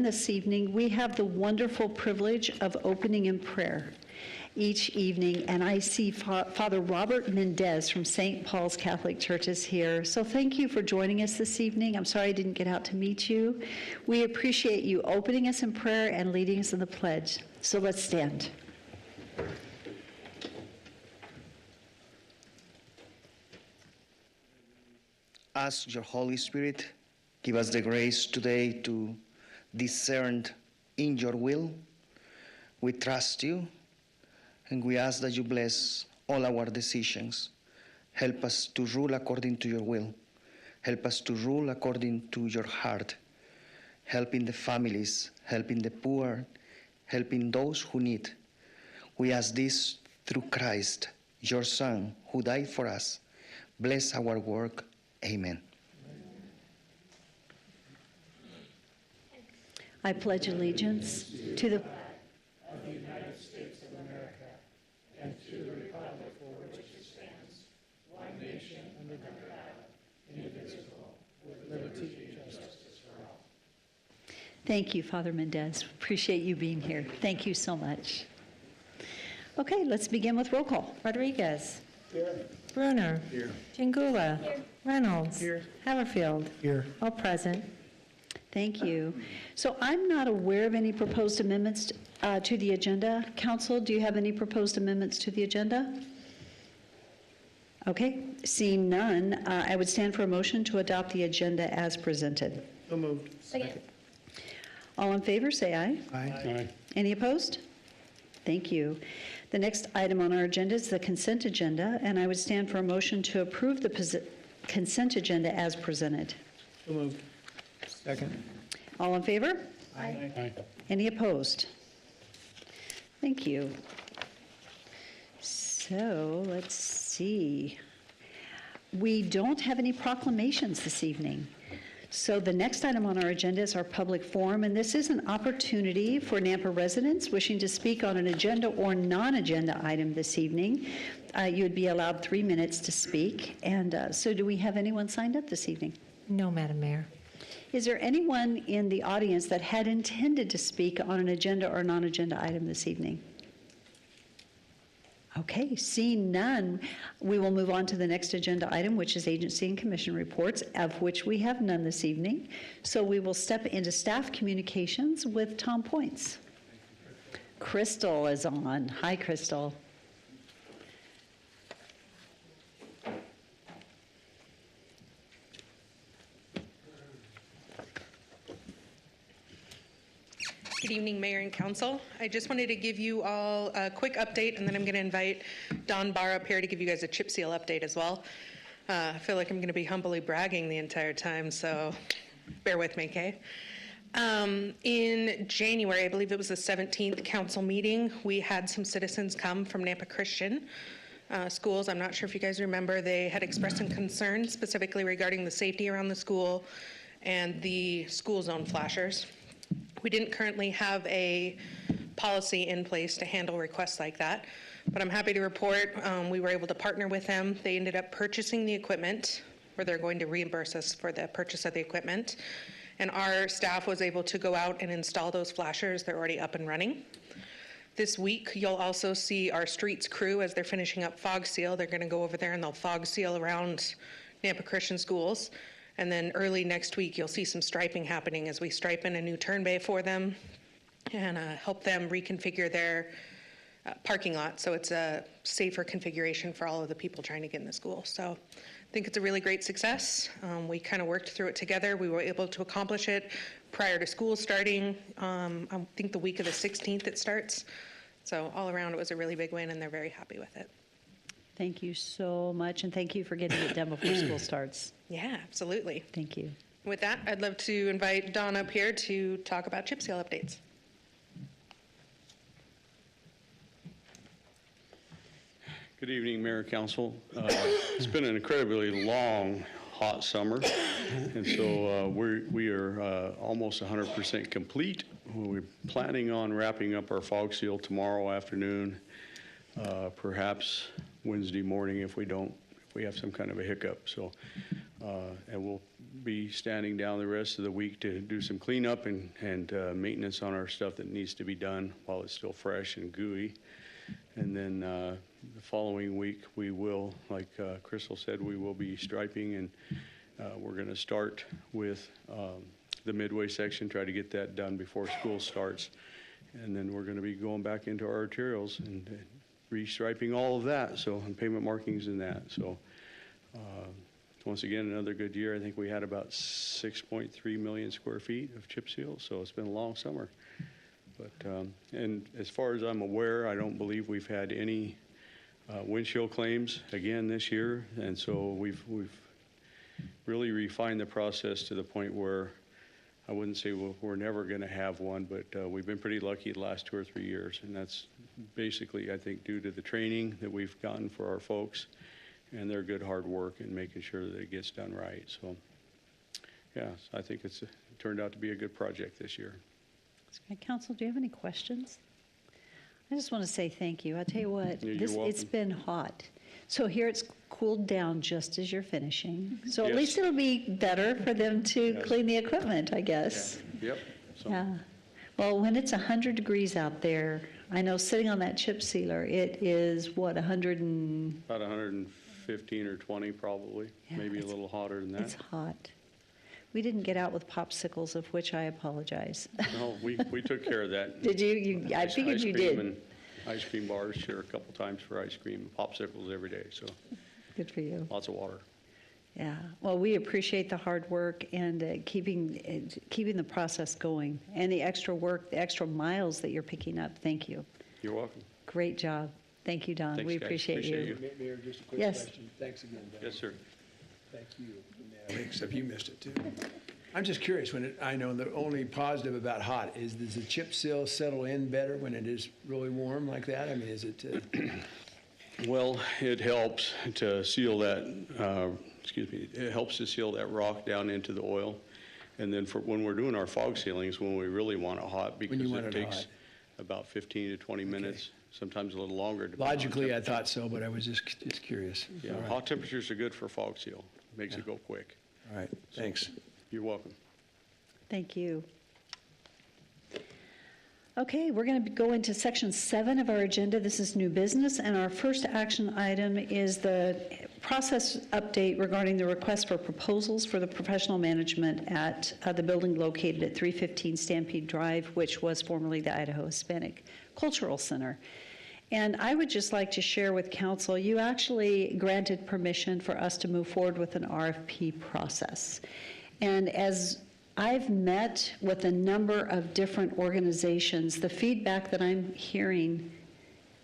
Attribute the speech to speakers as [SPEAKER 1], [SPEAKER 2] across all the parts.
[SPEAKER 1] this evening, we have the wonderful privilege of opening in prayer each evening, and I see Father Robert Mendez from St. Paul's Catholic Church is here. So thank you for joining us this evening. I'm sorry I didn't get out to meet you. We appreciate you opening us in prayer and leading us in the pledge. So let's stand.
[SPEAKER 2] Ask your Holy Spirit, give us the grace today to discern in your will. We trust you, and we ask that you bless all our decisions. Help us to rule according to your will. Help us to rule according to your heart. Helping the families, helping the poor, helping those who need. We ask this through Christ, your Son, who died for us. Bless our work. Amen.
[SPEAKER 1] I pledge allegiance to the
[SPEAKER 3] of the United States of America and to the republic for which it stands, one nation under God, indivisible, with liberty and justice for all.
[SPEAKER 1] Thank you, Father Mendez. Appreciate you being here. Thank you so much. Okay, let's begin with roll call.
[SPEAKER 4] Rodriguez.
[SPEAKER 3] Here.
[SPEAKER 4] Bruner.
[SPEAKER 3] Here.
[SPEAKER 4] Jingula. Here. Reynolds.
[SPEAKER 3] Here.
[SPEAKER 4] Haverfield.
[SPEAKER 3] Here.
[SPEAKER 4] All present.
[SPEAKER 1] Thank you. So I'm not aware of any proposed amendments to the agenda. Council, do you have any proposed amendments to the agenda? Okay, seeing none, I would stand for a motion to adopt the agenda as presented.
[SPEAKER 3] So moved.
[SPEAKER 4] Second.
[SPEAKER 1] All in favor, say aye.
[SPEAKER 3] Aye.
[SPEAKER 1] Any opposed? Thank you. The next item on our agenda is the consent agenda, and I would stand for a motion to approve the consent agenda as presented.
[SPEAKER 3] So moved. Second.
[SPEAKER 1] All in favor?
[SPEAKER 3] Aye.
[SPEAKER 1] Any opposed? Thank you. So let's see. We don't have any proclamations this evening. So the next item on our agenda is our public forum, and this is an opportunity for Nampa residents wishing to speak on an agenda or non-agenda item this evening. You would be allowed 3 minutes to speak. And so do we have anyone signed up this evening?
[SPEAKER 4] No, Madam Mayor.
[SPEAKER 1] Is there anyone in the audience that had intended to speak on an agenda or non-agenda item this evening? Okay, seeing none, we will move on to the next agenda item, which is agency and commission reports, of which we have none this evening. So we will step into staff communications with Tom Points. Crystal is on. Hi, Crystal.
[SPEAKER 5] Good evening, Mayor and Council. I just wanted to give you all a quick update, and then I'm going to invite Don Barr up here to give you guys a chip seal update as well. I feel like I'm going to be humbly bragging the entire time, so bear with me, okay? In January, I believe it was the 17th council meeting, we had some citizens come from Nampa Christian schools. I'm not sure if you guys remember, they had expressed some concerns specifically regarding the safety around the school and the school zone flashers. We didn't currently have a policy in place to handle requests like that, but I'm happy to report we were able to partner with them. They ended up purchasing the equipment, where they're going to reimburse us for the purchase of the equipment, and our staff was able to go out and install those flashers. They're already up and running. This week, you'll also see our streets crew as they're finishing up fog seal. They're going to go over there and they'll fog seal around Nampa Christian schools. And then early next week, you'll see some striping happening as we stripe in a new turn bay for them and help them reconfigure their parking lot so it's a safer configuration for all of the people trying to get in the school. So I think it's a really great success. We kind of worked through it together. We were able to accomplish it prior to school starting. I think the week of the 16th it starts. So all around, it was a really big win, and they're very happy with it.
[SPEAKER 1] Thank you so much, and thank you for getting it done before school starts.
[SPEAKER 5] Yeah, absolutely.
[SPEAKER 1] Thank you.
[SPEAKER 5] With that, I'd love to invite Dawn up here to talk about chip seal updates.
[SPEAKER 6] Good evening, Mayor, Council. It's been an incredibly long, hot summer, and so we are almost 100% complete. We're planning on wrapping up our fog seal tomorrow afternoon, perhaps Wednesday morning if we have some kind of a hiccup. So, and we'll be standing down the rest of the week to do some cleanup and maintenance on our stuff that needs to be done while it's still fresh and gooey. And then the following week, we will, like Crystal said, we will be striping, and we're going to start with the midway section, try to get that done before school starts. And then we're going to be going back into our arterials and restriping all of that, so, and pavement markings and that. So once again, another good year. I think we had about 6.3 million square feet of chip seal, so it's been a long summer. But, and as far as I'm aware, I don't believe we've had any windshield claims again this year. And so we've really refined the process to the point where I wouldn't say we're never going to have one, but we've been pretty lucky the last 2 or 3 years. And that's basically, I think, due to the training that we've gotten for our folks and their good hard work and making sure that it gets done right. So, yeah, I think it turned out to be a good project this year.
[SPEAKER 1] Council, do you have any questions? I just want to say thank you. I tell you what,
[SPEAKER 6] Yeah, you're
[SPEAKER 1] it's
[SPEAKER 6] welcome.
[SPEAKER 1] been hot. So here it's cooled down just as you're finishing. So at
[SPEAKER 6] Yes.
[SPEAKER 1] least it'll be better for them to
[SPEAKER 6] Yes.
[SPEAKER 1] clean the equipment, I guess.
[SPEAKER 6] Yep. So,
[SPEAKER 1] Yeah. Well, when it's 100 degrees out there, I know sitting on that chip sealer, it is what, 100 and,
[SPEAKER 6] about 115 or 20 probably,
[SPEAKER 1] Yeah,
[SPEAKER 6] maybe a
[SPEAKER 1] it's-
[SPEAKER 6] little hotter than
[SPEAKER 1] it's
[SPEAKER 6] that.
[SPEAKER 1] hot. We didn't get out with popsicles, of which I apologize.
[SPEAKER 6] No, we took care of that.
[SPEAKER 1] Did you? I
[SPEAKER 6] Ice-
[SPEAKER 1] figured
[SPEAKER 6] ice
[SPEAKER 1] you
[SPEAKER 6] cream
[SPEAKER 1] did.
[SPEAKER 6] and Ice cream bars, share a couple times for ice cream, popsicles every day, so
[SPEAKER 1] Good for you.
[SPEAKER 6] lots of water.
[SPEAKER 1] Yeah, well, we appreciate the hard work and keeping the process going, and the extra work, the extra miles that you're picking up. Thank you.
[SPEAKER 6] You're welcome.
[SPEAKER 1] Great job. Thank you, Don.
[SPEAKER 6] Thanks,
[SPEAKER 1] We
[SPEAKER 6] guys.
[SPEAKER 1] appreciate
[SPEAKER 6] Appreciate
[SPEAKER 1] you.
[SPEAKER 6] you.
[SPEAKER 3] Mayor, just a quick
[SPEAKER 1] Yes.
[SPEAKER 3] question. Thanks again, Don.
[SPEAKER 6] Yes, sir.
[SPEAKER 3] Thank you. Except you missed it too. I'm just curious, I know the only positive about hot is, does the chip seal settle in better when it is really warm like that? I mean, is it,
[SPEAKER 6] Well, it helps to seal that, it helps to seal that rock down into the oil. And then for when we're doing our fog sealings, when we really want it hot, because
[SPEAKER 3] you want
[SPEAKER 6] it
[SPEAKER 3] it
[SPEAKER 6] takes
[SPEAKER 3] hot.
[SPEAKER 6] about 15 to 20 minutes, sometimes a little longer. depending on
[SPEAKER 3] logically, I
[SPEAKER 6] temperature.
[SPEAKER 3] thought so, but I was just curious.
[SPEAKER 6] Yeah,
[SPEAKER 3] All right.
[SPEAKER 6] hot temperatures are good for fog seal. Makes it go quick.
[SPEAKER 3] All right, thanks.
[SPEAKER 6] You're welcome.
[SPEAKER 1] Thank you. Okay, we're going to go into section 7 of our agenda. This is new business, and our first action item is the process update regarding the request for proposals for the professional management at the building located at 315 Stampede Drive, which was formerly the Idaho Hispanic Cultural Center. And I would just like to share with council, you actually granted permission for us to move forward with an RFP process. And as I've met with a number of different organizations, the feedback that I'm hearing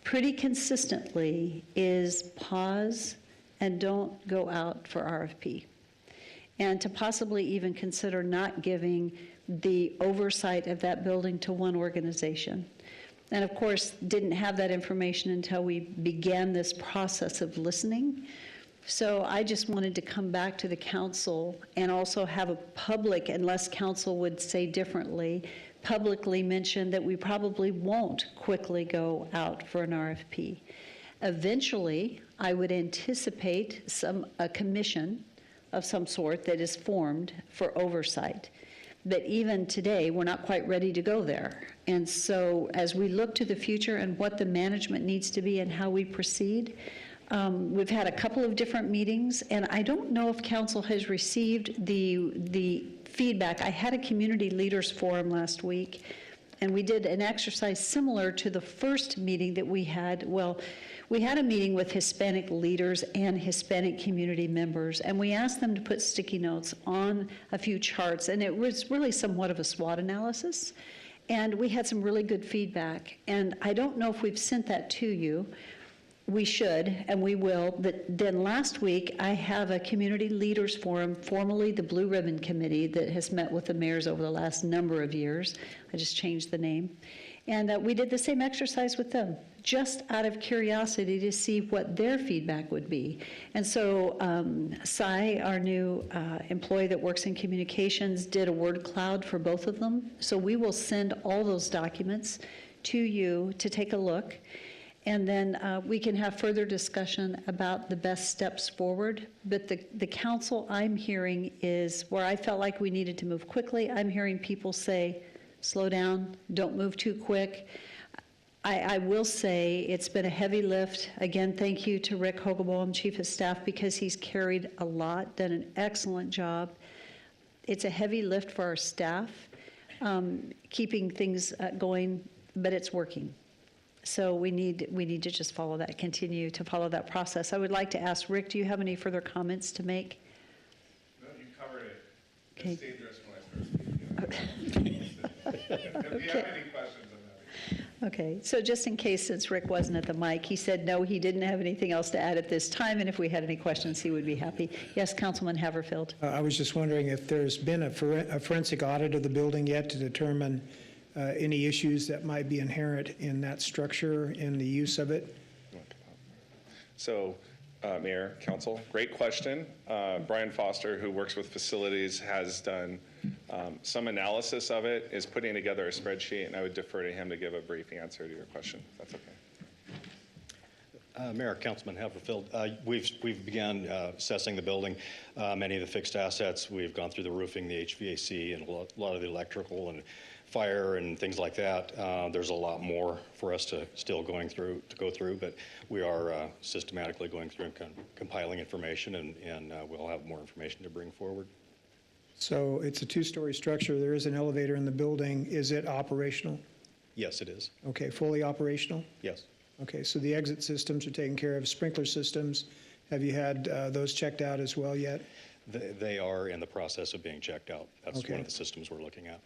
[SPEAKER 1] pretty consistently is pause and don't go out for RFP. And to possibly even consider not giving the oversight of that building to one organization. And of course, didn't have that information until we began this process of listening. So I just wanted to come back to the council and also have a public, unless council would say differently, publicly mention that we probably won't quickly go out for an RFP. Eventually, I would anticipate a commission of some sort that is formed for oversight. But even today, we're not quite ready to go there. And so as we look to the future and what the management needs to be and how we proceed, we've had a couple of different meetings, and I don't know if council has received the feedback. I had a community leaders forum last week, and we did an exercise similar to the first meeting that we had. Well, we had a meeting with Hispanic leaders and Hispanic community members, and we asked them to put sticky notes on a few charts, and it was really somewhat of a SWOT analysis. And we had some really good feedback, and I don't know if we've sent that to you. We should, and we will. But then last week, I have a community leaders forum, formerly the Blue Ribbon Committee, that has met with the mayors over the last number of years. I just changed the name. And we did the same exercise with them, just out of curiosity to see what their feedback would be. And so Cy, our new employee that works in communications, did a word cloud for both of them. So we will send all those documents to you to take a look. And then we can have further discussion about the best steps forward. But the council I'm hearing is where I felt like we needed to move quickly. I'm hearing people say, slow down, don't move too quick. I will say it's been a heavy lift. Again, thank you to Rick Hogelbaum, Chief of Staff, because he's carried a lot, done an excellent job. It's a heavy lift for our staff, keeping things going, but it's working. So we need to just follow that, continue to follow that process. I would like to ask Rick, do you have any further comments to make?
[SPEAKER 7] No, you covered it.
[SPEAKER 1] Okay.
[SPEAKER 7] I stayed there when I started speaking. If you have any questions, I'm happy.
[SPEAKER 1] Okay, so just in case, since Rick wasn't at the mic, he said no, he didn't have anything else to add at this time, and if we had any questions, he would be happy. Yes, Councilman Haverfield.
[SPEAKER 3] I was just wondering if there's been a forensic audit of the building yet to determine any issues that might be inherent in that structure, in the use of it?
[SPEAKER 7] So, Mayor, Council, great question. Brian Foster, who works with facilities, has done some analysis of it, is putting together a spreadsheet, and I would defer to him to give a brief answer to your question, if that's okay.
[SPEAKER 8] Mayor, Councilman Haverfield, we've begun assessing the building, many of the fixed assets. We've gone through the roofing, the HVAC, and a lot of the electrical and fire and things like that. There's a lot more for us to still go through, but we are systematically going through and compiling information, and we'll have more information to bring forward.
[SPEAKER 3] So it's a two-story structure. There is an elevator in the building. Is it operational?
[SPEAKER 8] Yes, it is.
[SPEAKER 3] Okay, fully operational?
[SPEAKER 8] Yes.
[SPEAKER 3] Okay, so the exit systems are taken care of. Sprinkler systems, have you had those checked out as well yet?
[SPEAKER 8] They are in the process of being checked out. That's
[SPEAKER 3] Okay.
[SPEAKER 8] one of the systems we're looking at.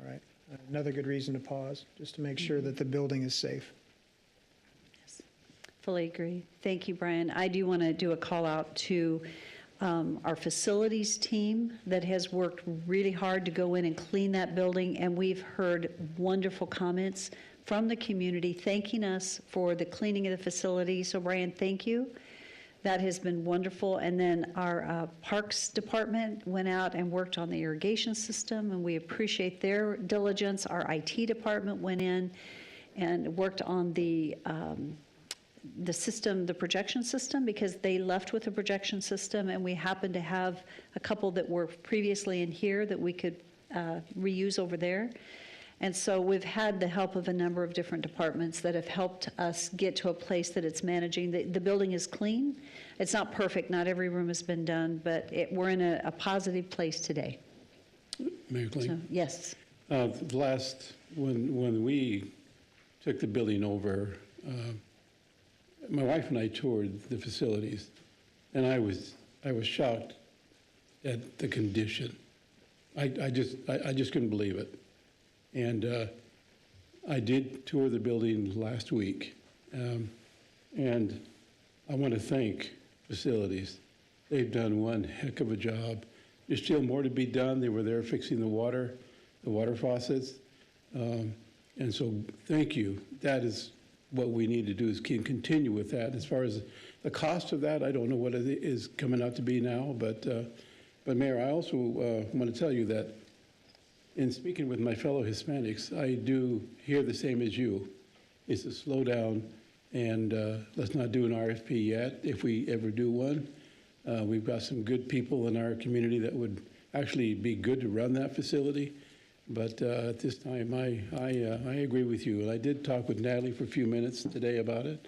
[SPEAKER 3] All right. Another good reason to pause, just to make sure that the building is safe.
[SPEAKER 1] Fully agree. Thank you, Brian. I do want to do a call out to our facilities team that has worked really hard to go in and clean that building, and we've heard wonderful comments from the community thanking us for the cleaning of the facility. So Brian, thank you. That has been wonderful. And then our Parks Department went out and worked on the irrigation system, and we appreciate their diligence. Our IT department went in and worked on the system, the projection system, because they left with a projection system, and we happened to have a couple that were previously in here that we could reuse over there. And so we've had the help of a number of different departments that have helped us get to a place that it's managing. The building is clean. It's not perfect. Not every room has been done, but we're in a positive place today.
[SPEAKER 9] Mayor
[SPEAKER 1] So,
[SPEAKER 9] Kling,
[SPEAKER 1] yes.
[SPEAKER 9] when we took the building over, my wife and I toured the facilities, and I was shocked at the condition. I just couldn't believe it. And I did tour the building last week, and I want to thank facilities. They've done one heck of a job. There's still more to be done. They were there fixing the water faucets. And so thank you. That is what we need to do, is continue with that. As far as the cost of that, I don't know what it is coming out to be now, but Mayor, I also want to tell you that in speaking with my fellow Hispanics, I do hear the same as you. It's to slow down, and let's not do an RFP yet. If we ever do one, we've got some good people in our community that would actually be good to run that facility. But at this time, I agree with you. And I did talk with Natalie for a few minutes today about it.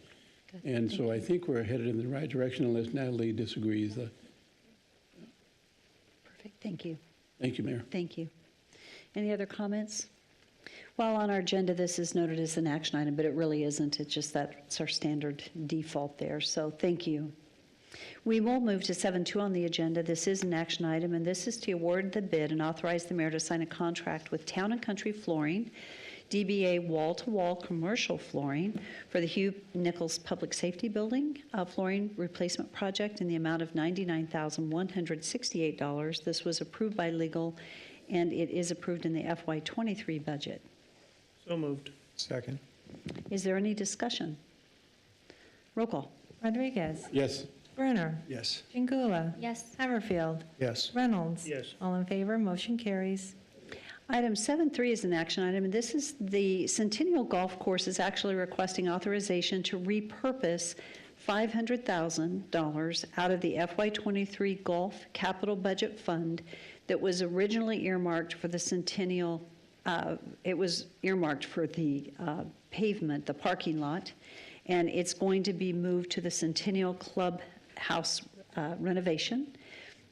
[SPEAKER 1] Good.
[SPEAKER 9] And
[SPEAKER 1] Thank
[SPEAKER 9] so
[SPEAKER 1] you.
[SPEAKER 9] I think we're headed in the right direction, unless Natalie disagrees.
[SPEAKER 1] Perfect. Thank you.
[SPEAKER 9] Thank you, Mayor.
[SPEAKER 1] Thank you. Any other comments? While on our agenda, this is noted as an action item, but it really isn't. It's just that's our standard default there. So thank you. We will move to 7.2 on the agenda. This is an action item, and this is to award the bid and authorize the mayor to sign a contract with Town and Country Flooring, DBA wall-to-wall commercial flooring, for the Hugh Nichols Public Safety Building flooring replacement project in the amount of $99,168. This was approved by legal, and it is approved in the FY23 budget.
[SPEAKER 3] So moved. Second.
[SPEAKER 1] Is there any discussion? Roll call.
[SPEAKER 4] Rodriguez.
[SPEAKER 9] Yes.
[SPEAKER 4] Brunner.
[SPEAKER 3] Yes.
[SPEAKER 4] Jingula.
[SPEAKER 10] Yes.
[SPEAKER 4] Haverfield.
[SPEAKER 3] Yes.
[SPEAKER 4] Reynolds.
[SPEAKER 3] Yes.
[SPEAKER 4] All in favor, motion carries.
[SPEAKER 1] Item 7.3 is an action item, and this is the Centennial Golf Course is actually requesting authorization to repurpose $500,000 out of the FY23 Golf Capital Budget Fund that was originally earmarked for the Centennial, it was earmarked for the pavement, the parking lot, and it's going to be moved to the Centennial Clubhouse renovation.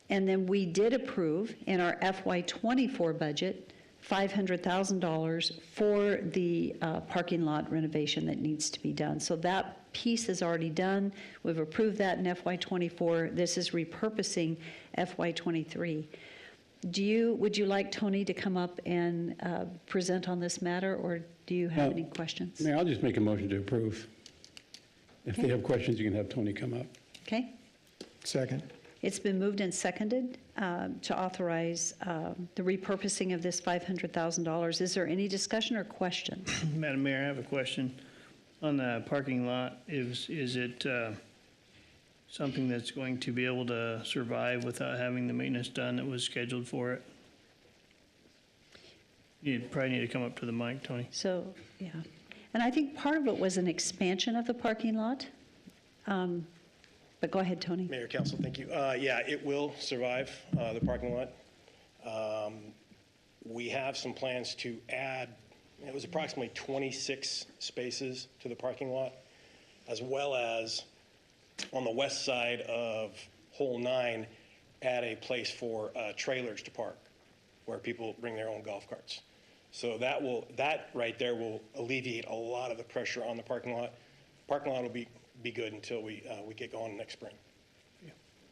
[SPEAKER 1] And then we did approve in our FY24 budget $500,000 for the parking lot renovation that needs to be done. So that piece is already done. We've approved that in FY24. This is repurposing FY23. Would you like Tony to come up and present on this matter, or do you have any questions?
[SPEAKER 9] Mayor, I'll just make a motion to approve. If they
[SPEAKER 1] Okay.
[SPEAKER 9] have questions, you can have Tony come up.
[SPEAKER 1] Okay.
[SPEAKER 3] Second.
[SPEAKER 1] It's been moved and seconded to authorize the repurposing of this $500,000. Is there any discussion or question?
[SPEAKER 10] Madam Mayor, I have a question. On the parking lot, is it something that's going to be able to survive without having the maintenance done that was scheduled for it? You probably need to come up to the mic, Tony.
[SPEAKER 1] So, yeah. And I think part of it was an expansion of the parking lot. But go ahead, Tony.
[SPEAKER 11] Mayor, Council, thank you. Yeah, it will survive the parking lot. We have some plans to add, it was approximately 26 spaces to the parking lot, as well as on the west side of Hole 9, add a place for trailers to park, where people bring their own golf carts. So that right there will alleviate a lot of the pressure on the parking lot. Parking lot will be good until we get going next spring.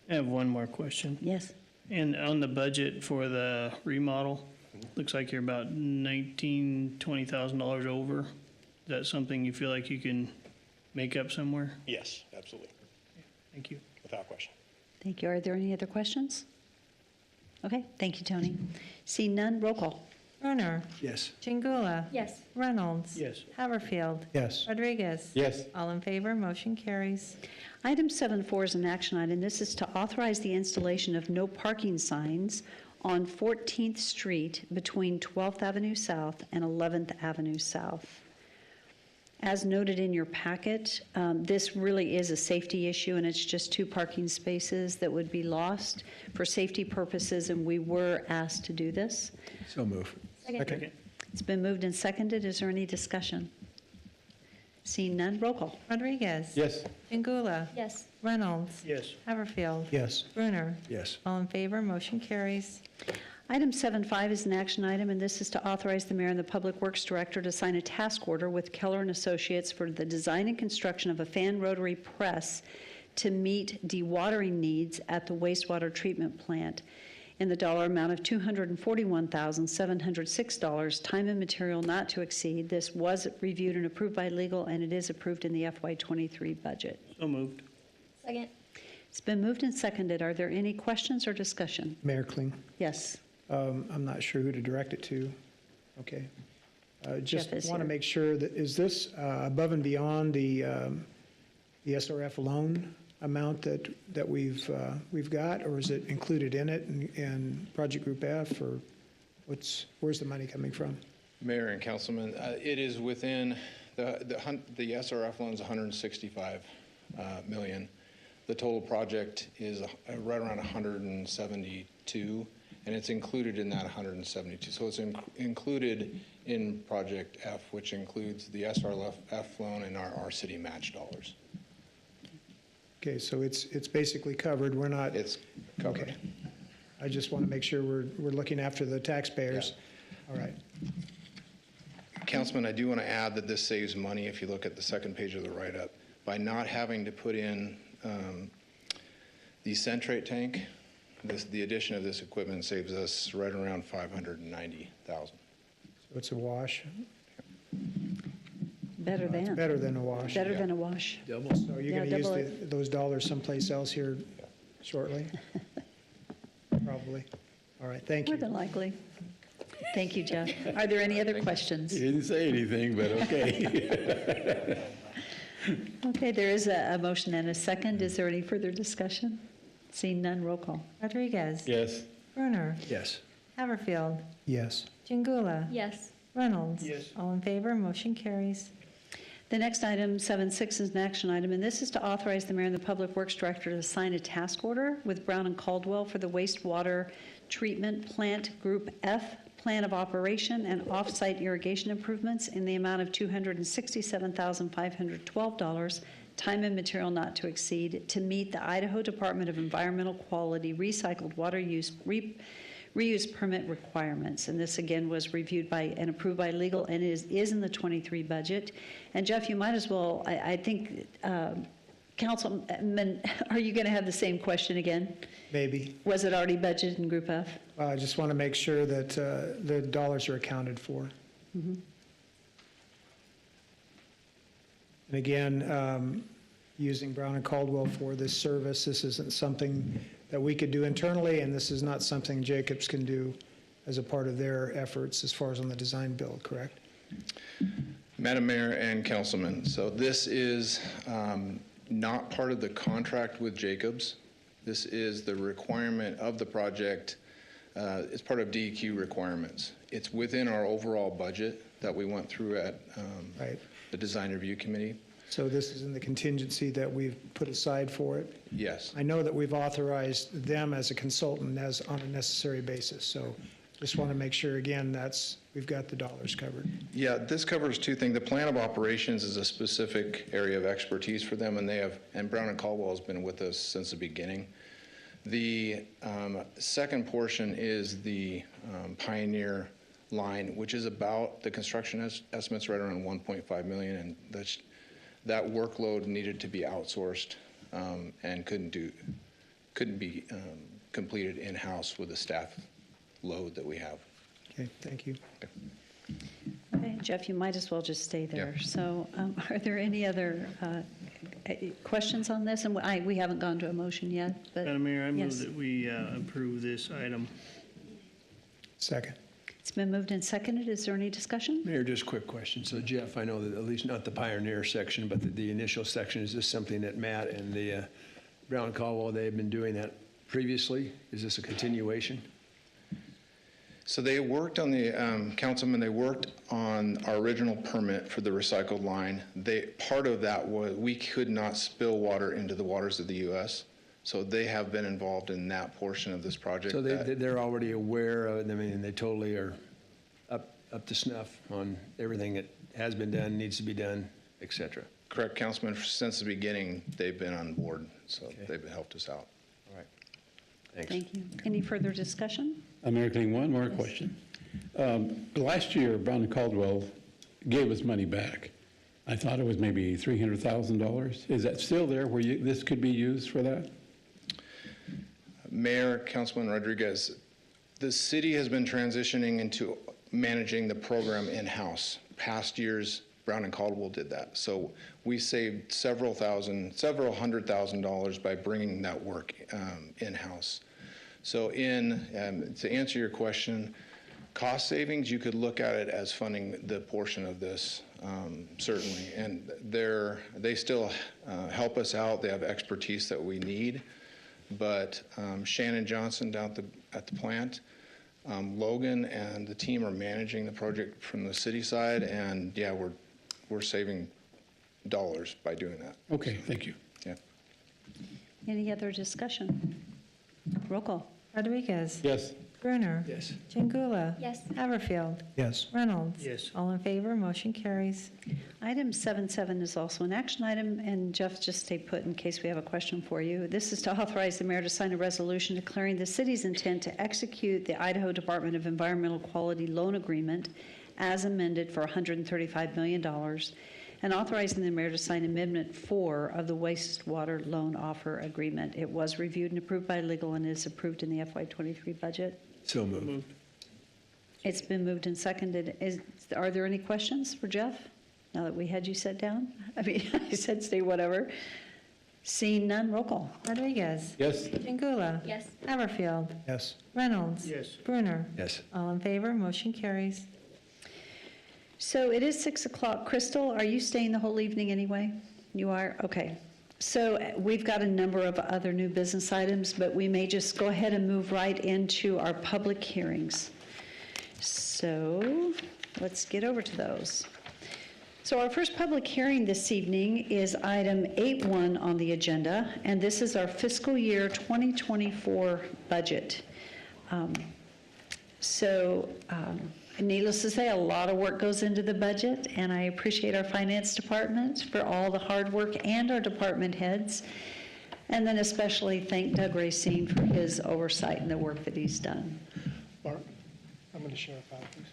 [SPEAKER 10] I have one more question.
[SPEAKER 1] Yes.
[SPEAKER 10] And on the budget for the remodel, looks like you're about $20,000 over. Is that something you feel like you can make up somewhere?
[SPEAKER 11] Yes, absolutely,
[SPEAKER 10] Thank you.
[SPEAKER 11] without question.
[SPEAKER 1] Thank you. Are there any other questions? Okay, thank you, Tony. Seeing none, roll call.
[SPEAKER 4] Brunner.
[SPEAKER 3] Yes.
[SPEAKER 4] Chingula.
[SPEAKER 12] Yes.
[SPEAKER 4] Reynolds.
[SPEAKER 10] Yes.
[SPEAKER 4] Haverfield.
[SPEAKER 3] Yes.
[SPEAKER 4] Rodriguez.
[SPEAKER 9] Yes.
[SPEAKER 4] All in favor, motion carries.
[SPEAKER 1] Item 7.4 is an action item. This is to authorize the installation of no parking signs on 14th Street between 12th Avenue South and 11th Avenue South. As noted in your packet, this really is a safety issue, and it's just 2 parking spaces that would be lost for safety purposes, and we were asked to do this.
[SPEAKER 3] So move.
[SPEAKER 10] Second.
[SPEAKER 1] It's been moved and seconded. Is there any discussion? Seeing none, roll call.
[SPEAKER 4] Rodriguez.
[SPEAKER 9] Yes.
[SPEAKER 4] Chingula.
[SPEAKER 12] Yes.
[SPEAKER 4] Reynolds.
[SPEAKER 10] Yes.
[SPEAKER 4] Haverfield.
[SPEAKER 3] Yes.
[SPEAKER 4] Brunner.
[SPEAKER 3] Yes.
[SPEAKER 4] All in favor, motion carries.
[SPEAKER 1] Item 7.5 is an action item, and this is to authorize the mayor and the Public Works Director to sign a task order with Keller and Associates for the design and construction of a fan rotary press to meet dewatering needs at the wastewater treatment plant in the dollar amount of $241,706, time and material not to exceed. This was reviewed and approved by legal, and it is approved in the FY23 budget.
[SPEAKER 10] So moved.
[SPEAKER 12] Second.
[SPEAKER 1] It's been moved and seconded. Are there any questions or discussion?
[SPEAKER 3] Mayor Kling,
[SPEAKER 1] Yes.
[SPEAKER 3] I'm not sure who to direct it to. Okay. Just
[SPEAKER 1] Jeff is
[SPEAKER 3] want to
[SPEAKER 1] here.
[SPEAKER 3] make sure that, is this above and beyond the SRF loan amount that we've got, or is it included in it in Project Group F, or where's the money coming from?
[SPEAKER 13] Mayor and Councilman, it is within, the SRF loan is $165 million. The total project is right around 172, and it's included in that 172. So it's included in Project F, which includes the SRF loan and our city match dollars.
[SPEAKER 3] Okay, so it's basically covered. We're not.
[SPEAKER 13] It's covered.
[SPEAKER 3] Okay. I just want to make sure we're looking after the taxpayers. All right.
[SPEAKER 13] Councilman, I do want to add that this saves money if you look at the second page of the write-up. By not having to put in the centrate tank, the addition of this equipment saves us right around $590,000.
[SPEAKER 3] So it's a wash.
[SPEAKER 1] Better than.
[SPEAKER 3] Better than a wash.
[SPEAKER 1] Better than a wash.
[SPEAKER 3] So you're
[SPEAKER 1] Yeah,
[SPEAKER 3] going to use
[SPEAKER 1] double it.
[SPEAKER 3] those dollars someplace else here shortly? Probably. All right, thank
[SPEAKER 1] More
[SPEAKER 3] you.
[SPEAKER 1] than likely. Thank you, Jeff. Are there any other questions?
[SPEAKER 9] He didn't say anything, but okay.
[SPEAKER 1] Okay, there is a motion and a second. Is there any further discussion? Seeing none, roll call.
[SPEAKER 4] Rodriguez.
[SPEAKER 9] Yes.
[SPEAKER 4] Brunner.
[SPEAKER 3] Yes.
[SPEAKER 4] Haverfield,
[SPEAKER 3] Yes.
[SPEAKER 4] Jingula,
[SPEAKER 12] Yes.
[SPEAKER 4] Reynolds.
[SPEAKER 10] Yes.
[SPEAKER 4] All in favor, motion carries.
[SPEAKER 1] The next item, 7.6, is an action item, and this is to authorize the mayor and the Public Works Director to sign a task order with Brown and Caldwell for the wastewater treatment plant Group F plan of operation and off-site irrigation improvements in the amount of $267,512, time and material not to exceed, to meet the Idaho Department of Environmental Quality recycled water use reuse permit requirements. And this, again, was reviewed by and approved by legal and is in the 23 budget. And Jeff, you might as well, I think, Councilman, are you going to have the same question again?
[SPEAKER 3] Maybe.
[SPEAKER 1] Was it already budgeted in Group F?
[SPEAKER 3] I just want to make sure that the dollars are accounted for. And again, using Brown and Caldwell for this service, this isn't something that we could do internally, and this is not something Jacobs can do as a part of their efforts as far as on the design build, correct?
[SPEAKER 13] Madam Mayor and Councilman, so this is not part of the contract with Jacobs. This is the requirement of the project. It's part of DEQ requirements. It's within our overall budget that we went through at
[SPEAKER 3] Right.
[SPEAKER 13] the Design Review Committee.
[SPEAKER 3] So this is in the contingency that we've put aside for it.
[SPEAKER 13] Yes.
[SPEAKER 3] I know that we've authorized them as a consultant as on a necessary basis, so just want to make sure, again, we've got the dollars covered.
[SPEAKER 13] Yeah, this covers two things. The plan of operations is a specific area of expertise for them, and Brown and Caldwell has been with us since the beginning. The second portion is the Pioneer line, which is about, the construction estimate's right around $1.5 million, and that workload needed to be outsourced and couldn't be completed in-house with the staff load that we have.
[SPEAKER 3] Okay, thank you.
[SPEAKER 1] Okay, Jeff, you might as well just stay there.
[SPEAKER 13] Yeah.
[SPEAKER 1] So are there any other questions on this? And we haven't gone to a motion yet, but.
[SPEAKER 10] Madam Mayor, I
[SPEAKER 1] yes.
[SPEAKER 10] move that we approve this item.
[SPEAKER 3] Second.
[SPEAKER 1] It's been moved and seconded. Is there any discussion?
[SPEAKER 14] Mayor, just a quick question. So Jeff, I know that at least not the Pioneer section, but the initial section, is this something that Matt and the Brown Caldwell, they've been doing that previously? Is this a continuation?
[SPEAKER 13] So they worked on the, Councilman, they worked on our original permit for the recycled line. Part of that was we could not spill water into the waters of the U.S., so they have been involved in that portion of this project.
[SPEAKER 14] So they're already aware of it, I mean, they totally are up to snuff on everything that has been done, needs to be done, et cetera.
[SPEAKER 13] Correct, Councilman. Since the beginning, they've been on board, so they've helped us out.
[SPEAKER 14] All right. Thanks.
[SPEAKER 1] Thank you. Any further discussion?
[SPEAKER 9] Mayor Kling, one more question. Last year, Brown and Caldwell gave us money back. I thought it was maybe $300,000. Is that still there where this could be used for that?
[SPEAKER 13] Mayor, Councilman Rodriguez, the city has been transitioning into managing the program in-house. Past years, Brown and Caldwell did that. So we saved several $100,000 by bringing that work in-house. So to answer your question, cost savings, you could look at it as funding the portion of this, certainly. And they still help us out. They have expertise that we need. But Shannon Johnson down at the plant, Logan and the team are managing the project from the city side, and yeah, we're saving dollars by doing that.
[SPEAKER 9] Okay, thank you.
[SPEAKER 13] Yeah.
[SPEAKER 1] Any other discussion? Roll call.
[SPEAKER 4] Rodriguez.
[SPEAKER 9] Yes.
[SPEAKER 4] Brunner.
[SPEAKER 14] Yes.
[SPEAKER 4] Jingula.
[SPEAKER 12] Yes.
[SPEAKER 4] Haverfield.
[SPEAKER 3] Yes.
[SPEAKER 4] Reynolds.
[SPEAKER 10] Yes.
[SPEAKER 4] All in favor, motion carries.
[SPEAKER 1] Item 7.7 is also an action item, and Jeff, just stay put in case we have a question for you. This is to authorize the mayor to sign a resolution declaring the city's intent to execute the Idaho Department of Environmental Quality loan agreement as amended for $135 million, and authorizing the mayor to sign Amendment 4 of the wastewater loan offer agreement. It was reviewed and approved by legal and is approved in the FY23 budget.
[SPEAKER 14] So moved.
[SPEAKER 1] It's been moved and seconded. Are there any questions for Jeff, now that we had you sit down? I mean, I said stay whatever. Seeing none, roll call.
[SPEAKER 4] Rodriguez.
[SPEAKER 9] Yes.
[SPEAKER 4] Jingula.
[SPEAKER 12] Yes.
[SPEAKER 4] Haverfield.
[SPEAKER 3] Yes.
[SPEAKER 4] Reynolds.
[SPEAKER 10] Yes.
[SPEAKER 4] Brunner.
[SPEAKER 14] Yes.
[SPEAKER 4] All in favor, motion carries.
[SPEAKER 1] So it is 6 o'clock. Crystal, are you staying the whole evening anyway? You are? Okay. So we've got a number of other new business items, but we may just go ahead and move right into our public hearings. So let's get over to those. So our first public hearing this evening is item 8.1 on the agenda, and this is our fiscal year 2024 budget. Needless to say, a lot of work goes into the budget, and I appreciate our finance department for all the hard work and our department heads. And then especially thank Doug Racine for his oversight and the work that he's done.
[SPEAKER 3] Mark, I'm going to share a file, please.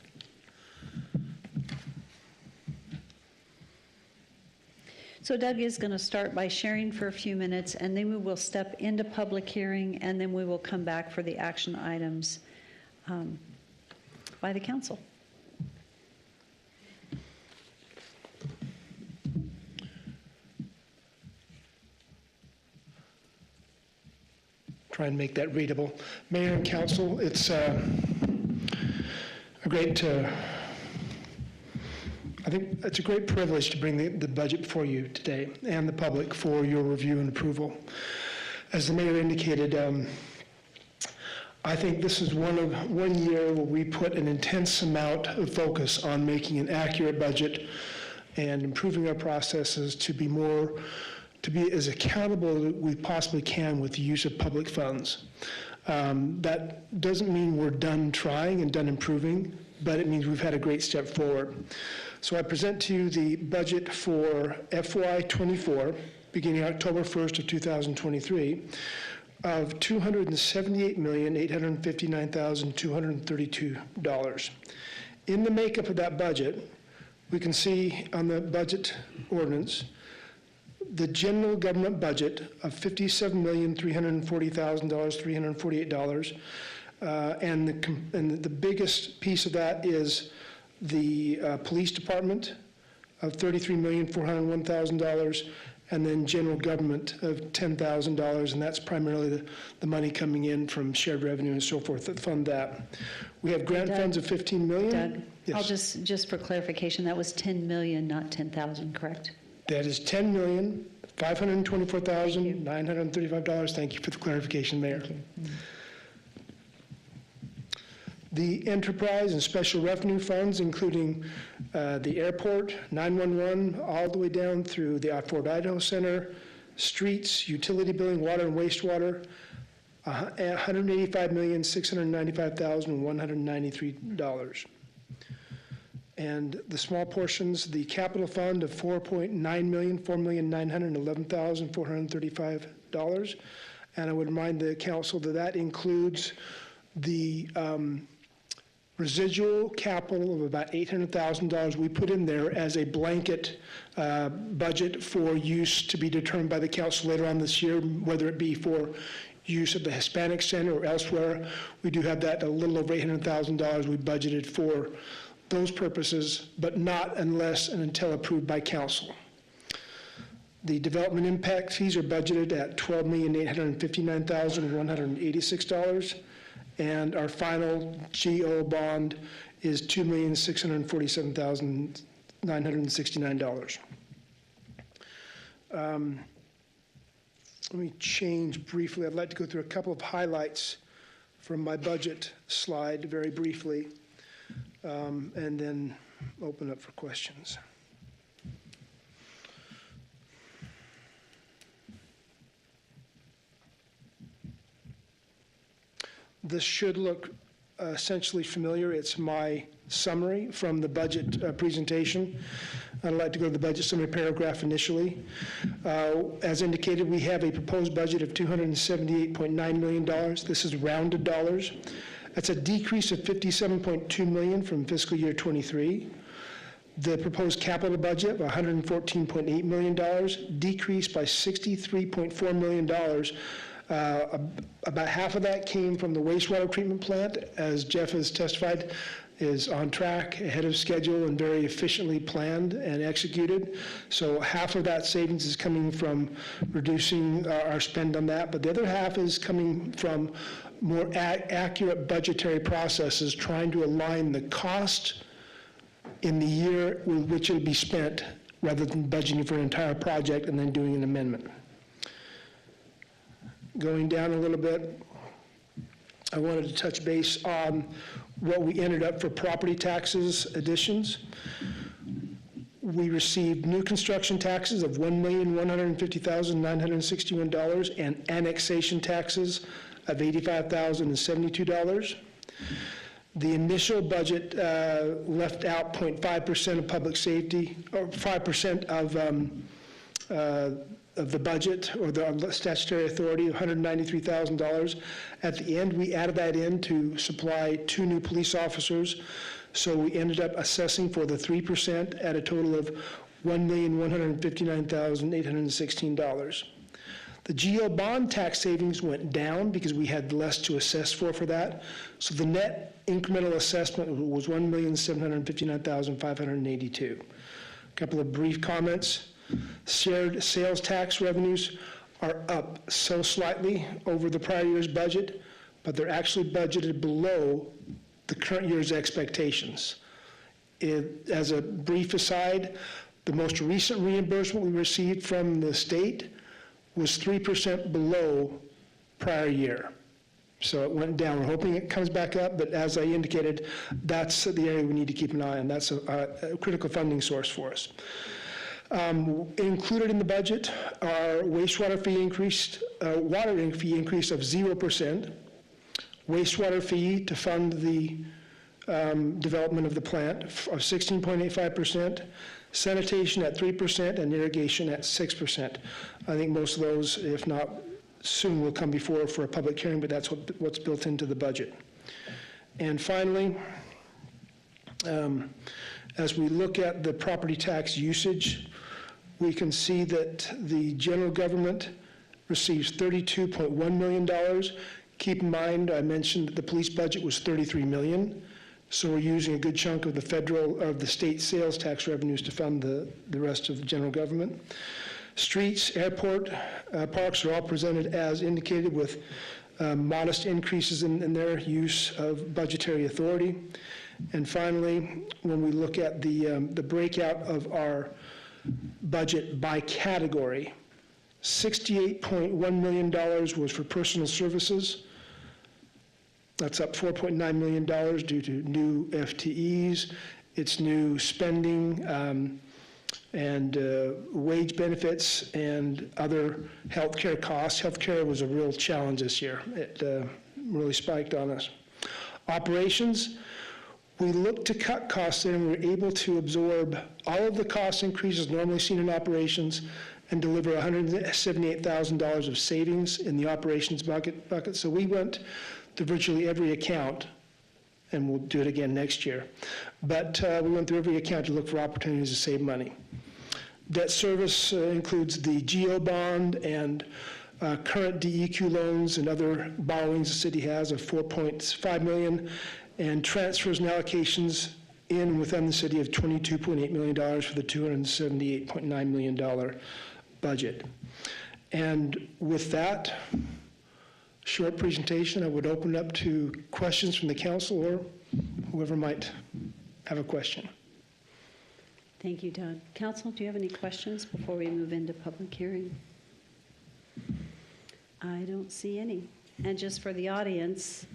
[SPEAKER 1] So Doug is going to start by sharing for a few minutes, and then we will step into public hearing, and then we will come back for the action items by the council.
[SPEAKER 3] Try and make that readable. Mayor and council, it's a great, I think it's a great privilege to bring the budget before you today and the public for your review and approval. As the mayor indicated, I think this is one year where we put an intense amount of focus on making an accurate budget and improving our processes to be as accountable as we possibly can with the use of public funds. That doesn't mean we're done trying and done improving, but it means we've had a great step forward. So I present to you the budget for FY24, beginning October 1st of 2023, of $278,859,232. In the makeup of that budget, we can see on the budget ordinance, the general government budget of $57,340,348, and the biggest piece of that is the police department of $33,401,000, and then general government of $10,000, and that's primarily the money coming in from shared revenue and so forth that fund that. We have grant funds of $15 million.
[SPEAKER 1] Doug,
[SPEAKER 3] Yes.
[SPEAKER 1] I'll just for clarification, that was 10 million, not 10,000, correct?
[SPEAKER 3] That is $10,524,935. Thank you for the clarification, Mayor. The enterprise and special revenue funds, including the airport, 911, all the way down through the Fort Idaho Center, streets, utility billing, water and wastewater, $185,695,193. And the small portions, the capital fund of $4.9 million, $4,911,435. And I would remind the council that includes the residual capital of about $800,000 we put in there as a blanket budget for use to be determined by the council later on this year, whether it be for use of the Hispanic Center or elsewhere. We do have that a little over $800,000 we budgeted for those purposes, but not unless and until approved by council. The development impact fees are budgeted at $12,859,186, and our final GO bond is $2,647,969. Let me change briefly. I'd like to go through a couple of highlights from my budget slide very briefly, and then open up for questions. This should look essentially familiar. It's my summary from the budget presentation. I'd like to go to the budget summary paragraph initially. As indicated, we have a proposed budget of $278.9 million. This is rounded dollars. That's a decrease of $57.2 million from fiscal year 23. The proposed capital budget of $114.8 million decreased by $63.4 million. About half of that came from the wastewater treatment plant, as Jeff has testified, is on track, ahead of schedule, and very efficiently planned and executed. So half of that savings is coming from reducing our spend on that, but the other half is coming from more accurate budgetary processes, trying to align the cost in the year with which it will be spent, rather than budgeting for an entire project and then doing an amendment. Going down a little bit, I wanted to touch base on what we ended up for property taxes additions. We received new construction taxes of $1,150,961 and annexation taxes of $85,072. The initial budget left out 0.5% of public safety, or 5% of the budget, or the statutory authority, $193,000. At the end, we added that in to supply 2 new police officers, so we ended up assessing for the 3% at a total of $1,159,816. The GO bond tax savings went down because we had less to assess for that. So the net incremental assessment was $1,759,582. A couple of brief comments. Shared sales tax revenues are up so slightly over the prior year's budget, but they're actually budgeted below the current year's expectations. As a brief aside, the most recent reimbursement we received from the state was 3% below prior year. So it went down. We're hoping it comes back up, but as I indicated, that's the area we need to keep an eye on. That's a critical funding source for us. Included in the budget are wastewater fee increase, water fee increase of 0%, wastewater fee to fund the development of the plant of 16.85%, sanitation at 3%, and irrigation at 6%. I think most of those, if not soon, will come before for a public hearing, but that's what's built into the budget. And finally, as we look at the property tax usage, we can see that the general government receives $32.1 million. Keep in mind, I mentioned that the police budget was $33 million. So we're using a good chunk of the federal, or the state sales tax revenues to fund the rest of the general government. Streets, airport, parks are all presented as indicated with modest increases in their use of budgetary authority. And finally, when we look at the breakout of our budget by category, $68.1 million was for personal services. That's up $4.9 million due to new FTEs, its new spending, and wage benefits and other healthcare costs. Healthcare was a real challenge this year. It really spiked on us. Operations, we looked to cut costs there, and we were able to absorb all of the cost increases normally seen in operations and deliver $178,000 of savings in the operations bucket. So we went to virtually every account, and we'll do it again next year. But we went through every account to look for opportunities to save money. Debt service includes the GO bond and current DEQ loans and other borrowings the city has of $4.5 million, and transfers and allocations in and within the city of $22.8 million for the $278.9 million budget. And with that short presentation, I would open up to questions from the council or whoever might have a question.
[SPEAKER 1] Thank you, Doug. Council, do you have any questions before we move into public hearing? I don't see any. And just for the audience,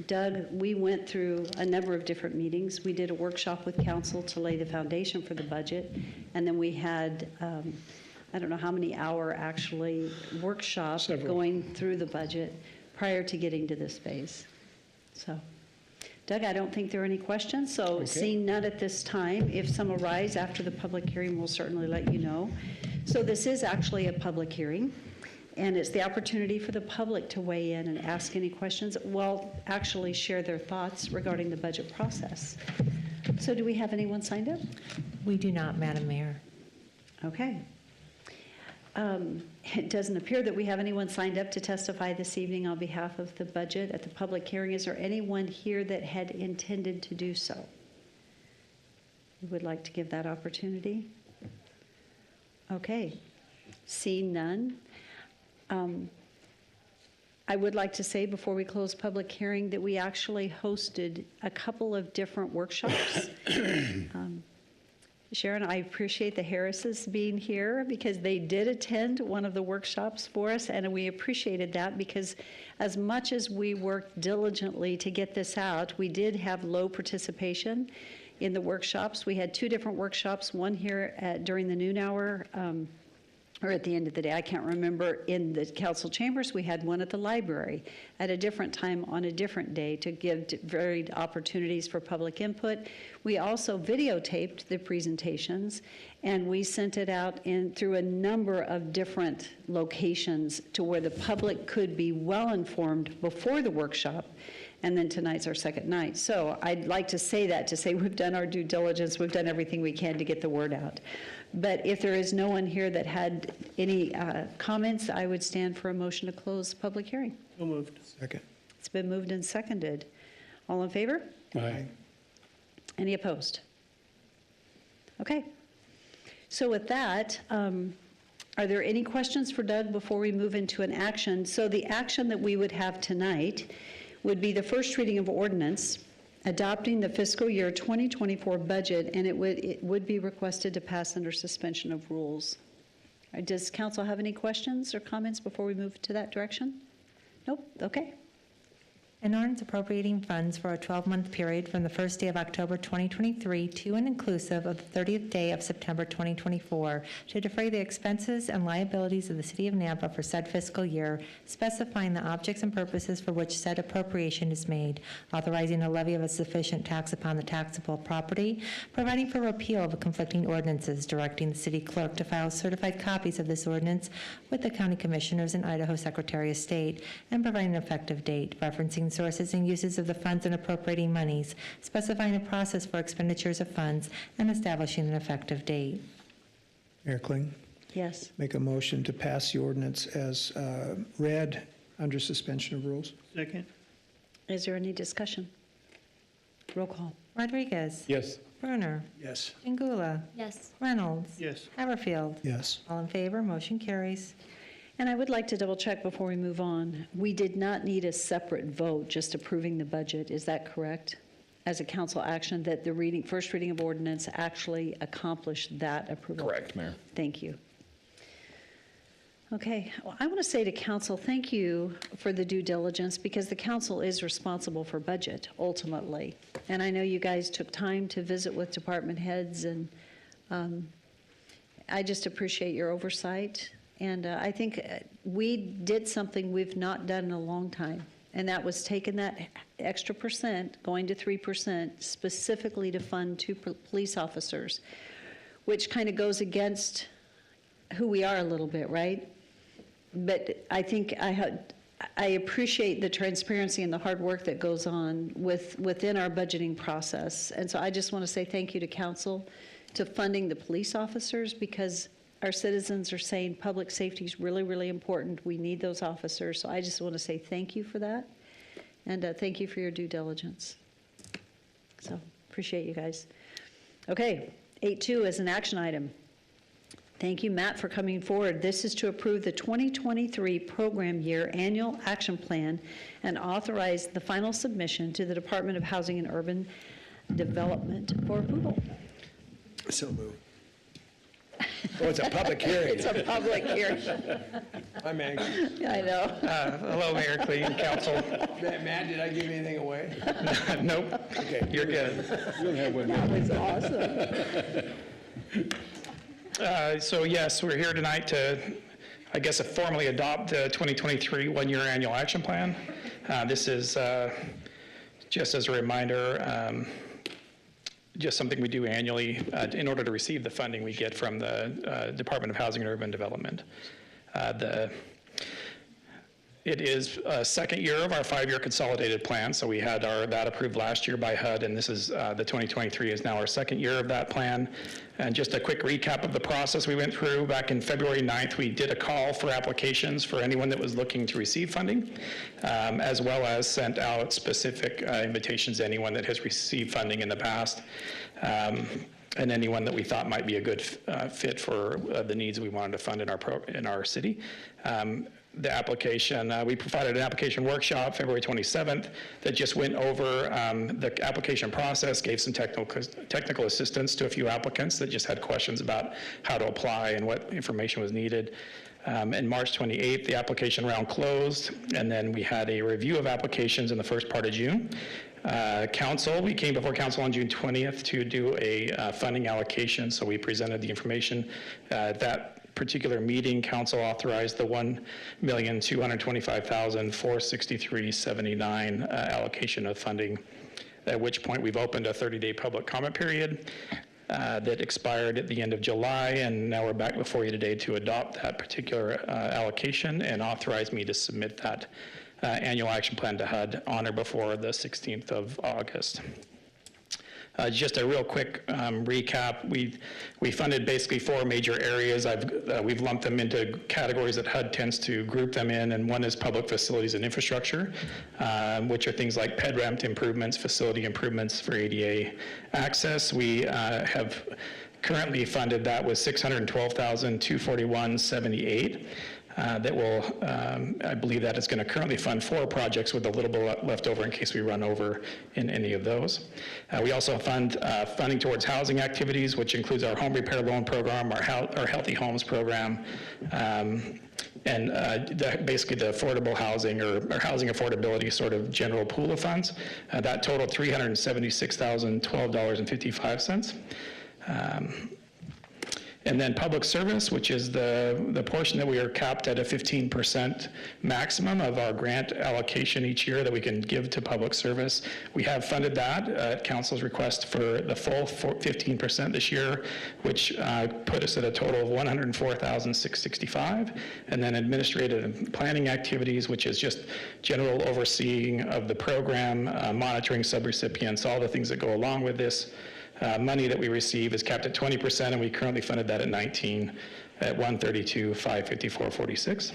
[SPEAKER 1] Doug, we went through a number of different meetings. We did a workshop with council to lay the foundation for the budget, and then we had, I don't know how many hour actually workshop going through the budget prior to getting to this phase. So, Doug, I don't think there are any questions, so okay. Seeing none at this time, if some arise after the public hearing, we'll certainly let you know. So this is actually a public hearing, and it's the opportunity for the public to weigh in and ask any questions, well, actually share their thoughts regarding the budget process. So do we have anyone signed up?
[SPEAKER 4] We do not, Madam Mayor.
[SPEAKER 1] Okay. It doesn't appear that we have anyone signed up to testify this evening on behalf of the budget at the public hearing. Is there anyone here that had intended to do so? We would like to give that opportunity. Okay. Seeing none. I would like to say before we close public hearing that we actually hosted a couple of different workshops. Sharon, I appreciate the Harrises being here because they did attend one of the workshops for us, and we appreciated that because as much as we worked diligently to get this out, we did have low participation in the workshops. We had 2 different workshops, one here during the noon hour, or at the end of the day, I can't remember, in the council chambers. We had one at the library at a different time on a different day to give varied opportunities for public input. We also videotaped the presentations, and we sent it out through a number of different locations to where the public could be well-informed before the workshop. And then tonight's our second night. So I'd like to say that, to say we've done our due diligence, we've done everything we can to get the word out. But if there is no one here that had any comments, I would stand for a motion to close the public hearing.
[SPEAKER 10] So moved.
[SPEAKER 14] Second.
[SPEAKER 1] It's been moved and seconded. All in favor?
[SPEAKER 9] Aye.
[SPEAKER 1] Any opposed? Okay. So with that, are there any questions for Doug before we move into an action? So the action that we would have tonight would be the first reading of ordinance adopting the fiscal year 2024 budget, and it would be requested to pass under suspension of rules. Does council have any questions or comments before we move to that direction? Nope, okay.
[SPEAKER 4] An ordinance appropriating funds for a 12-month period from the first day of October 2023 to and inclusive of the 30th day of September 2024 to defray the expenses and liabilities of the City of Nampa for said fiscal year, specifying the objects and purposes for which said appropriation is made, authorizing a levy of a sufficient tax upon the taxable property, providing for repeal of conflicting ordinances, directing the city clerk to file certified copies of this ordinance with the county commissioners and Idaho Secretary of State, and providing an effective date, referencing sources and uses of the funds and appropriating monies, specifying a process for expenditures of funds, and establishing an effective date.
[SPEAKER 3] Mayor Kling,
[SPEAKER 1] Yes.
[SPEAKER 3] make a motion to pass the ordinance as read under suspension of rules.
[SPEAKER 10] Second.
[SPEAKER 1] Is there any discussion? Roll call.
[SPEAKER 4] Rodriguez.
[SPEAKER 9] Yes.
[SPEAKER 4] Brunner.
[SPEAKER 14] Yes.
[SPEAKER 4] Jingula.
[SPEAKER 12] Yes.
[SPEAKER 4] Reynolds.
[SPEAKER 10] Yes.
[SPEAKER 4] Haverfield.
[SPEAKER 3] Yes.
[SPEAKER 4] All in favor, motion carries.
[SPEAKER 1] And I would like to double check before we move on. We did not need a separate vote, just approving the budget. Is that correct? As a council action, that the first reading of ordinance actually accomplished that approval?
[SPEAKER 7] Correct, Mayor.
[SPEAKER 1] Thank you. Okay, well, I want to say to council, thank you for the due diligence, because the council is responsible for budget ultimately. And I know you guys took time to visit with department heads, and I just appreciate your oversight. And I think we did something we've not done in a long time, and that was taking that extra percent, going to 3%, specifically to fund 2 police officers, which kind of goes against who we are a little bit, right? But I think I appreciate the transparency and the hard work that goes on within our budgeting process. And so I just want to say thank you to council to funding the police officers, because our citizens are saying public safety is really, really important. We need those officers. So I just want to say thank you for that. And thank you for your due diligence. So appreciate you guys. Okay, 8.2 is an action item. Thank you, Matt, for coming forward. This is to approve the 2023 program year annual action plan and authorize the final submission to the Department of Housing and Urban Development for approval.
[SPEAKER 14] So moved. Oh, it's a public hearing.
[SPEAKER 1] It's a public hearing.
[SPEAKER 14] I'm angry.
[SPEAKER 1] I know.
[SPEAKER 15] Hello, Mayor Kling, Council.
[SPEAKER 14] Matt, did I give anything away?
[SPEAKER 15] Nope,
[SPEAKER 14] Okay.
[SPEAKER 15] you're good.
[SPEAKER 1] That was awesome.
[SPEAKER 15] So yes, we're here tonight to, I guess, formally adopt the 2023 one-year annual action plan. This is, just as a reminder, just something we do annually in order to receive the funding we get from the Department of Housing and Urban Development. It is a second year of our 5-year consolidated plan, so we had that approved last year by HUD, and this is the 2023 is now our second year of that plan. And just a quick recap of the process we went through. Back in February 9th, we did a call for applications for anyone that was looking to receive funding, as well as sent out specific invitations to anyone that has received funding in the past. and anyone that we thought might be a good fit for the needs we wanted to fund in our city. The application, we provided an application workshop February 27th that just went over the application process, gave some technical assistance to a few applicants that just had questions about how to apply and what information was needed. And March 28th, the application round closed, and then we had a review of applications in the first part of June. We came before council on June 20th to do a funding allocation, so we presented the information. That particular meeting, council authorized the $1,225,463.79 allocation of funding, at which point we've opened a 30-day public comment period that expired at the end of July, and now we're back before you today to adopt that particular allocation and authorize me to submit that annual action plan to HUD on or before the 16th of August. Just a real quick recap. We funded basically 4 major areas. We've lumped them into categories that HUD tends to group them in, and one is public facilities and infrastructure, which are things like ped ramp improvements, facility improvements for ADA access. We have currently funded that with $612,241.78. That will, I believe that is going to currently fund 4 projects with a little bit left over in case we run over in any of those. We also fund funding towards housing activities, which includes our home repair loan program, our Healthy Homes program, and basically the affordable housing or housing affordability sort of general pool of funds. That totaled $376,012.55. And then public service, which is the portion that we are capped at a 15% maximum of our grant allocation each year that we can give to public service. We have funded that at council's request for the full 15% this year, which put us at a total of $104,665. And then administrative and planning activities, which is just general overseeing of the program, monitoring subrecipients, all the things that go along with this. Money that we receive is capped at 20%, and we currently funded that at 19 at $132,554.46.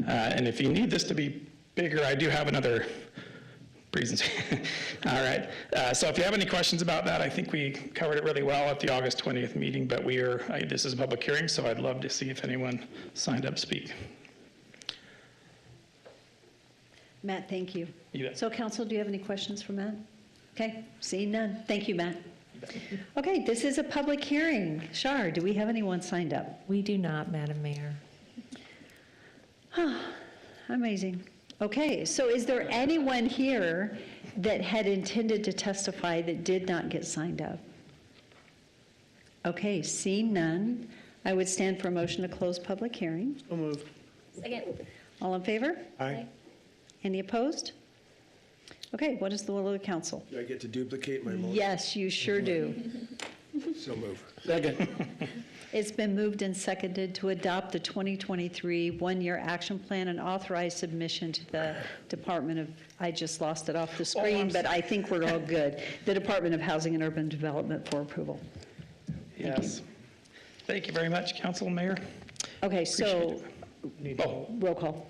[SPEAKER 15] And if you need this to be bigger, I do have another presentation. All right. So if you have any questions about that, I think we covered it really well at the August 20th meeting, but this is a public hearing, so I'd love to see if anyone signed up to speak.
[SPEAKER 1] Matt, thank you.
[SPEAKER 15] You bet.
[SPEAKER 1] So council, do you have any questions for Matt? Okay, seeing none. Thank you, Matt. Okay, this is a public hearing. Shar, do we have anyone signed up?
[SPEAKER 4] We do not, Madam Mayor.
[SPEAKER 1] Amazing. Okay, so is there anyone here that had intended to testify that did not get signed up? Okay, seeing none, I would stand for a motion to close public hearing.
[SPEAKER 10] So moved.
[SPEAKER 12] Second.
[SPEAKER 1] All in favor?
[SPEAKER 10] Aye.
[SPEAKER 1] Any opposed? Okay, what is the will of the council?
[SPEAKER 14] Do I get to duplicate my motion?
[SPEAKER 1] Yes, you sure do.
[SPEAKER 14] So move.
[SPEAKER 10] Second.
[SPEAKER 1] It's been moved and seconded to adopt the 2023 one-year action plan and authorize submission to the Department of, I just lost it off the screen, but I think we're all good. The Department of Housing and Urban Development for approval.
[SPEAKER 15] Yes. Thank you very much, Council and Mayor.
[SPEAKER 1] Okay, so roll call.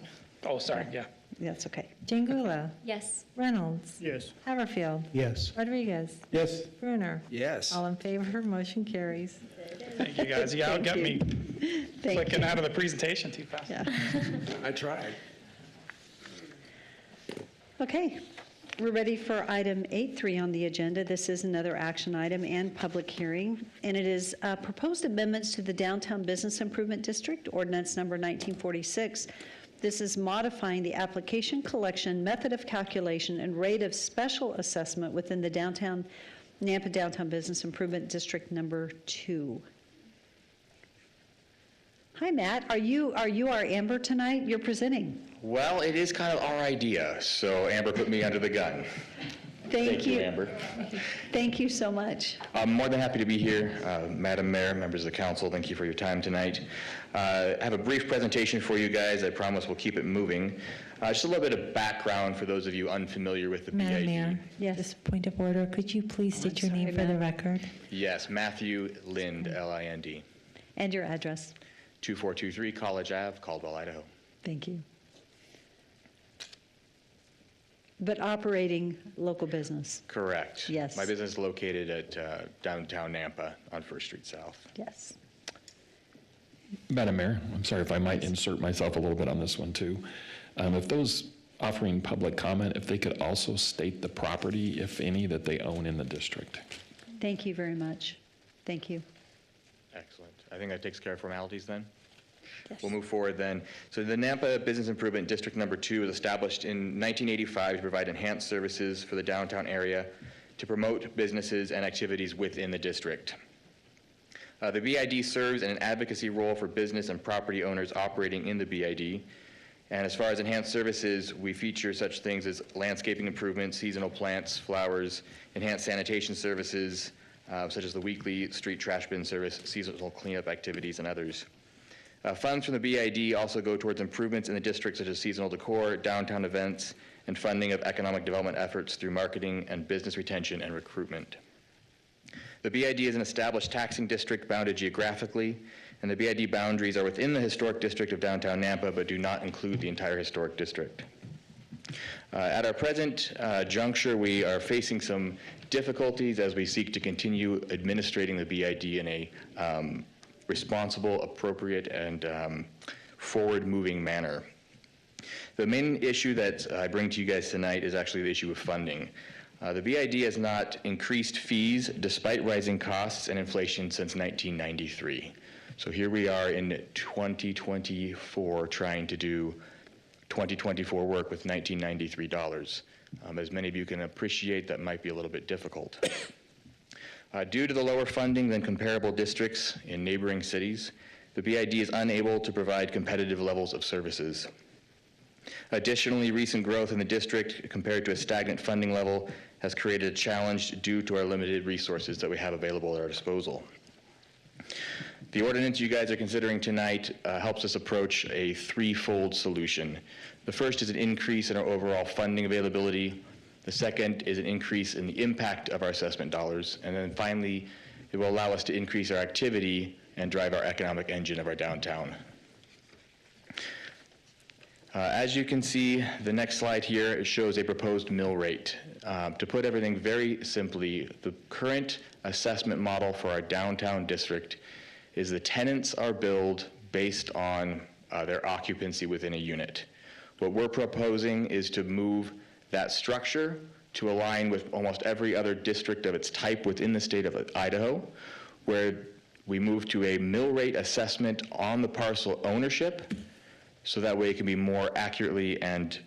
[SPEAKER 15] Oh, sorry, yeah.
[SPEAKER 1] That's okay.
[SPEAKER 4] Jangula,
[SPEAKER 12] Yes.
[SPEAKER 4] Reynolds,
[SPEAKER 10] Yes.
[SPEAKER 4] Haverfield,
[SPEAKER 10] Yes.
[SPEAKER 4] Rodriguez,
[SPEAKER 10] Yes.
[SPEAKER 4] Bruner.
[SPEAKER 14] Yes.
[SPEAKER 4] All in favor, motion carries.
[SPEAKER 15] Thank you, guys. You got me
[SPEAKER 1] Thank
[SPEAKER 15] clicking
[SPEAKER 1] you.
[SPEAKER 15] out of the presentation too fast.
[SPEAKER 1] Yeah.
[SPEAKER 14] I tried.
[SPEAKER 1] Okay, we're ready for item 8.3 on the agenda. This is another action item and public hearing, and it is proposed amendments to the Downtown Business Improvement District, ordinance number 1946. This is modifying the application collection, method of calculation, and rate of special assessment within the Nampa Downtown Business Improvement District number 2. Hi, Matt. Are you our Amber tonight? You're presenting.
[SPEAKER 16] Well, it is kind of our idea, so Amber put me under the gun.
[SPEAKER 1] Thank you,
[SPEAKER 16] Amber.
[SPEAKER 1] Thank you so much.
[SPEAKER 16] I'm more than happy to be here. Madam Mayor, members of the council, thank you for your time tonight. I have a brief presentation for you guys. I promise we'll keep it moving. Just a little bit of background for those of you unfamiliar with the
[SPEAKER 4] Madam
[SPEAKER 16] PID.
[SPEAKER 4] Mayor,
[SPEAKER 1] Yes.
[SPEAKER 4] just point of order, could you please state your
[SPEAKER 1] sorry,
[SPEAKER 4] name for the
[SPEAKER 1] Matt.
[SPEAKER 4] record?
[SPEAKER 16] Yes, Matthew Lind, L-I-N-D.
[SPEAKER 1] And your address.
[SPEAKER 16] 2423 College Ave, Caldwell, Idaho.
[SPEAKER 1] Thank you. But operating local business,
[SPEAKER 16] Correct.
[SPEAKER 1] Yes.
[SPEAKER 16] My business is located at downtown Nampa on First Street South.
[SPEAKER 1] yes.
[SPEAKER 12] Madam Mayor, I'm sorry if I might insert myself a little bit on this one too. If those offering public comment, if they could also state the property, if any, that they own in the district.
[SPEAKER 1] Thank you very much. Thank you.
[SPEAKER 16] Excellent. I think that takes care of formalities then.
[SPEAKER 1] Yes.
[SPEAKER 16] We'll move forward then. So the Nampa Business Improvement District Number 2 was established in 1985 to provide enhanced services for the downtown area to promote businesses and activities within the district. The BID serves in an advocacy role for business and property owners operating in the BID. And as far as enhanced services, we feature such things as landscaping improvements, seasonal plants, flowers, enhanced sanitation services, such as the weekly street trash bin service, seasonal cleanup activities, and others. Funds from the BID also go towards improvements in the district, such as seasonal decor, downtown events, and funding of economic development efforts through marketing and business retention and recruitment. The BID is an established taxing district bounded geographically, and the BID boundaries are within the historic district of downtown Nampa, but do not include the entire historic district. At our present juncture, we are facing some difficulties as we seek to continue administrating the BID in a responsible, appropriate, and forward-moving manner. The main issue that I bring to you guys tonight is actually the issue of funding. The BID has not increased fees despite rising costs and inflation since 1993. So here we are in 2024 trying to do 2024 work with $1993. As many of you can appreciate, that might be a little bit difficult. Due to the lower funding than comparable districts in neighboring cities, the BID is unable to provide competitive levels of services. Additionally, recent growth in the district compared to a stagnant funding level has created a challenge due to our limited resources that we have available at our disposal. The ordinance you guys are considering tonight helps us approach a threefold solution. The first is an increase in our overall funding availability. The second is an increase in the impact of our assessment dollars. And then finally, it will allow us to increase our activity and drive our economic engine of our downtown. As you can see, the next slide here, it shows a proposed mill rate. To put everything very simply, the current assessment model for our downtown district is the tenants are billed based on their occupancy within a unit. What we're proposing is to move that structure to align with almost every other district of its type within the state of Idaho, where we move to a mill rate assessment on the parcel ownership, so that way it can be more accurately and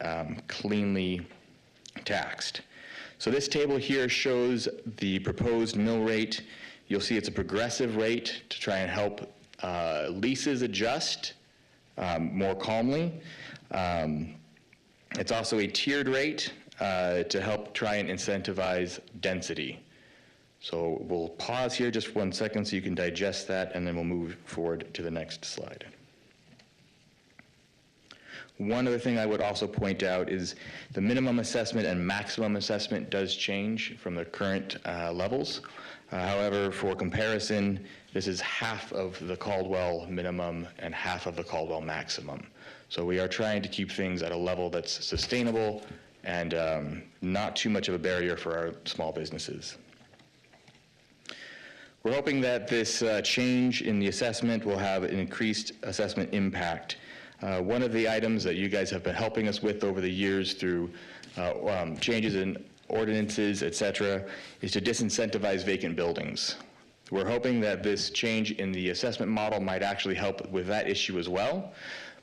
[SPEAKER 16] cleanly taxed. So this table here shows the proposed mill rate. You'll see it's a progressive rate to try and help leases adjust more calmly. It's also a tiered rate to help try and incentivize density. So we'll pause here just 1 second so you can digest that, and then we'll move forward to the next slide. One other thing I would also point out is the minimum assessment and maximum assessment does change from the current levels. However, for comparison, this is half of the Caldwell minimum and half of the Caldwell maximum. So we are trying to keep things at a level that's sustainable and not too much of a barrier for our small businesses. We're hoping that this change in the assessment will have an increased assessment impact. One of the items that you guys have been helping us with over the years through changes in ordinances, et cetera, is to disincentivize vacant buildings. We're hoping that this change in the assessment model might actually help with that issue as well,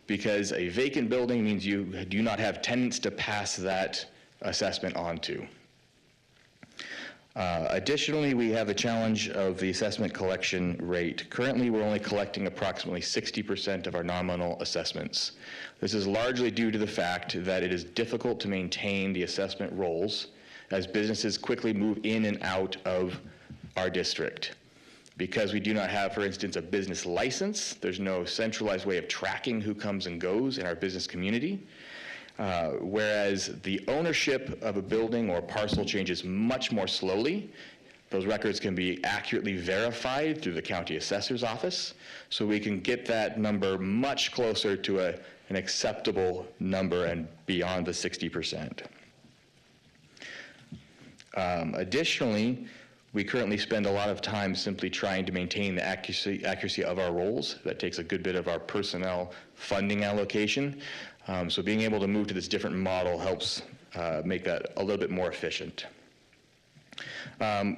[SPEAKER 16] because a vacant building means you do not have tenants to pass that assessment on to. Additionally, we have the challenge of the assessment collection rate. Currently, we're only collecting approximately 60% of our nominal assessments. This is largely due to the fact that it is difficult to maintain the assessment rolls as businesses quickly move in and out of our district. Because we do not have, for instance, a business license, there's no centralized way of tracking who comes and goes in our business community. Whereas the ownership of a building or parcel changes much more slowly. Those records can be accurately verified through the county assessor's office, so we can get that number much closer to an acceptable number and beyond the 60%. Additionally, we currently spend a lot of time simply trying to maintain the accuracy of our roles. That takes a good bit of our personnel funding allocation. So being able to move to this different model helps make that a little bit more efficient.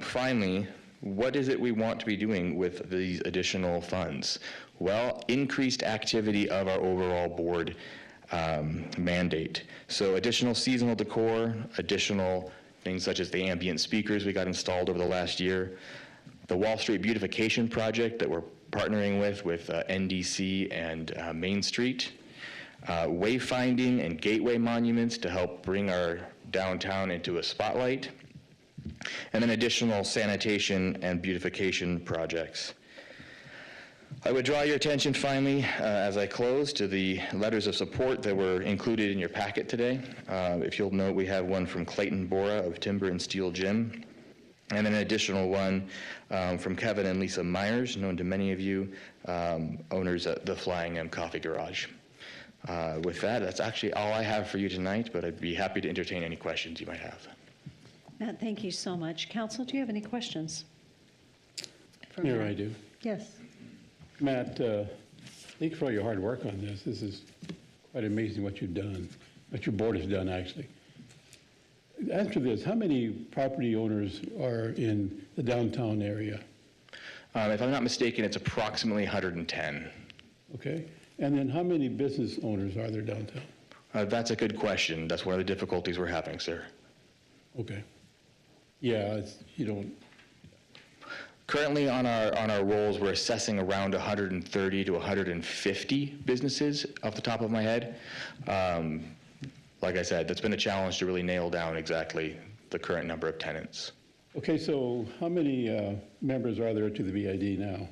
[SPEAKER 16] Finally, what is it we want to be doing with these additional funds? Well, increased activity of our overall board mandate. So additional seasonal decor, additional things such as the ambient speakers we got installed over the last year, the Wall Street beautification project that we're partnering with NDC and Main Street, wayfinding and gateway monuments to help bring our downtown into a spotlight, and then additional sanitation and beautification projects. I would draw your attention finally, as I close, to the letters of support that were included in your packet today. If you'll note, we have one from Clayton Bora of Timber and Steel Gym, and an additional one from Kevin and Lisa Myers, known to many of you, owners at the Flying M Coffee Garage. With that, that's actually all I have for you tonight, but I'd be happy to entertain any questions you might have.
[SPEAKER 1] Matt, thank you so much. Council, do you have any questions?
[SPEAKER 9] Mayor, I do.
[SPEAKER 1] Yes.
[SPEAKER 9] Matt, thank you for all your hard work on this. This is quite amazing what you've done, what your board has done, actually. Answer this, how many property owners are in the downtown area?
[SPEAKER 16] If I'm not mistaken, it's approximately 110.
[SPEAKER 9] Okay. And then how many business owners are there downtown?
[SPEAKER 16] That's a good question. That's one of the difficulties we're having, sir.
[SPEAKER 9] Okay. Yeah, you don't.
[SPEAKER 16] Currently on our rolls, we're assessing around 130 to 150 businesses off the top of my head. Like I said, that's been a challenge to really nail down exactly the current number of tenants.
[SPEAKER 9] Okay, so how many members are there to the VID now?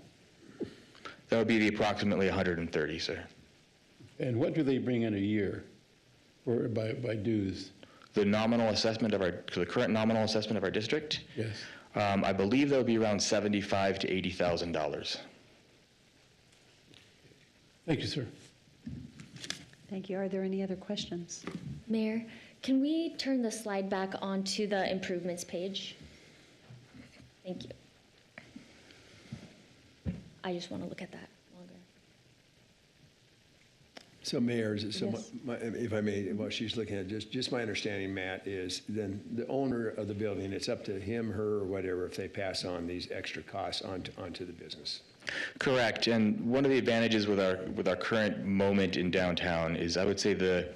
[SPEAKER 16] That would be the approximately 130, sir.
[SPEAKER 9] And what do they bring in a year by dues?
[SPEAKER 16] The nominal assessment of the current nominal assessment of our district?
[SPEAKER 9] Yes.
[SPEAKER 16] I believe that would be around $75,000 to $80,000.
[SPEAKER 9] Thank you, sir.
[SPEAKER 1] Thank you. Are there any other questions?
[SPEAKER 17] Mayor, can we turn the slide back onto the improvements page? Thank you. I just want to look at that longer.
[SPEAKER 14] So Mayor,
[SPEAKER 1] Yes.
[SPEAKER 14] if I may, what she's looking at, just my understanding, Matt, is then the owner of the building, it's up to him, her, or whatever, if they pass on these extra costs onto the business.
[SPEAKER 16] Correct, and one of the advantages with our current moment in downtown is I would say the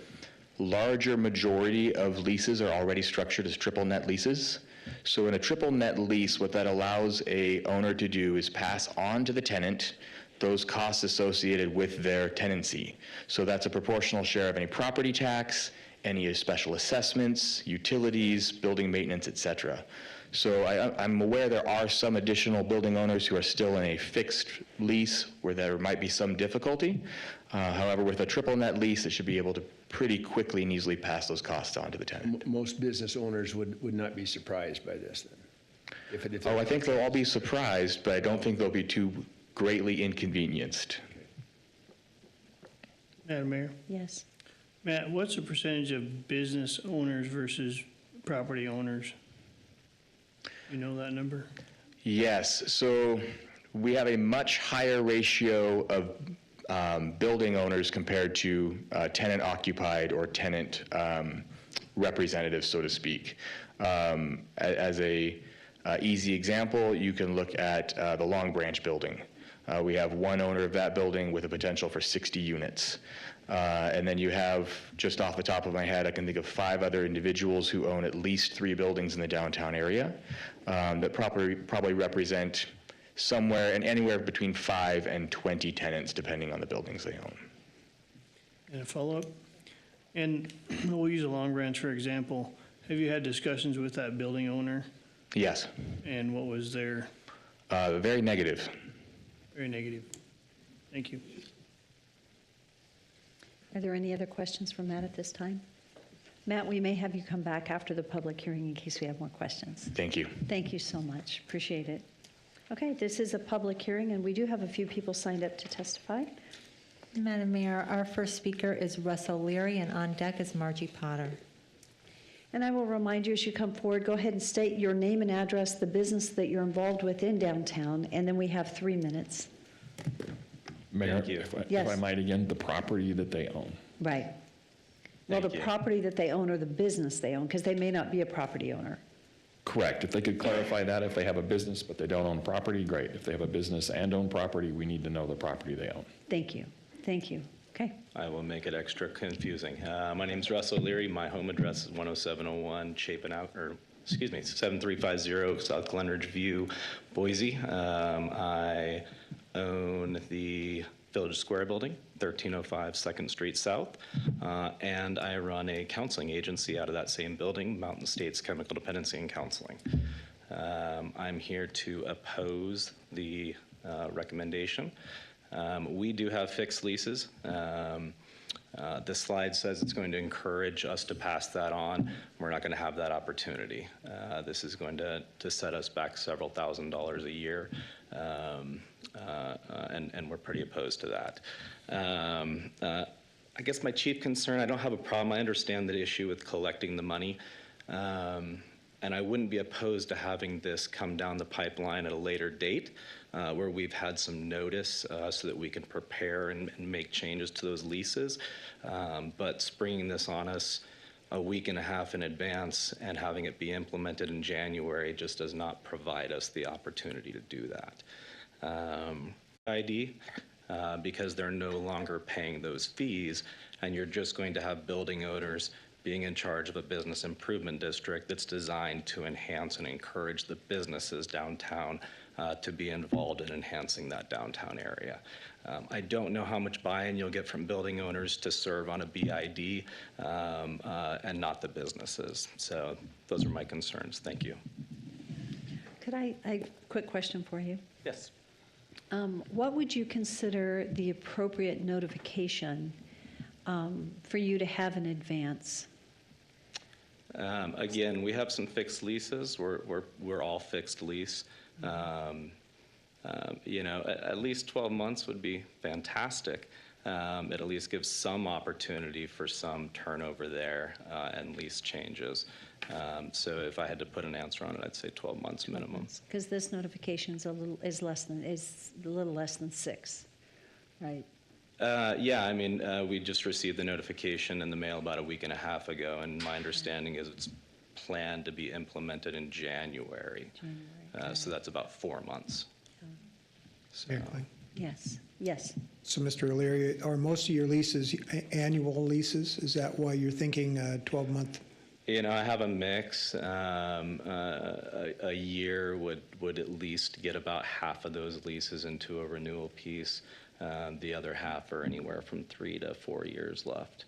[SPEAKER 16] larger majority of leases are already structured as triple net leases. So in a triple net lease, what that allows a owner to do is pass on to the tenant those costs associated with their tenancy. So that's a proportional share of any property tax, any special assessments, utilities, building maintenance, et cetera. So I'm aware there are some additional building owners who are still in a fixed lease where there might be some difficulty. However, with a triple net lease, it should be able to pretty quickly and easily pass those costs on to the tenant.
[SPEAKER 14] Most business owners would not be surprised by this then?
[SPEAKER 16] I think they'll all be surprised, but I don't think they'll be too greatly inconvenienced.
[SPEAKER 10] Madam Mayor?
[SPEAKER 1] Yes.
[SPEAKER 10] Matt, what's the percentage of business owners versus property owners? You know that number?
[SPEAKER 16] Yes, so we have a much higher ratio of building owners compared to tenant occupied or tenant representatives, so to speak. As a easy example, you can look at the Long Branch building. We have one owner of that building with a potential for 60 units. And then you have, just off the top of my head, I can think of 5 other individuals who own at least 3 buildings in the downtown area that probably represent anywhere between 5 and 20 tenants, depending on the buildings they own.
[SPEAKER 10] And a follow-up? And we'll use a Long Branch, for example. Have you had discussions with that building owner?
[SPEAKER 16] Yes.
[SPEAKER 10] And what was their?
[SPEAKER 16] Very negative.
[SPEAKER 10] Very negative. Thank you.
[SPEAKER 1] Are there any other questions for Matt at this time? Matt, we may have you come back after the public hearing in case we have more questions.
[SPEAKER 16] Thank you.
[SPEAKER 1] Thank you so much. Appreciate it. Okay, this is a public hearing, and we do have a few people signed up to testify.
[SPEAKER 4] Madam Mayor, our first speaker is Russell Leary, and on deck is Margie Potter.
[SPEAKER 1] And I will remind you as you come forward, go ahead and state your name and address, the business that you're involved with in downtown, and then we have 3 minutes.
[SPEAKER 12] Mayor,
[SPEAKER 16] Thank you.
[SPEAKER 12] if I
[SPEAKER 1] Yes.
[SPEAKER 12] might again, the property that they own.
[SPEAKER 1] Right. Well, the
[SPEAKER 16] Thank you.
[SPEAKER 1] property that they own or the business they own, because they may not be a property owner.
[SPEAKER 12] Correct. If they could clarify that, if they have a business but they don't own property, great. If they have a business and own property, we need to know the property they own.
[SPEAKER 1] Thank you. Thank you. Okay.
[SPEAKER 18] I will make it extra confusing. My name's Russ O'Leary. My home address is 10701 excuse me, 7350 South Glenridge View, Boise. I own the Village Square Building, 1305 2nd Street South, and I run a counseling agency out of that same building, Mountain States Chemical Dependency and Counseling. I'm here to oppose the recommendation. We do have fixed leases. This slide says it's going to encourage us to pass that on. We're not going to have that opportunity. This is going to set us back several $1,000s a year, and we're pretty opposed to that. I guess my chief concern, I don't have a problem. I understand the issue with collecting the money. And I wouldn't be opposed to having this come down the pipeline at a later date where we've had some notice so that we can prepare and make changes to those leases. But springing this on us a week and a half in advance and having it be implemented in January just does not provide us the opportunity to do that. ID, because they're no longer paying those fees, and you're just going to have building owners being in charge of a business improvement district that's designed to enhance and encourage the businesses downtown to be involved in enhancing that downtown area. I don't know how much buy-in you'll get from building owners to serve on a BID and not the businesses. So those are my concerns. Thank you.
[SPEAKER 1] Could I quick question for you?
[SPEAKER 18] Yes.
[SPEAKER 1] What would you consider the appropriate notification for you to have in advance?
[SPEAKER 18] Again, we have some fixed leases. We're all fixed lease. You know, at least 12 months would be fantastic. It at least gives some opportunity for some turnover there and lease changes. So if I had to put an answer on it, I'd say 12 months minimum.
[SPEAKER 1] Because this notification is a little less than 6, right?
[SPEAKER 18] Yeah, I mean, we just received the notification in the mail about a week and a half ago, and my understanding is it's planned to be implemented in January. So that's about 4 months. So.
[SPEAKER 3] Mayor Klein.
[SPEAKER 1] Yes, yes.
[SPEAKER 3] So, Mr. O'Leary, are most of your leases annual leases? Is that why you're thinking 12-month?
[SPEAKER 18] You know, I have a mix. A year would at least get about half of those leases into a renewal piece. The other half are anywhere from 3 to 4 years left.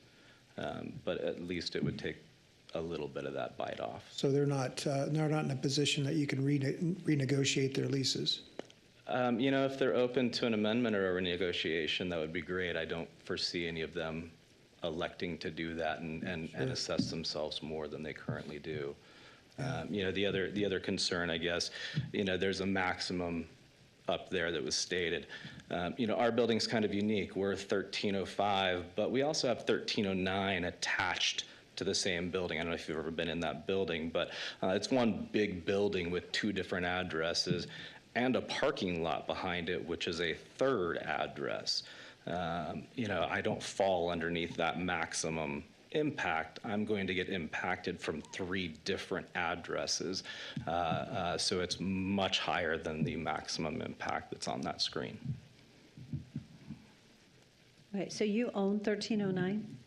[SPEAKER 18] But at least it would take a little bit of that bite off.
[SPEAKER 3] So they're not in a position that you can renegotiate their leases?
[SPEAKER 18] You know, if they're open to an amendment or a renegotiation, that would be great. I don't foresee any of them electing to do that and assess themselves more than they currently do. You know, the other concern, I guess, you know, there's a maximum up there that was stated. You know, our building's kind of unique. We're 1305, but we also have 1309 attached to the same building. I don't know if you've ever been in that building, but it's one big building with 2 different addresses and a parking lot behind it, which is a 3rd address. You know, I don't fall underneath that maximum impact. I'm going to get impacted from 3 different addresses. So it's much higher than the maximum impact that's on that screen.
[SPEAKER 1] Right, so you own 1309?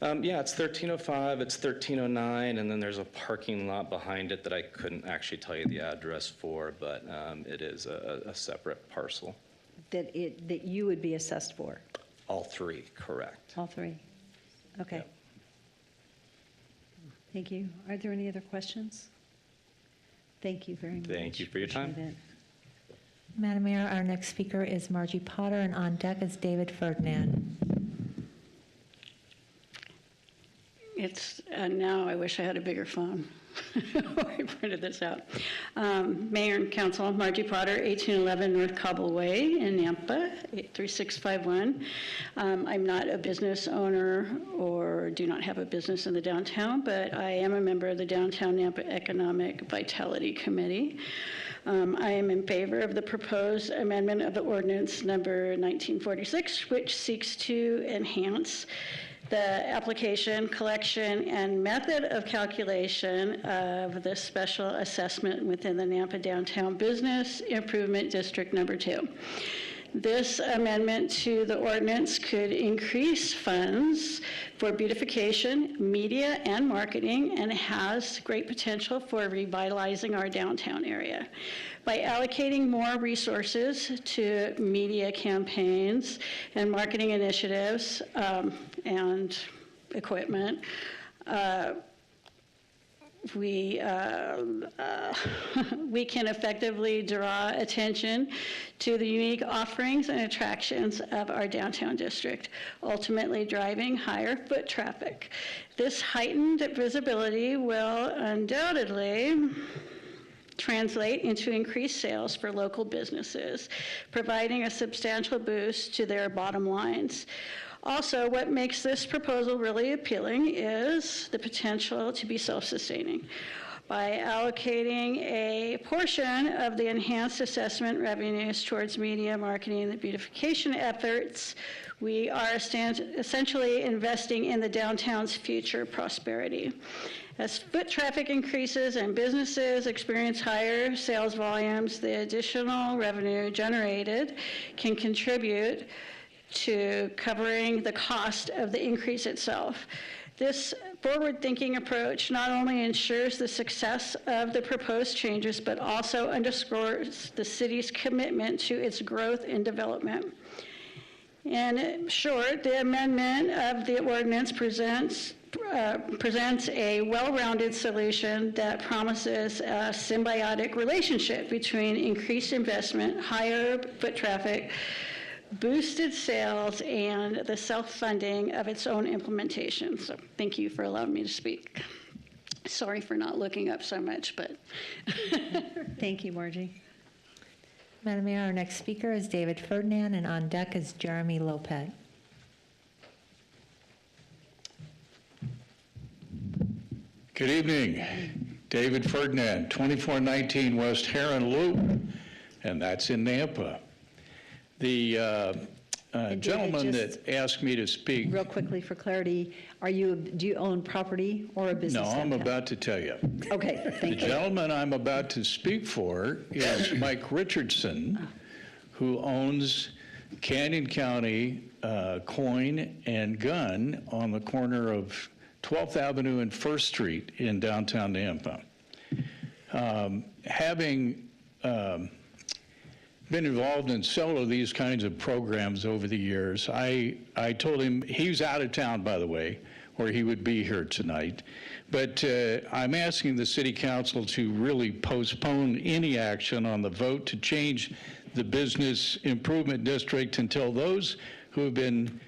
[SPEAKER 18] Yeah, it's 1305, it's 1309, and then there's a parking lot behind it that I couldn't actually tell you the address for, but it is a separate parcel.
[SPEAKER 1] That you would be assessed for?
[SPEAKER 18] All 3, correct.
[SPEAKER 1] All 3? Okay.
[SPEAKER 18] Yep.
[SPEAKER 1] Thank you. Are there any other questions? Thank you very much.
[SPEAKER 18] Thank you for your time.
[SPEAKER 1] Appreciate it.
[SPEAKER 4] Madam Mayor, our next speaker is Margie Potter, and on deck is David Ferdinand.
[SPEAKER 19] It's now I wish I had a bigger phone. I printed this out. Mayor and Council, Margie Potter, 1811 North Cobble Way in Nampa, 83651. I'm not a business owner or do not have a business in the downtown, but I am a member of the Downtown Nampa Economic Vitality Committee. I am in favor of the proposed amendment of the ordinance number 1946, which seeks to enhance the application, collection, and method of calculation of the special assessment within the Nampa Downtown Business Improvement District Number 2. This amendment to the ordinance could increase funds for beautification, media, and marketing, and has great potential for revitalizing our downtown area. By allocating more resources to media campaigns and marketing initiatives and equipment, we can effectively draw attention to the unique offerings and attractions of our downtown district, ultimately driving higher foot traffic. This heightened visibility will undoubtedly translate into increased sales for local businesses, providing a substantial boost to their bottom lines. Also, what makes this proposal really appealing is the potential to be self-sustaining. By allocating a portion of the enhanced assessment revenues towards media, marketing, and beautification efforts, we are essentially investing in the downtown's future prosperity. As foot traffic increases and businesses experience higher sales volumes, the additional revenue generated can contribute to covering the cost of the increase itself. This forward-thinking approach not only ensures the success of the proposed changes, but also underscores the city's commitment to its growth and development. In short, the amendment of the ordinance presents a well-rounded solution that promises a symbiotic relationship between increased investment, higher foot traffic, boosted sales, and the self-funding of its own implementation. So thank you for allowing me to speak. Sorry for not looking up so much, but.
[SPEAKER 1] Thank you, Margie.
[SPEAKER 4] Madam Mayor, our next speaker is David Ferdinand, and on deck is Jeremy Lopez.
[SPEAKER 20] Good evening. David Ferdinand, 2419 West Heron Loop, and that's in Nampa. The gentleman that asked me to speak.
[SPEAKER 1] Real quickly for clarity, do you own property or a business?
[SPEAKER 20] No, I'm
[SPEAKER 1] downtown?
[SPEAKER 20] about to tell you.
[SPEAKER 1] Okay, thank
[SPEAKER 20] The
[SPEAKER 1] you.
[SPEAKER 20] gentleman I'm about to speak for is Mike Richardson, who owns Canyon County Coin and Gun on the corner of 12th Avenue and 1st Street in downtown Nampa. Having been involved in several of these kinds of programs over the years, I told him, he's out of town, by the way, or he would be here tonight, but I'm asking the City Council to really postpone any action on the vote to change the Business Improvement District until those who have been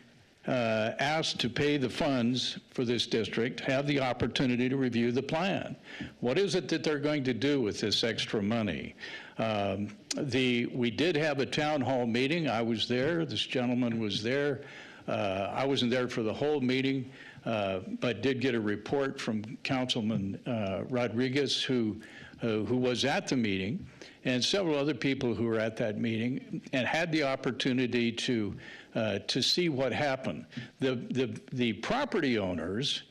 [SPEAKER 20] asked to pay the funds for this district have the opportunity to review the plan. What is it that they're going to do with this extra money? We did have a town hall meeting. I was there. This gentleman was there. I wasn't there for the whole meeting, but did get a report from Councilman Rodriguez, who was at the meeting, and several other people who were at that meeting, and had the opportunity to see what happened. The property owners,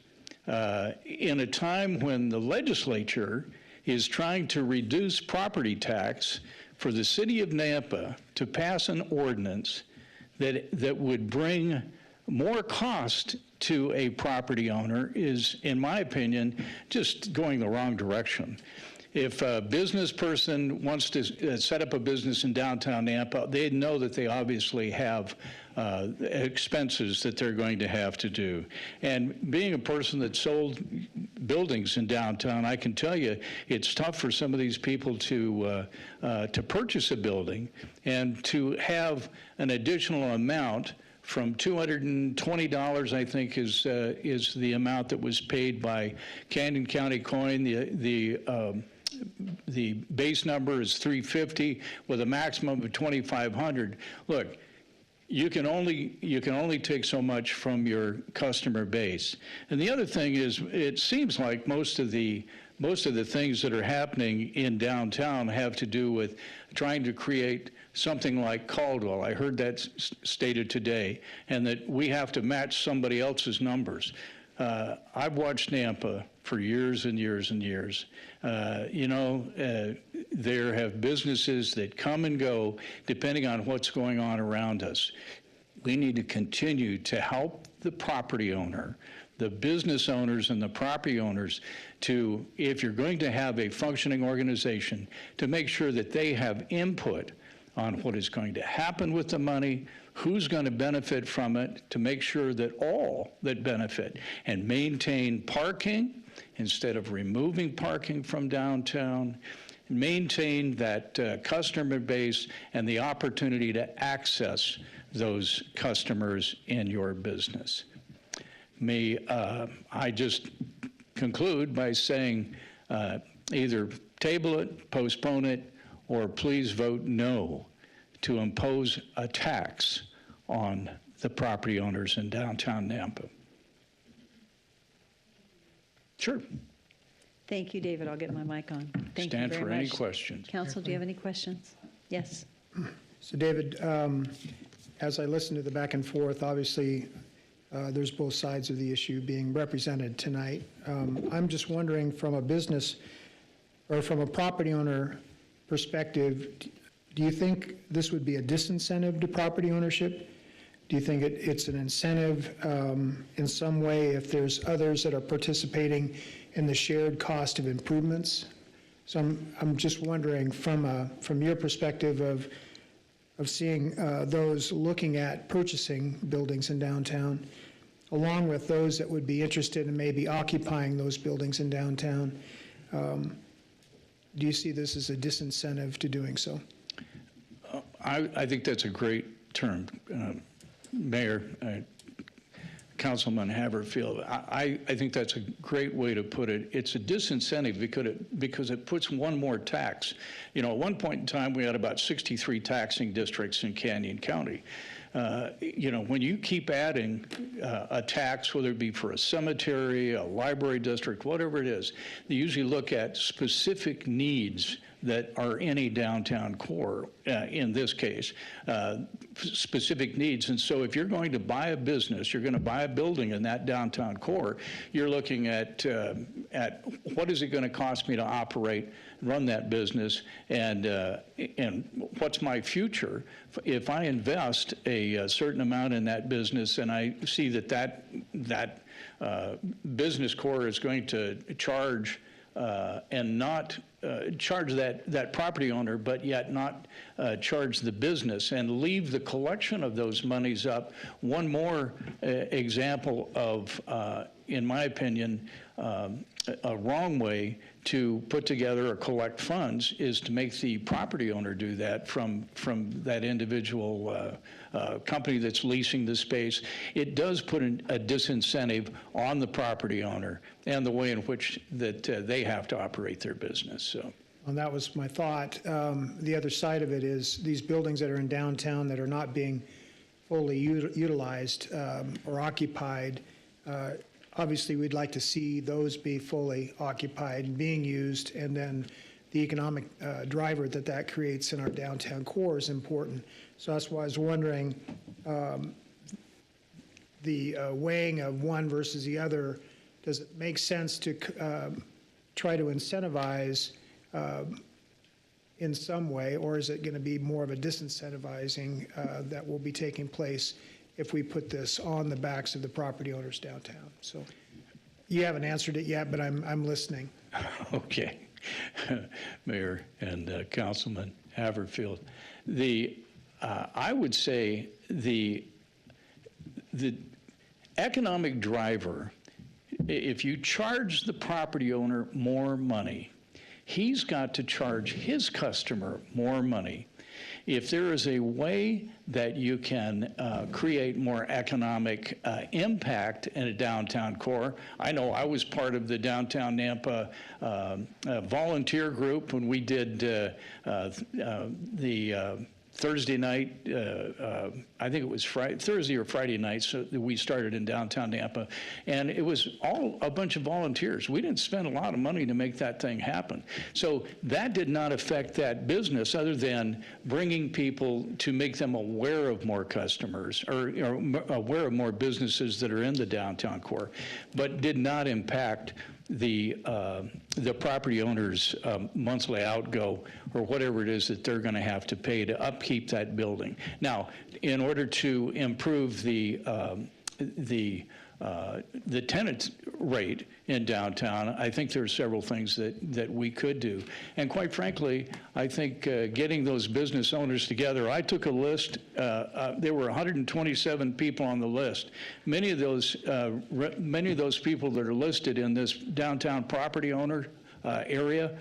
[SPEAKER 20] in a time when the legislature is trying to reduce property tax for the city of Nampa to pass an ordinance that would bring more cost to a property owner is, in my opinion, just going the wrong direction. If a business person wants to set up a business in downtown Nampa, they know that they obviously have expenses that they're going to have to do. And being a person that sold buildings in downtown, I can tell you it's tough for some of these people to purchase a building and to have an additional amount from $220, I think, is the amount that was paid by Canyon County Coin. The base number is $350 with a maximum of $2,500. Look, you can only take so much from your customer base. And the other thing is, it seems like most of the things that are happening in downtown have to do with trying to create something like Caldwell. I heard that stated today, and that we have to match somebody else's numbers. I've watched Nampa for years and years and years. There have businesses that come and go depending on what's going on around us. We need to continue to help the property owner, the business owners and the property owners to, if you're going to have a functioning organization, to make sure that they have input on what is going to happen with the money, who's going to benefit from it, to make sure that all that benefit, and maintain parking instead of removing parking from downtown, maintain that customer base and the opportunity to access those customers in your business. May I just conclude by saying either table it, postpone it, or please vote no to impose a tax on the property owners in downtown Nampa. Sure.
[SPEAKER 1] Thank you, David. I'll get my mic on. Thank you
[SPEAKER 20] Stand
[SPEAKER 1] very
[SPEAKER 20] for
[SPEAKER 1] much.
[SPEAKER 20] any questions.
[SPEAKER 1] Council, do you have any questions? Yes.
[SPEAKER 3] So David, as I listen to the back and forth, obviously there's both sides of the issue being represented tonight. I'm just wondering, from a business or from a property owner perspective, do you think this would be a disincentive to property ownership? Do you think it's an incentive in some way if there's others that are participating in the shared cost of improvements? So I'm just wondering, from your perspective of seeing those looking at purchasing buildings in downtown, along with those that would be interested in maybe occupying those buildings in downtown, do you see this as a disincentive to doing so?
[SPEAKER 20] I think that's a great term, Mayor, Councilman Haverfield. I think that's a great way to put it. It's a disincentive because it puts one more tax. At one point in time, we had about 63 taxing districts in Canyon County. When you keep adding a tax, whether it be for a cemetery, a library district, whatever it is, they usually look at specific needs that are in a downtown core, in this case, specific needs. And so if you're going to buy a business, you're going to buy a building in that downtown core, you're looking at what is it going to cost me to operate, run that business, and what's my future? If I invest a certain amount in that business and I see that business core is going to charge and not charge that property owner, but yet not charge the business, and leave the collection of those monies up. One more example of, in my opinion, a wrong way to put together or collect funds is to make the property owner do that from that individual company that's leasing the space. It does put a disincentive on the property owner and the way in which that they have to operate their business. So.
[SPEAKER 3] Well, that was my thought. The other side of it is these buildings that are in downtown that are not being fully utilized or occupied. Obviously, we'd like to see those be fully occupied and being used, and then the economic driver that creates in our downtown core is important. So that's why I was wondering the weighing of one versus the other. Does it make sense to try to incentivize in some way, or is it going to be more of a disincentivizing that will be taking place if we put this on the backs of the property owners downtown? So you haven't answered it yet, but I'm listening.
[SPEAKER 20] Okay. Mayor and Councilman Haverfield, I would say the economic driver, if you charge the property owner more money, he's got to charge his customer more money. if there is a way that you can create more economic impact in a downtown core. I know I was part of the Downtown Nampa volunteer group when we did the Thursday night, I think it was Thursday or Friday night, so that we started in downtown Nampa, and it was all a bunch of volunteers. We didn't spend a lot of money to make that thing happen. So that did not affect that business other than bringing people to make them aware of more customers or aware of more businesses that are in the downtown core, but did not impact the property owner's monthly outgo or whatever it is that they're going to have to pay to upkeep that building. Now, in order to improve the tenant rate in downtown, I think there are several things that we could do. And quite frankly, I think getting those business owners together, I took a list, there were 127 people on the list. Many of those people that are listed in this downtown property owner area,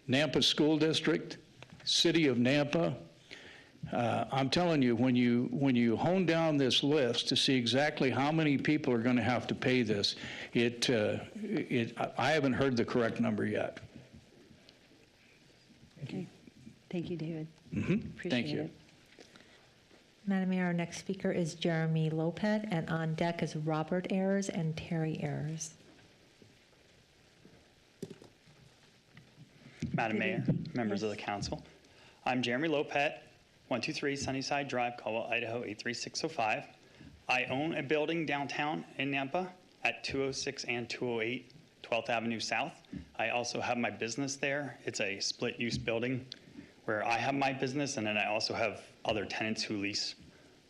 [SPEAKER 20] Nampa School District, City of Nampa. I'm telling you, when you hone down this list to see exactly how many people are going to have to pay this, I haven't heard the correct number yet.
[SPEAKER 1] Okay. Thank you, David.
[SPEAKER 20] Mm-hmm. Thank you.
[SPEAKER 1] it.
[SPEAKER 4] Madam Mayor, our next speaker is Jeremy Lopez, and on deck is Robert Ayers and Terry Ayers.
[SPEAKER 21] Madam Mayor, members of the council, I'm Jeremy Lopez, 123 Sunnyside Drive, Caldwell, Idaho 83605. I own a building downtown in Nampa at 206 and 208 12th Avenue South. I also have my business there. It's a split-use building where I have my business, and then I also have other tenants who lease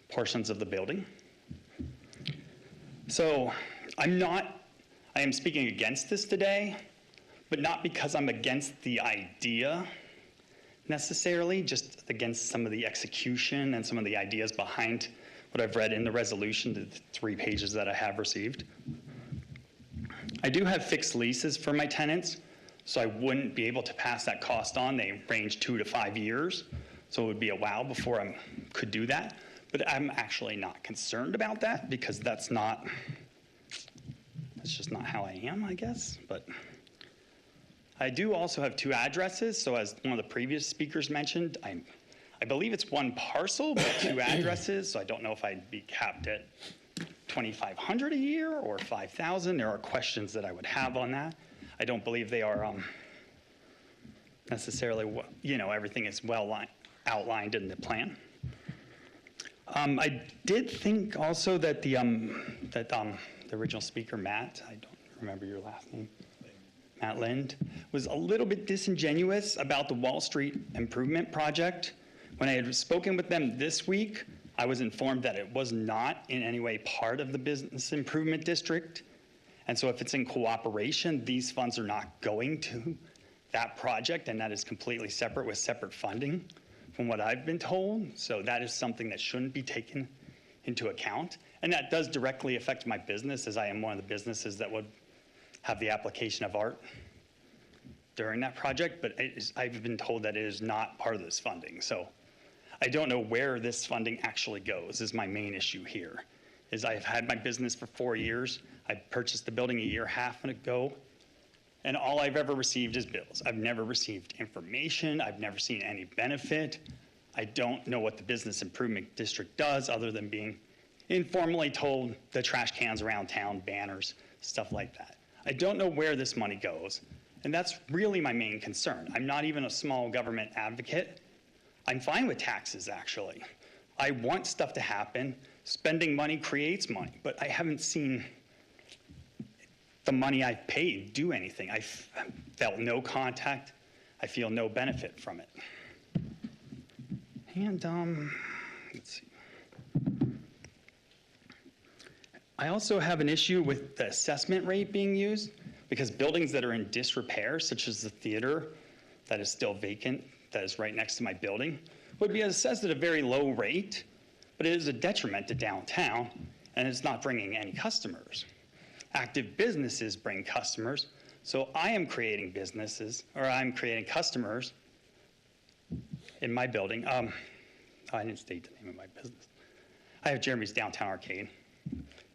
[SPEAKER 21] portions of the building. So I am speaking against this today, but not because I'm against the idea necessarily, just against some of the execution and some of the ideas behind what I've read in the resolution, the 3 pages that I have received. I do have fixed leases for my tenants, so I wouldn't be able to pass that cost on. They range 2 to 5 years, so it would be a while before I could do that. But I'm actually not concerned about that because that's just not how I am, I guess. But I do also have 2 addresses, so as one of the previous speakers mentioned, I believe it's 1 parcel, but 2 addresses, so I don't know if I'd be capped at $2,500 a year or $5,000. There are questions that I would have on that. I don't believe they are necessarily, everything is well outlined in the plan. I did think also that the original speaker, Matt, I don't remember your last name, Matt Lind, was a little bit disingenuous about the Wall Street Improvement Project. When I had spoken with them this week, I was informed that it was not in any way part of the Business Improvement District. And so if it's in cooperation, these funds are not going to that project, and that is completely separate with separate funding from what I've been told. So that is something that shouldn't be taken into account. And that does directly affect my business, as I am one of the businesses that would have the application of art during that project, but I've been told that it is not part of this funding. So I don't know where this funding actually goes is my main issue here. Is I've had my business for 4 years. I purchased the building a year and a half ago, and all I've ever received is bills. I've never received information. I've never seen any benefit. I don't know what the Business Improvement District does other than being informally told the trash cans around town, banners, stuff like that. I don't know where this money goes, and that's really my main concern. I'm not even a small government advocate. I'm fine with taxes, actually. I want stuff to happen. Spending money creates money, but I haven't seen the money I've paid do anything. I felt no contact. I feel no benefit from it. And let's see. I also have an issue with the assessment rate being used because buildings that are in disrepair, such as the theater that is still vacant, that is right next to my building, would be assessed at a very low rate, but it is a detriment to downtown, and it's not bringing any customers. Active businesses bring customers, so I am creating businesses, or I'm creating customers in my building. I didn't state the name of my business. I have Jeremy's Downtown Arcade,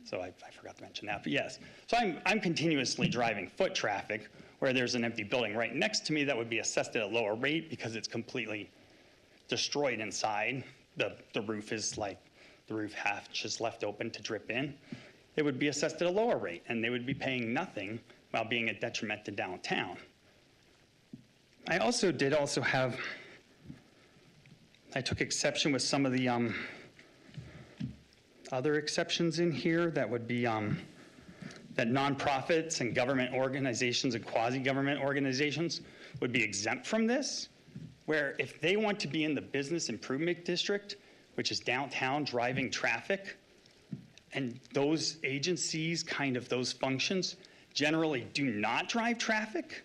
[SPEAKER 21] so I forgot to mention that, but yes. So I'm continuously driving foot traffic where there's an empty building right next to me that would be assessed at a lower rate because it's completely destroyed inside. The roof is like, the roof half just left open to drip in. It would be assessed at a lower rate, and they would be paying nothing while being a detriment to downtown. I took exception with some of the other exceptions in here that would be that nonprofits and government organizations and quasi-government organizations would be exempt from this, where if they want to be in the business improvement district, which is downtown driving traffic, and those agencies, those functions, generally do not drive traffic.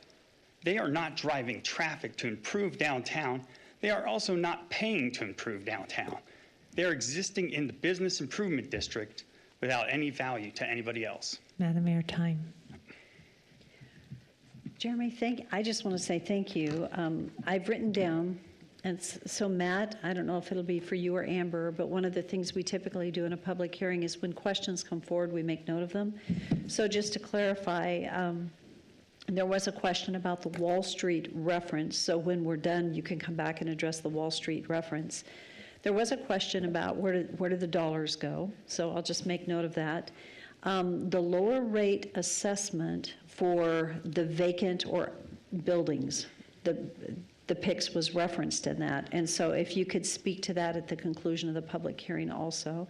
[SPEAKER 21] They are not driving traffic to improve downtown. They are also not paying to improve downtown. They are existing in the business improvement district without any value to anybody else.
[SPEAKER 4] Madam Mayor, time.
[SPEAKER 1] Jeremy, I just want to say thank you. I've written down, and so Matt, I don't know if it'll be for you or Amber, but one of the things we typically do in a public hearing is when questions come forward, we make note of them. So just to clarify, there was a question about the Wall Street reference. So when we're done, you can come back and address the Wall Street reference. There was a question about where do the dollars go? So I'll just make note of that. The lower rate assessment for the vacant or buildings, the PIX was referenced in that. And so if you could speak to that at the conclusion of the public hearing also.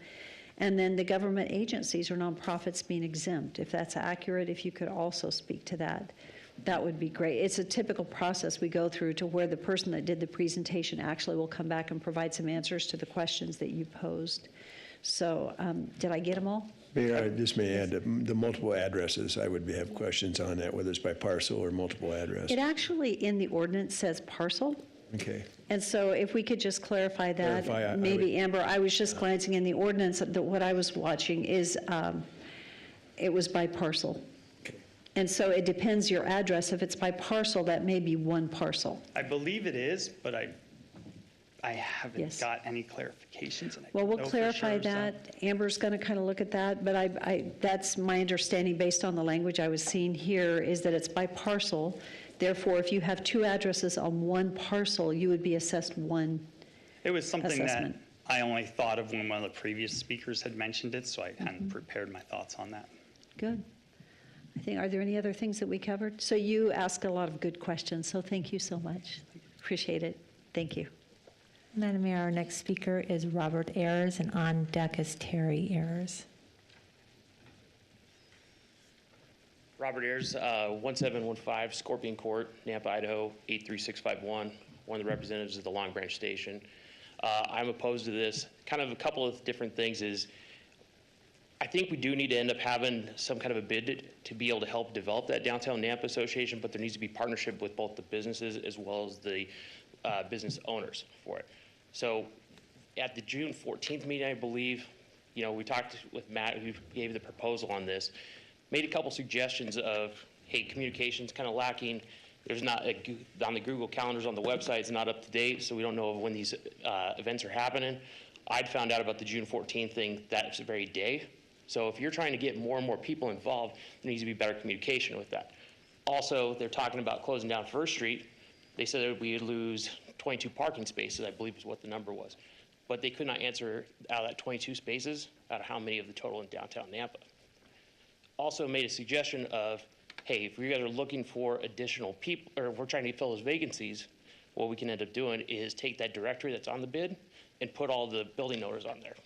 [SPEAKER 1] And then the government agencies or nonprofits being exempt, if that's accurate, if you could also speak to that, that would be great. It's a typical process we go through to where the person that did the presentation actually will come back and provide some answers to the questions that you posed. So did I get them all?
[SPEAKER 14] Mayor, I just may add the multiple addresses. I would have questions on that, whether it's by parcel or multiple address.
[SPEAKER 1] It actually in the ordinance says parcel.
[SPEAKER 14] Okay.
[SPEAKER 1] And so if we could just clarify that, maybe Amber, I was just glancing in the ordinance, that what I was watching is it was by parcel.
[SPEAKER 14] Okay.
[SPEAKER 1] And so it depends your address. If it's by parcel, that may be one parcel.
[SPEAKER 21] I believe it is, but I haven't got any clarifications. And I
[SPEAKER 1] Well,
[SPEAKER 21] don't
[SPEAKER 1] we'll
[SPEAKER 21] know for
[SPEAKER 1] clarify
[SPEAKER 21] sure, so-
[SPEAKER 1] that. Amber's going to kind of look at that, but that's my understanding based on the language I was seeing here is that it's by parcel. Therefore, if you have two addresses on one parcel, you would be assessed one
[SPEAKER 21] It was something
[SPEAKER 1] assessment.
[SPEAKER 21] that I only thought of when one of the previous speakers had mentioned it, so I hadn't prepared my thoughts on that.
[SPEAKER 1] Good. Are there any other things that we covered? So you ask a lot of good questions, so thank you so much. Appreciate it. Thank you.
[SPEAKER 4] Madam Mayor, our next speaker is Robert Ayers, and on deck is Terry Ayers.
[SPEAKER 2] Robert Ayers, 1715 Scorpion Court, Nampa, Idaho, 83651, one of the representatives of the Long Branch Station. I'm opposed to this. Kind of a couple of different things is, I think we do need to end up having some kind of a bid to be able to help develop that Downtown Nampa Association, but there needs to be partnership with both the businesses as well as the business owners for it. So at the June 14th meeting, I believe, we talked with Matt, who gave the proposal on this, made a couple suggestions of, hey, communication's kind of lacking. There's not, on the Google calendars on the website, it's not up to date, so we don't know when these events are happening. I'd found out about the June 14th thing that very day. So if you're trying to get more and more people involved, there needs to be better communication with that. Also, they're talking about closing down First Street. They said that we would lose 22 parking spaces, I believe is what the number was. But they could not answer out of that 22 spaces, out of how many of the total in downtown Nampa. Also made a suggestion of, hey, if you guys are looking for additional people, or if we're trying to fill those vacancies, what we can end up doing is take that directory that's on the bid and put all the building owners on there.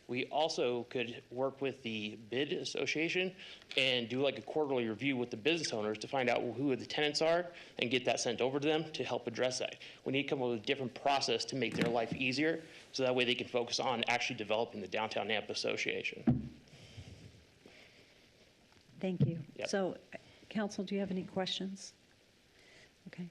[SPEAKER 2] We also could work with the bid association and do like a quarterly review with the business owners to find out who the tenants are and get that sent over to them to help address that. We need to come up with a different process to make their life easier so that way they can focus on actually developing the Downtown Nampa Association.
[SPEAKER 1] Thank you.
[SPEAKER 2] Yep.
[SPEAKER 1] So, Council, do you have any questions? Okay.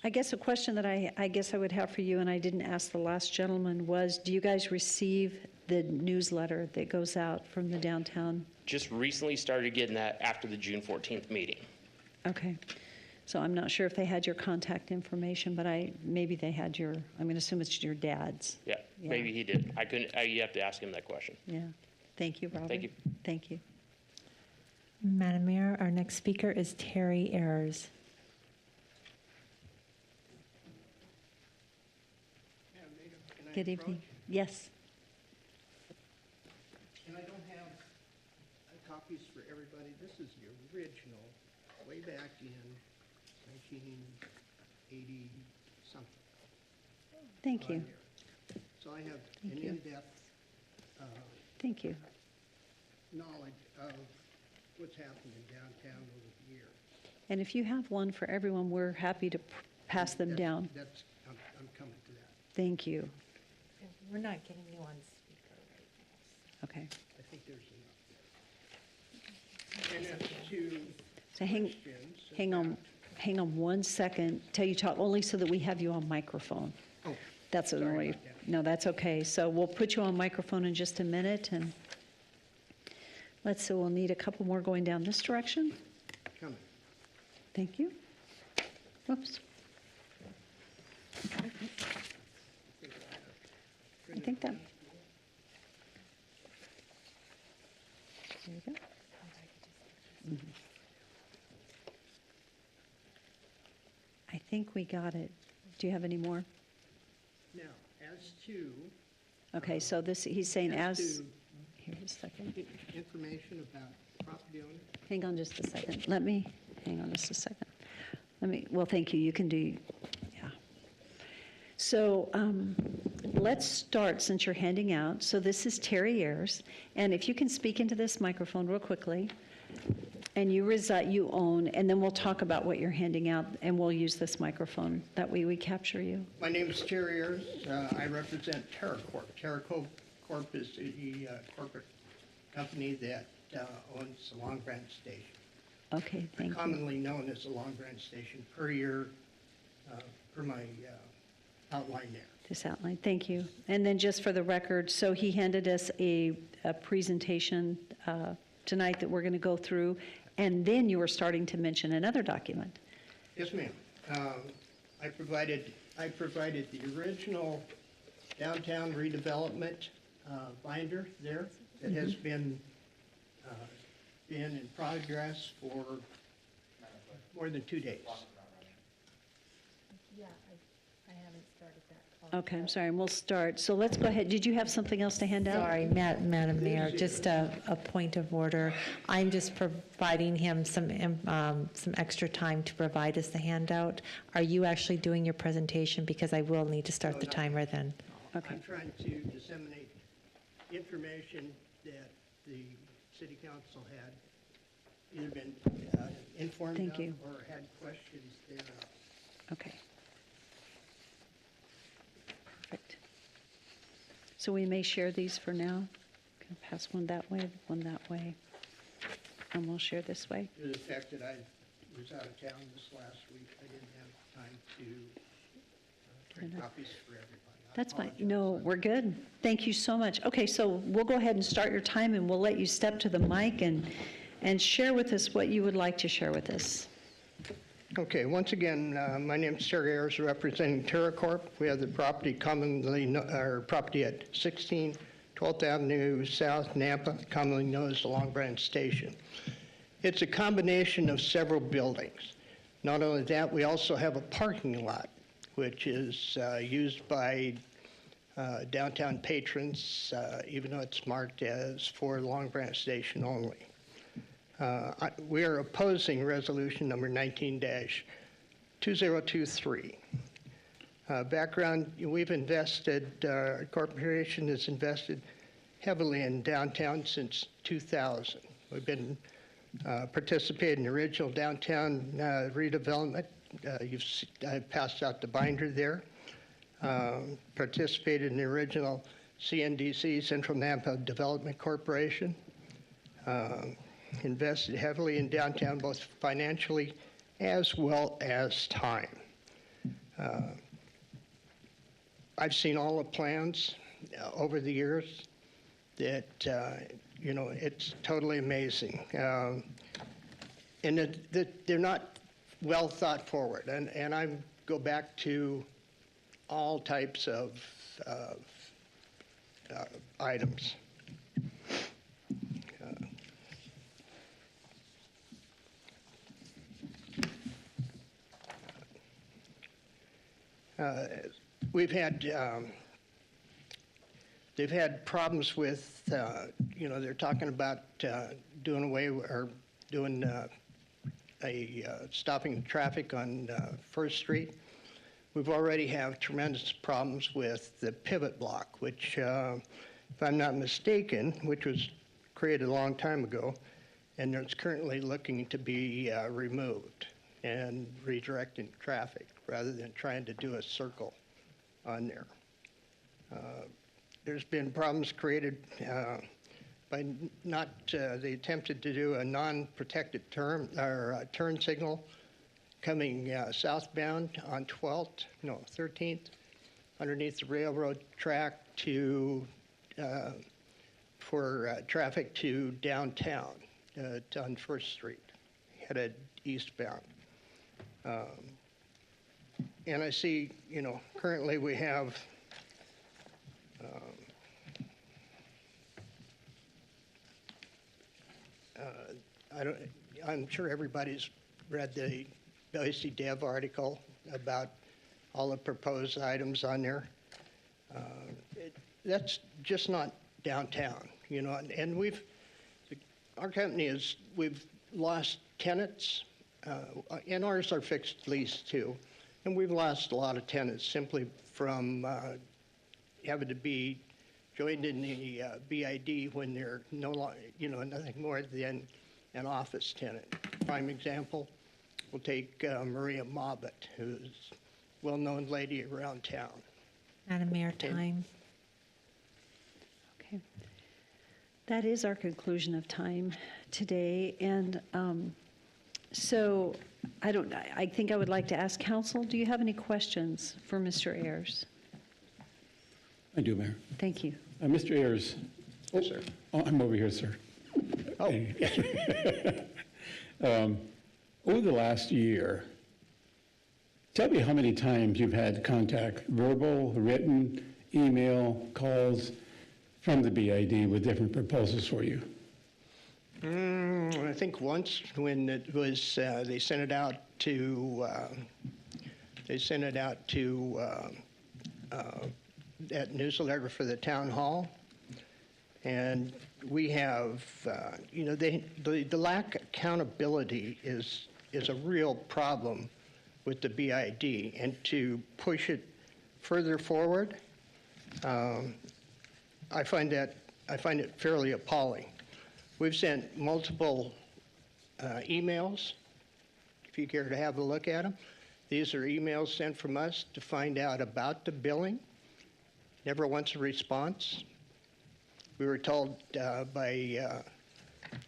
[SPEAKER 1] I guess a question that I guess I would have for you, and I didn't ask the last gentleman, was do you guys receive the newsletter that goes out from the downtown?
[SPEAKER 2] Just recently started getting that after the June 14th meeting.
[SPEAKER 1] Okay. So I'm not sure if they had your contact information, but maybe they had your, I'm going to assume it's your dad's.
[SPEAKER 2] Yeah,
[SPEAKER 1] Yeah.
[SPEAKER 2] maybe he did. I couldn't, you have to ask him that question.
[SPEAKER 1] Yeah. Thank you, Robert.
[SPEAKER 2] Thank you.
[SPEAKER 1] Thank you.
[SPEAKER 4] Madam Mayor, our next speaker is Terry Ayers.
[SPEAKER 1] Good evening. Yes.
[SPEAKER 5] And I don't have copies for everybody. This is the original, way back in 1980-something.
[SPEAKER 1] Thank you.
[SPEAKER 5] So I have
[SPEAKER 1] Thank
[SPEAKER 5] an
[SPEAKER 1] you.
[SPEAKER 5] in-depth
[SPEAKER 1] Thank you.
[SPEAKER 5] knowledge of what's happened in downtown over the years.
[SPEAKER 1] And if you have one for everyone, we're happy to pass them down.
[SPEAKER 5] I'm coming to that.
[SPEAKER 1] Thank you.
[SPEAKER 4] We're not getting you on speaker right
[SPEAKER 1] Okay.
[SPEAKER 5] I think there's enough. And as to
[SPEAKER 1] So hang on 1 second till you talk, only so that we have you on microphone.
[SPEAKER 5] Oh,
[SPEAKER 1] That's the
[SPEAKER 5] sorry
[SPEAKER 1] only,
[SPEAKER 5] about that.
[SPEAKER 1] no, that's okay. So we'll put you on microphone in just a minute, and we'll need a couple more going down this direction.
[SPEAKER 5] coming.
[SPEAKER 1] Thank you. Whoops. I think that. There you go. Mhm. I think we got it. Do you have any more?
[SPEAKER 5] Now, as to
[SPEAKER 1] Okay, so this, he's saying
[SPEAKER 5] As
[SPEAKER 1] as,
[SPEAKER 5] to-
[SPEAKER 1] here, just a second.
[SPEAKER 5] information about property owner,
[SPEAKER 1] Hang on just a second. Hang on just a second. Well, thank you. You can do, yeah. So let's start, since you're handing out. So this is Terry Ayers, and if you can speak into this microphone real quickly, and you own, and then we'll talk about what you're handing out, and we'll use this microphone. That way we capture you.
[SPEAKER 5] my name is Terry Ayers. I represent TerraCorp. TerraCorp is the corporate company that owns the Long Branch Station.
[SPEAKER 1] Okay, thank you.
[SPEAKER 5] Commonly known as the Long Branch Station per year, per my outline there.
[SPEAKER 1] This outline, thank you. And then just for the record, so he handed us a presentation tonight that we're going to go through, and then you were starting to mention another document.
[SPEAKER 5] Yes, ma'am. I provided the original downtown redevelopment binder there that has been in progress for more than 2 days.
[SPEAKER 4] Yeah, I haven't started that.
[SPEAKER 1] Okay, I'm sorry, and we'll start. So let's go ahead. Did you have something else to hand out?
[SPEAKER 4] Sorry, Madam Mayor, just a point of order. I'm just providing him some extra time to provide us the handout. Are you actually doing your presentation? Because I will need to start the timer then.
[SPEAKER 1] Okay.
[SPEAKER 5] I'm trying to disseminate information that the city council had either been informed
[SPEAKER 1] Thank
[SPEAKER 5] of
[SPEAKER 1] you.
[SPEAKER 5] or had questions thereof.
[SPEAKER 1] Okay. Perfect. So we may share these for now. Can pass one that way, one that way, and we'll share this way.
[SPEAKER 5] Due to the fact that I was out of town this last week, I didn't have time to print copies for everybody. I
[SPEAKER 1] That's fine.
[SPEAKER 5] apologize.
[SPEAKER 1] No, we're good. Thank you so much. Okay, so we'll go ahead and start your time, and we'll let you step to the mic and share with us what you would like to share with us.
[SPEAKER 5] Okay, once again, my name is Terry Ayers, representing TerraCorp. We have the property property at 16 12th Avenue South, Nampa, commonly known as the Long Branch Station. It's a combination of several buildings. Not only that, we also have a parking lot, which is used by downtown patrons, even though it's marked as for Long Branch Station only. We are opposing resolution number 19-2023. Background, we've invested, our corporation has invested heavily in downtown since 2000. We've been participating in the original downtown redevelopment. I've passed out the binder there. Participated in the original CNDC, Central Nampa Development Corporation. Invested heavily in downtown, both financially as well as time. I've seen all the plans over the years that, it's totally amazing. And they're not well thought forward, and I go back to all types of items. We've had, they've had problems with, they're talking about doing away or doing stopping traffic on First Street. We've already have tremendous problems with the pivot block, which, if I'm not mistaken, which was created a long time ago, and it's currently looking to be removed and redirecting traffic rather than trying to do a circle on there. There's been problems created by not, they attempted to do a non-protected turn signal coming southbound on 13th, underneath the railroad track for traffic to downtown on First Street, headed eastbound. And I see, currently we have I'm sure everybody's read the Boise Dev article about all the proposed items on there. That's just not downtown, and our company we've lost tenants, and ours are fixed lease too, and we've lost a lot of tenants simply from having to be joined in the BID when they're no longer, nothing more than an office tenant. Prime example, we'll take Maria Mobbitt, who's a well-known lady around town.
[SPEAKER 4] Madam Mayor, time.
[SPEAKER 1] Okay. That is our conclusion of time today. And so I think I would like to ask council, do you have any questions for Mr. Ayers?
[SPEAKER 9] I do, Mayor.
[SPEAKER 1] Thank you.
[SPEAKER 9] Mr. Ayers.
[SPEAKER 5] Yes, sir.
[SPEAKER 9] Oh, I'm over here, sir.
[SPEAKER 5] Oh, yes, sir.
[SPEAKER 9] Over the last year, tell me how many times you've had contact, verbal, written, email, calls from the BID with different proposals for you.
[SPEAKER 5] I think once when it was, they sent it out to that newsletter for the town hall. And we have, the lack of accountability is a real problem with the BID. And to push it further forward, I find it fairly appalling. We've sent multiple emails, if you care to have a look at them. These are emails sent from us to find out about the billing. Never once a response. We were told by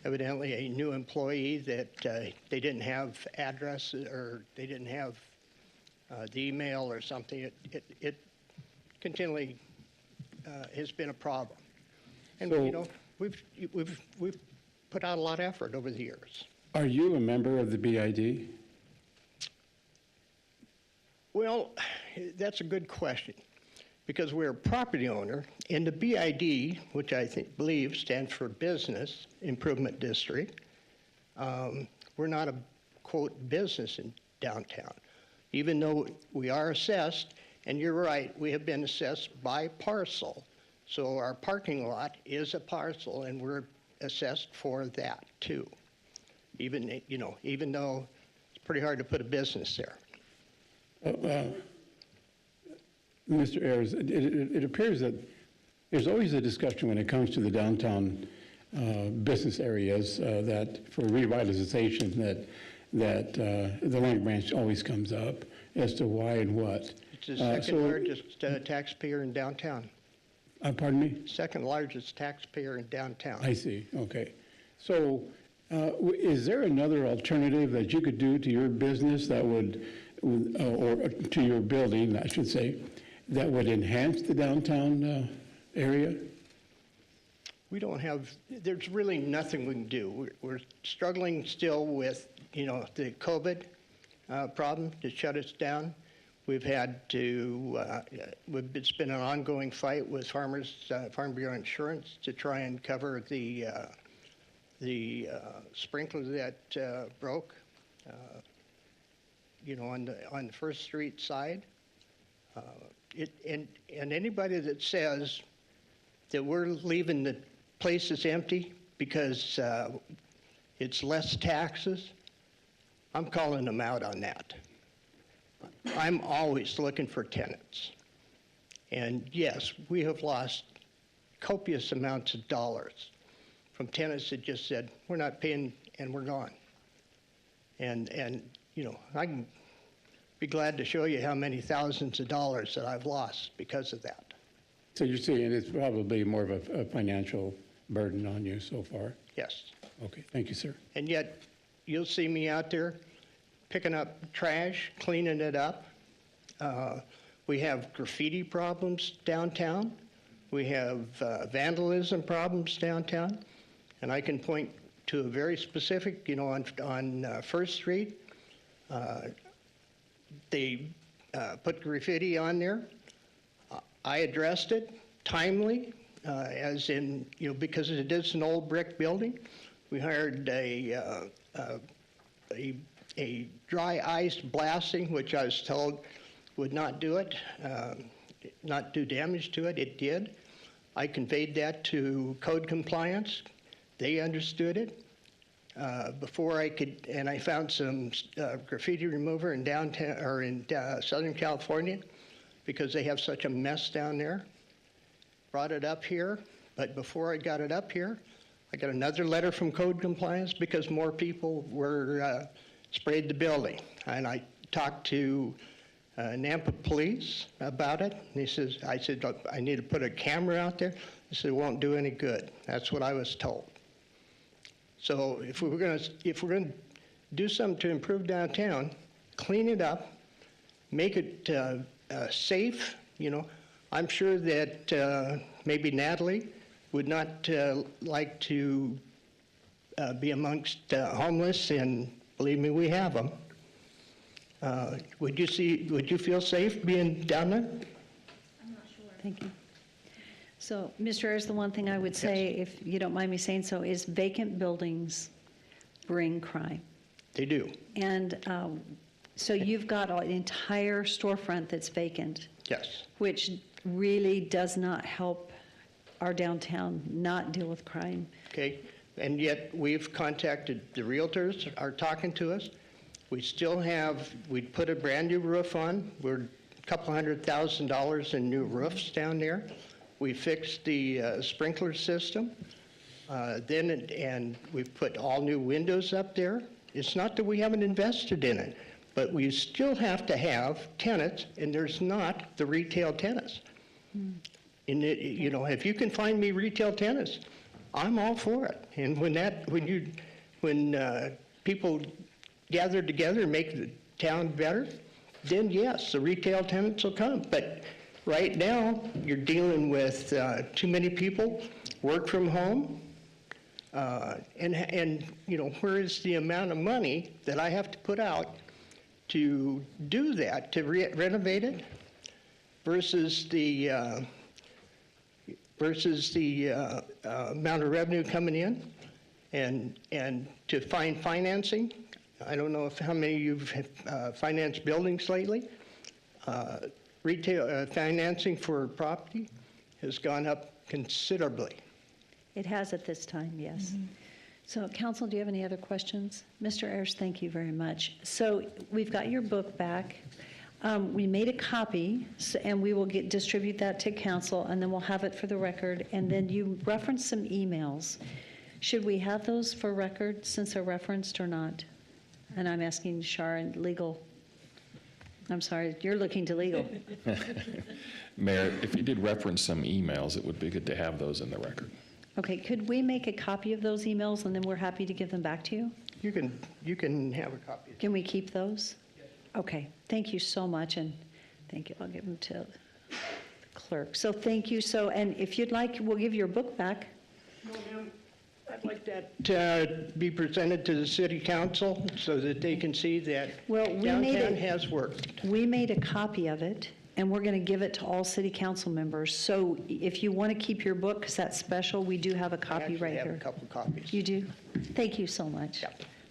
[SPEAKER 5] evidently a new employee that they didn't have address or they didn't have the email or something. It continually has been a problem. And
[SPEAKER 9] So-
[SPEAKER 5] we've put out a lot of effort over the years.
[SPEAKER 9] Are you a member of the BID?
[SPEAKER 5] Well, that's a good question, because we're a property owner, and the BID, which I believe stands for Business Improvement District, we're not a, quote, business in downtown, even though we are assessed, and you're right, we have been assessed by parcel. So our parking lot is a parcel, and we're assessed for that too, even though it's pretty hard to put a business there.
[SPEAKER 9] Mr. Ayers, it appears that there's always a discussion when it comes to the downtown business areas that for revitalization that the Long Branch always comes up as to why and what.
[SPEAKER 5] It's the second largest taxpayer in downtown.
[SPEAKER 9] Pardon me?
[SPEAKER 5] Second largest taxpayer in downtown.
[SPEAKER 9] I see, okay. So is there another alternative that you could do to your business that would, or to your building, I should say, that would enhance the downtown area?
[SPEAKER 5] We don't have, there's really nothing we can do. We're struggling still with, the COVID. problem to shut us down. We've had to, it's been an ongoing fight with Farm Bureau Insurance to try and cover the sprinkler that broke, on the First Street side. And anybody that says that we're leaving the places empty because it's less taxes, I'm calling them out on that. I'm always looking for tenants. And yes, we have lost copious amounts of dollars from tenants that just said, we're not paying and we're gone. And I can be glad to show you how many thousands of dollars that I've lost because of that.
[SPEAKER 9] So you're saying it's probably more of a financial burden on you so far?
[SPEAKER 5] Yes.
[SPEAKER 9] Okay, thank you, sir.
[SPEAKER 5] And yet, you'll see me out there picking up trash, cleaning it up. We have graffiti problems downtown. We have vandalism problems downtown. And I can point to a very specific, on First Street, they put graffiti on there. I addressed it timely, as in, because it is an old brick building. We hired a dry ice blasting, which I was told would not do it, not do damage to it. It did. I conveyed that to code compliance. They understood it. Before I could, and I found some graffiti remover in downtown or in Southern California because they have such a mess down there. Brought it up here, but before I got it up here, I got another letter from code compliance because more people were sprayed the building. And I talked to Nampa Police about it. And I said, I need to put a camera out there. They said, it won't do any good. That's what I was told. So if we're going to do something to improve downtown, clean it up, make it safe. I'm sure that maybe Natalie would not like to be amongst homeless, and believe me, we have them. Would you feel safe being down there?
[SPEAKER 1] I'm not sure. Thank you. So, Mr. Ayers, the one thing I would say, if you don't mind me saying so, is vacant buildings bring crime.
[SPEAKER 5] They do.
[SPEAKER 1] And so you've got an entire storefront that's vacant.
[SPEAKER 5] Yes.
[SPEAKER 1] Which really does not help our downtown not deal with crime.
[SPEAKER 5] Okay, and yet we've contacted the realtors, are talking to us. We still have, we put a brand new roof on. We're a couple $100,000 in new roofs down there. We fixed the sprinkler system. And we've put all new windows up there. It's not that we haven't invested in it, but we still have to have tenants, and there's not the retail tenants. And if you can find me retail tenants, I'm all for it. And when people gather together and make the town better, then yes, the retail tenants will come. But right now, you're dealing with too many people work from home. And where is the amount of money that I have to put out to do that, to renovate it, versus the amount of revenue coming in, and to find financing. I don't know how many of you've financed buildings lately. Retail financing for property has gone up considerably.
[SPEAKER 1] It has at this time, yes. So, Council, do you have any other questions? Mr. Ayers, thank you very much. So, we've got your book back. We made a copy, and we will distribute that to Council, and then we'll have it for the record. And then you referenced some emails. Should we have those for record since they're referenced or not? And I'm asking Sharon, legal. I'm sorry, you're looking to legal.
[SPEAKER 12] Mayor, if you did reference some emails, it would be good to have those in the record.
[SPEAKER 1] Okay, could we make a copy of those emails, and then we're happy to give them back to you?
[SPEAKER 5] You can have a copy.
[SPEAKER 1] Can we keep those? Okay, thank you so much, and thank you. I'll give them to the clerk. So thank you. So, and if you'd like, we'll give your book back.
[SPEAKER 5] No, ma'am. I'd like that to be presented to the city council so that they can see that downtown has worked.
[SPEAKER 1] We made a copy of it, and we're going to give it to all city council members. So if you want to keep your book, because that's special, we do have a copy right here.
[SPEAKER 5] I have a couple copies.
[SPEAKER 1] You do? Thank you so much.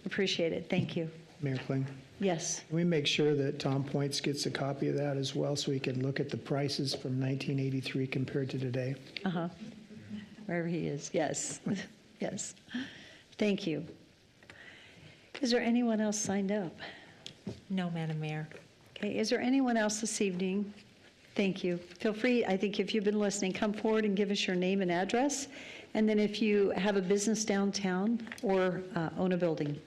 [SPEAKER 1] Appreciate it. Thank you.
[SPEAKER 3] Mayor Kling,
[SPEAKER 1] Yes.
[SPEAKER 3] can we make sure that Tom Points gets a copy of that as well so he can look at the prices from 1983 compared to today?
[SPEAKER 1] Uh-huh. Wherever he is. Yes. Yes. Thank you. Is there anyone else signed up?
[SPEAKER 4] No, Madam Mayor.
[SPEAKER 1] Okay, is there anyone else this evening? Thank you. Feel free, I think if you've been listening, come forward and give us your name and address. And then if you have a business downtown or own a building.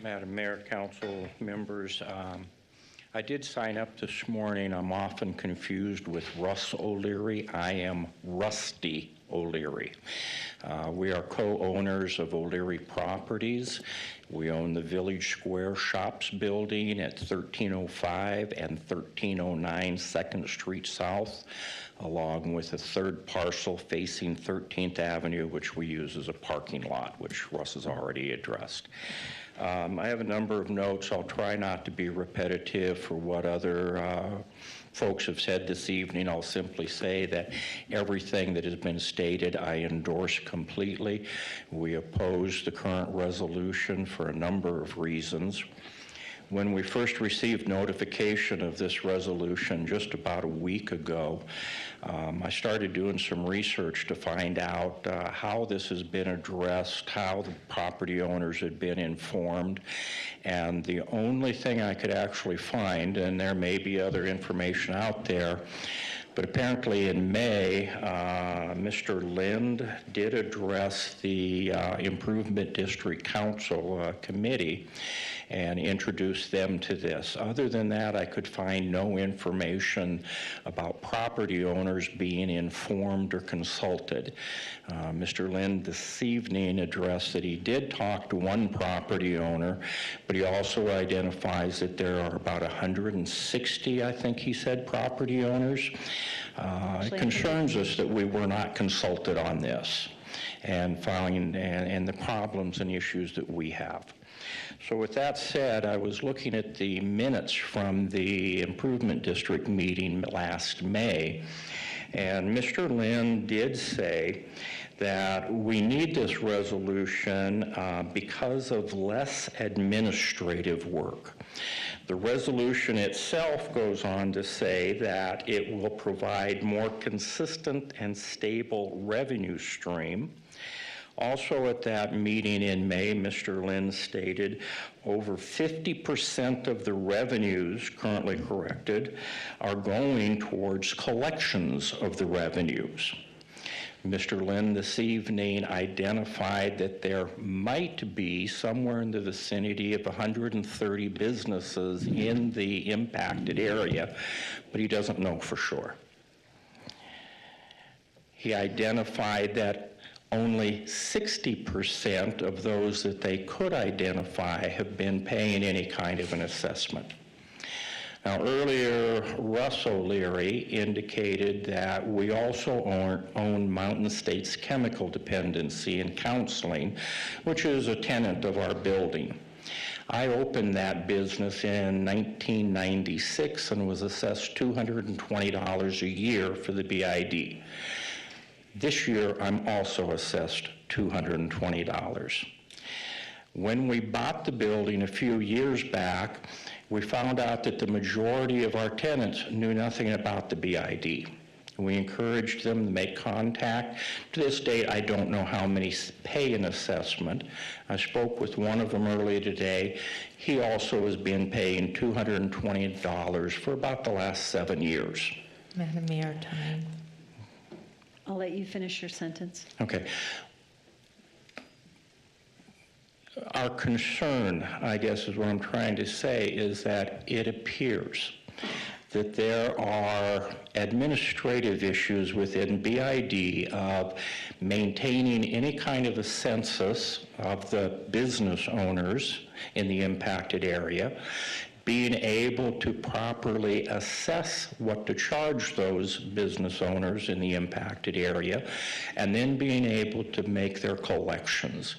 [SPEAKER 6] Madam Mayor, council members, I did sign up this morning. I'm often confused with Russ O'Leary. I am Rusty O'Leary. We are co-owners of O'Leary Properties. We own the Village Square Shops building at 1305 and 1309 2nd Street South, along with a third parcel facing 13th Avenue, which we use as a parking lot, which Russ has already addressed. I have a number of notes. I'll try not to be repetitive for what other folks have said this evening. I'll simply say that everything that has been stated I endorse completely. We oppose the current resolution for a number of reasons. When we first received notification of this resolution just about a week ago, I started doing some research to find out how this has been addressed, how the property owners had been informed, and the only thing I could actually find, and there may be other information out there, but apparently in May, Mr. Lind did address the Improvement District Council Committee and introduced them to this. Other than that, I could find no information about property owners being informed or consulted. Mr. Lind this evening addressed that he did talk to one property owner, but he also identifies that there are about 160, I think he said, property owners. It concerns us that we were not consulted on this and the problems and issues that we have. So with that said, I was looking at the minutes from the Improvement District meeting last May, and Mr. Lind did say that we need this resolution because of less administrative work. The resolution itself goes on to say that it will provide more consistent and stable revenue stream. Also at that meeting in May, Mr. Lind stated over 50% of the revenues currently corrected are going towards collections of the revenues. Mr. Lind this evening identified that there might be somewhere in the vicinity of 130 businesses in the impacted area, but he doesn't know for sure. He identified that only 60% of those that they could identify have been paying any kind of an assessment. Now, earlier, Russ O'Leary indicated that we also own Mountain States Chemical Dependency and Counseling, which is a tenant of our building. I opened that business in 1996 and was assessed $220 a year for the BID. This year, I'm also assessed $220. When we bought the building a few years back, we found out that the majority of our tenants knew nothing about the BID. We encouraged them to make contact. To this date, I don't know how many pay an assessment. I spoke with one of them earlier today. He also has been paying $220 for about the last 7 years.
[SPEAKER 4] Madam Mayor, time.
[SPEAKER 1] I'll let you finish your sentence.
[SPEAKER 6] Okay. Our concern, I guess is what I'm trying to say, is that it appears that there are administrative issues within BID of maintaining any kind of a census of the business owners in the impacted area, being able to properly assess what to charge those business owners in the impacted area, and then being able to make their collections.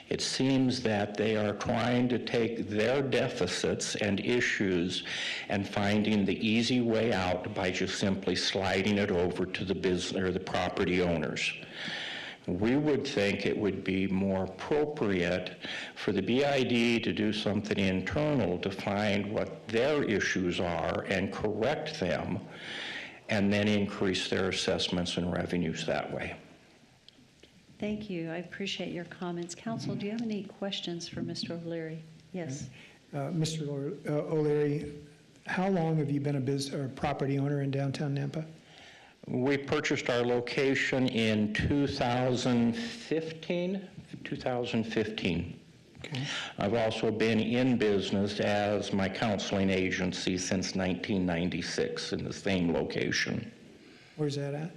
[SPEAKER 6] It seems that they are trying to take their deficits and issues and finding the easy way out by just simply sliding it over to the business or the property owners. We would think it would be more appropriate for the BID to do something internal to find what their issues are and correct them, and then increase their assessments and revenues that way.
[SPEAKER 1] Thank you. I appreciate your comments. Council, do you have any questions for Mr. O'Leary? Yes.
[SPEAKER 3] Mr. O'Leary, how long have you been a property owner in downtown Nampa?
[SPEAKER 6] We purchased our location in 2015.
[SPEAKER 3] Okay.
[SPEAKER 6] I've also been in business as my counseling agency since 1996 in the same location.
[SPEAKER 3] Where's that at?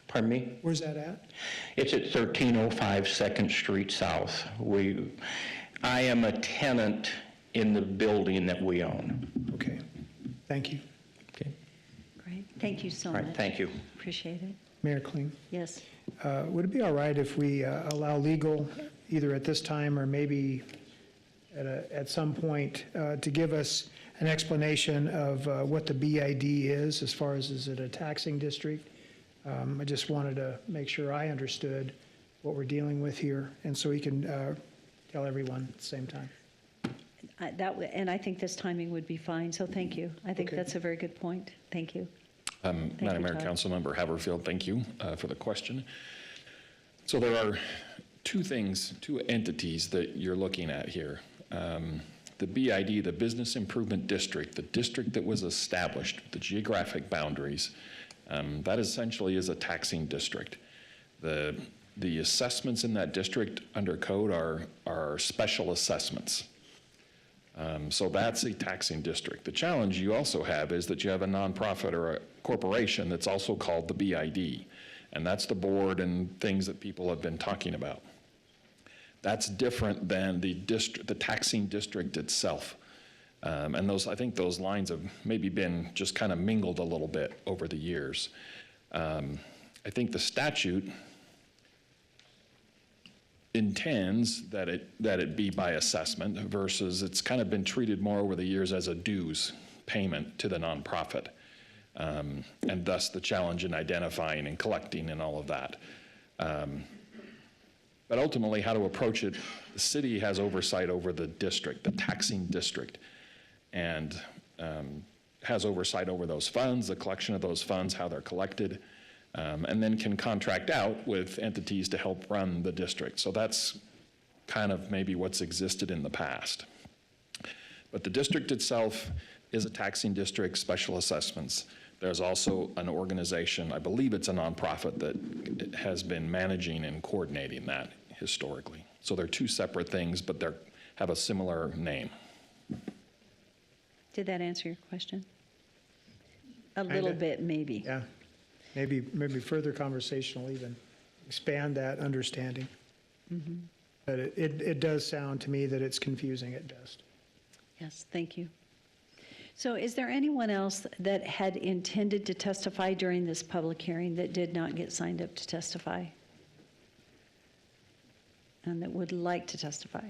[SPEAKER 6] Pardon me?
[SPEAKER 3] Where's that at?
[SPEAKER 6] It's at 1305 2nd Street South. I am a tenant in the building that we own.
[SPEAKER 3] Okay. Thank you.
[SPEAKER 6] Okay.
[SPEAKER 1] Great. Thank you so
[SPEAKER 6] All
[SPEAKER 1] much.
[SPEAKER 6] right, thank you.
[SPEAKER 1] Appreciate it.
[SPEAKER 3] Mayor Kling,
[SPEAKER 1] Yes.
[SPEAKER 3] would it be all right if we allow legal, either at this time or maybe at some point, to give us an explanation of what the BID is as far as, is it a taxing district? I just wanted to make sure I understood what we're dealing with here, and so we can tell everyone at the same time.
[SPEAKER 1] And I think this timing would be fine, so thank you. I think
[SPEAKER 3] Okay.
[SPEAKER 1] that's a very good point. Thank you.
[SPEAKER 12] Madam Mayor,
[SPEAKER 1] Todd.
[SPEAKER 12] Councilmember Haverfield, thank you for the question. So there are two entities that you're looking at here. The BID, the Business Improvement District, the district that was established, the geographic boundaries, that essentially is a taxing district. The assessments in that district under code are special assessments. So that's a taxing district. The challenge you also have is that you have a nonprofit or a corporation that's also called the BID, and that's the board and things that people have been talking about. That's different than the taxing district itself. And I think those lines have maybe been just kind of mingled a little bit over the years. I think the statute intends that it be by assessment versus it's kind of been treated more over the years as a dues payment to the nonprofit. And thus the challenge in identifying and collecting and all of that. But ultimately, how to approach it, the city has oversight over the district, the taxing district, and has oversight over those funds, the collection of those funds, how they're collected, and then can contract out with entities to help run the district. So that's kind of maybe what's existed in the past. But the district itself is a taxing district, special assessments. There's also an organization, I believe it's a nonprofit, that has been managing and coordinating that historically. So they're two separate things, but they have a similar name.
[SPEAKER 1] Did that answer your question? A little bit, maybe.
[SPEAKER 3] Yeah. Maybe further conversation will even expand that understanding.
[SPEAKER 1] Mhm.
[SPEAKER 3] But it does sound to me that it's confusing at best.
[SPEAKER 1] Yes, thank you. So is there anyone else that had intended to testify during this public hearing that did not get signed up to testify? And that would like to testify?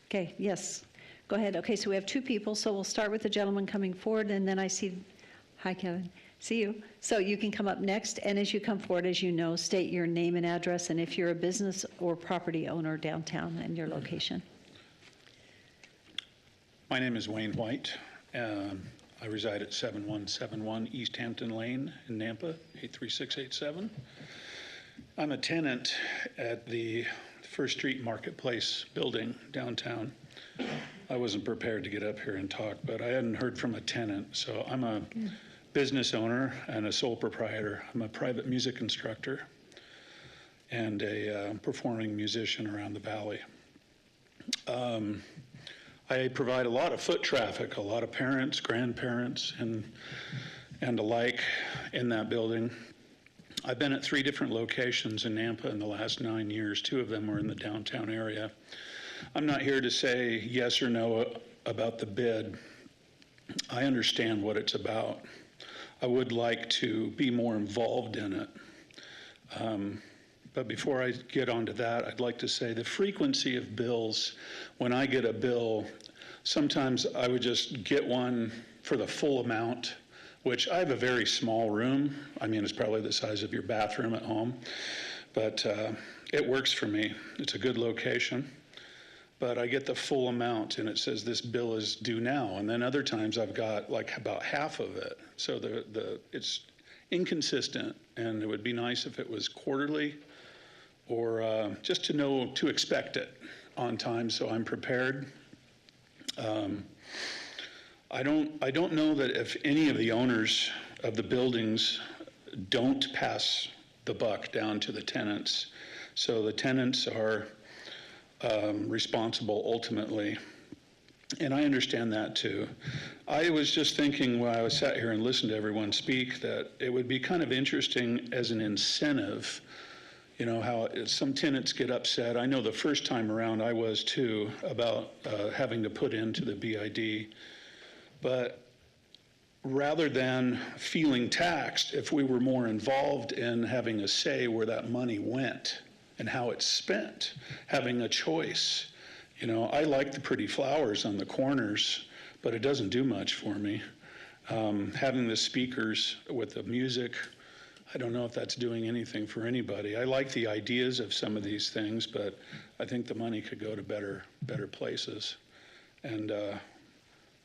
[SPEAKER 1] Okay, yes, go ahead. Okay, so we have two people, so we'll start with the gentleman coming forward, and then I see, hi Kevin, see you. So you can come up next, and as you come forward, as you know, state your name and address, and if you're a business or property owner downtown and your location.
[SPEAKER 20] My name is Wayne White. I reside at 7171 East Hampton Lane in Nampa, 83687. I'm a tenant at the First Street Marketplace building downtown. I wasn't prepared to get up here and talk, but I hadn't heard from a tenant. So I'm a business owner and a sole proprietor. I'm a private music instructor and a performing musician around the valley. I provide a lot of foot traffic, a lot of parents, grandparents, and alike in that building. I've been at 3 different locations in Nampa in the last 9 years. 2 of them were in the downtown area. I'm not here to say yes or no about the bid. I understand what it's about. I would like to be more involved in it. But before I get onto that, I'd like to say the frequency of bills, when I get a bill, sometimes I would just get one for the full amount, which I have a very small room. I mean, it's probably the size of your bathroom at home, but it works for me. It's a good location. But I get the full amount and it says this bill is due now. And then other times I've got like about half of it. So it's inconsistent, and it would be nice if it was quarterly, or just to know to expect it on time so I'm prepared. I don't know that if any of the owners of the buildings don't pass the buck down to the tenants. So the tenants are responsible ultimately. And I understand that too. I was just thinking while I was sat here and listened to everyone speak that it would be kind of interesting as an incentive, you know, how some tenants get upset. I know the first time around I was too, about having to put into the BID. But rather than feeling taxed, if we were more involved in having a say where that money went and how it's spent, having a choice. You know, I like the pretty flowers on the corners, but it doesn't do much for me. Having the speakers with the music, I don't know if that's doing anything for anybody. I like the ideas of some of these things, but I think the money could go to better places. And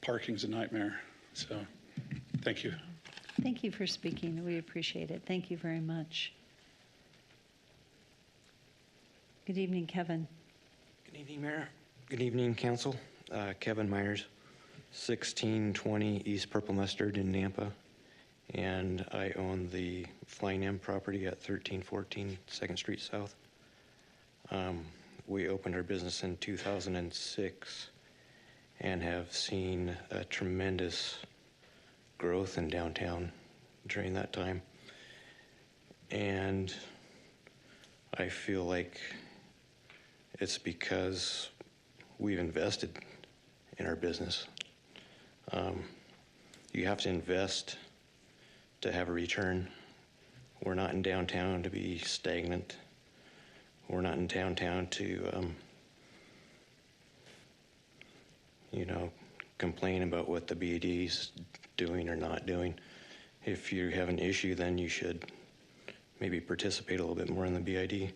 [SPEAKER 20] parking's a nightmare. So, thank you.
[SPEAKER 1] Thank you for speaking. We appreciate it. Thank you very much. Good evening, Kevin.
[SPEAKER 8] Good evening, Mayor. Good evening, Council. Kevin Myers, 1620 East Purple Mustard in Nampa. And I own the Flying M property at 1314 2nd Street South. We opened our business in 2006 and have seen a tremendous growth in downtown during that time. And I feel like it's because we've invested in our business. You have to invest to have a return. We're not in downtown to be stagnant. We're not in downtown to, you know, complain about what the BD's doing or not doing. If you have an issue, then you should maybe participate a little bit more in the BID.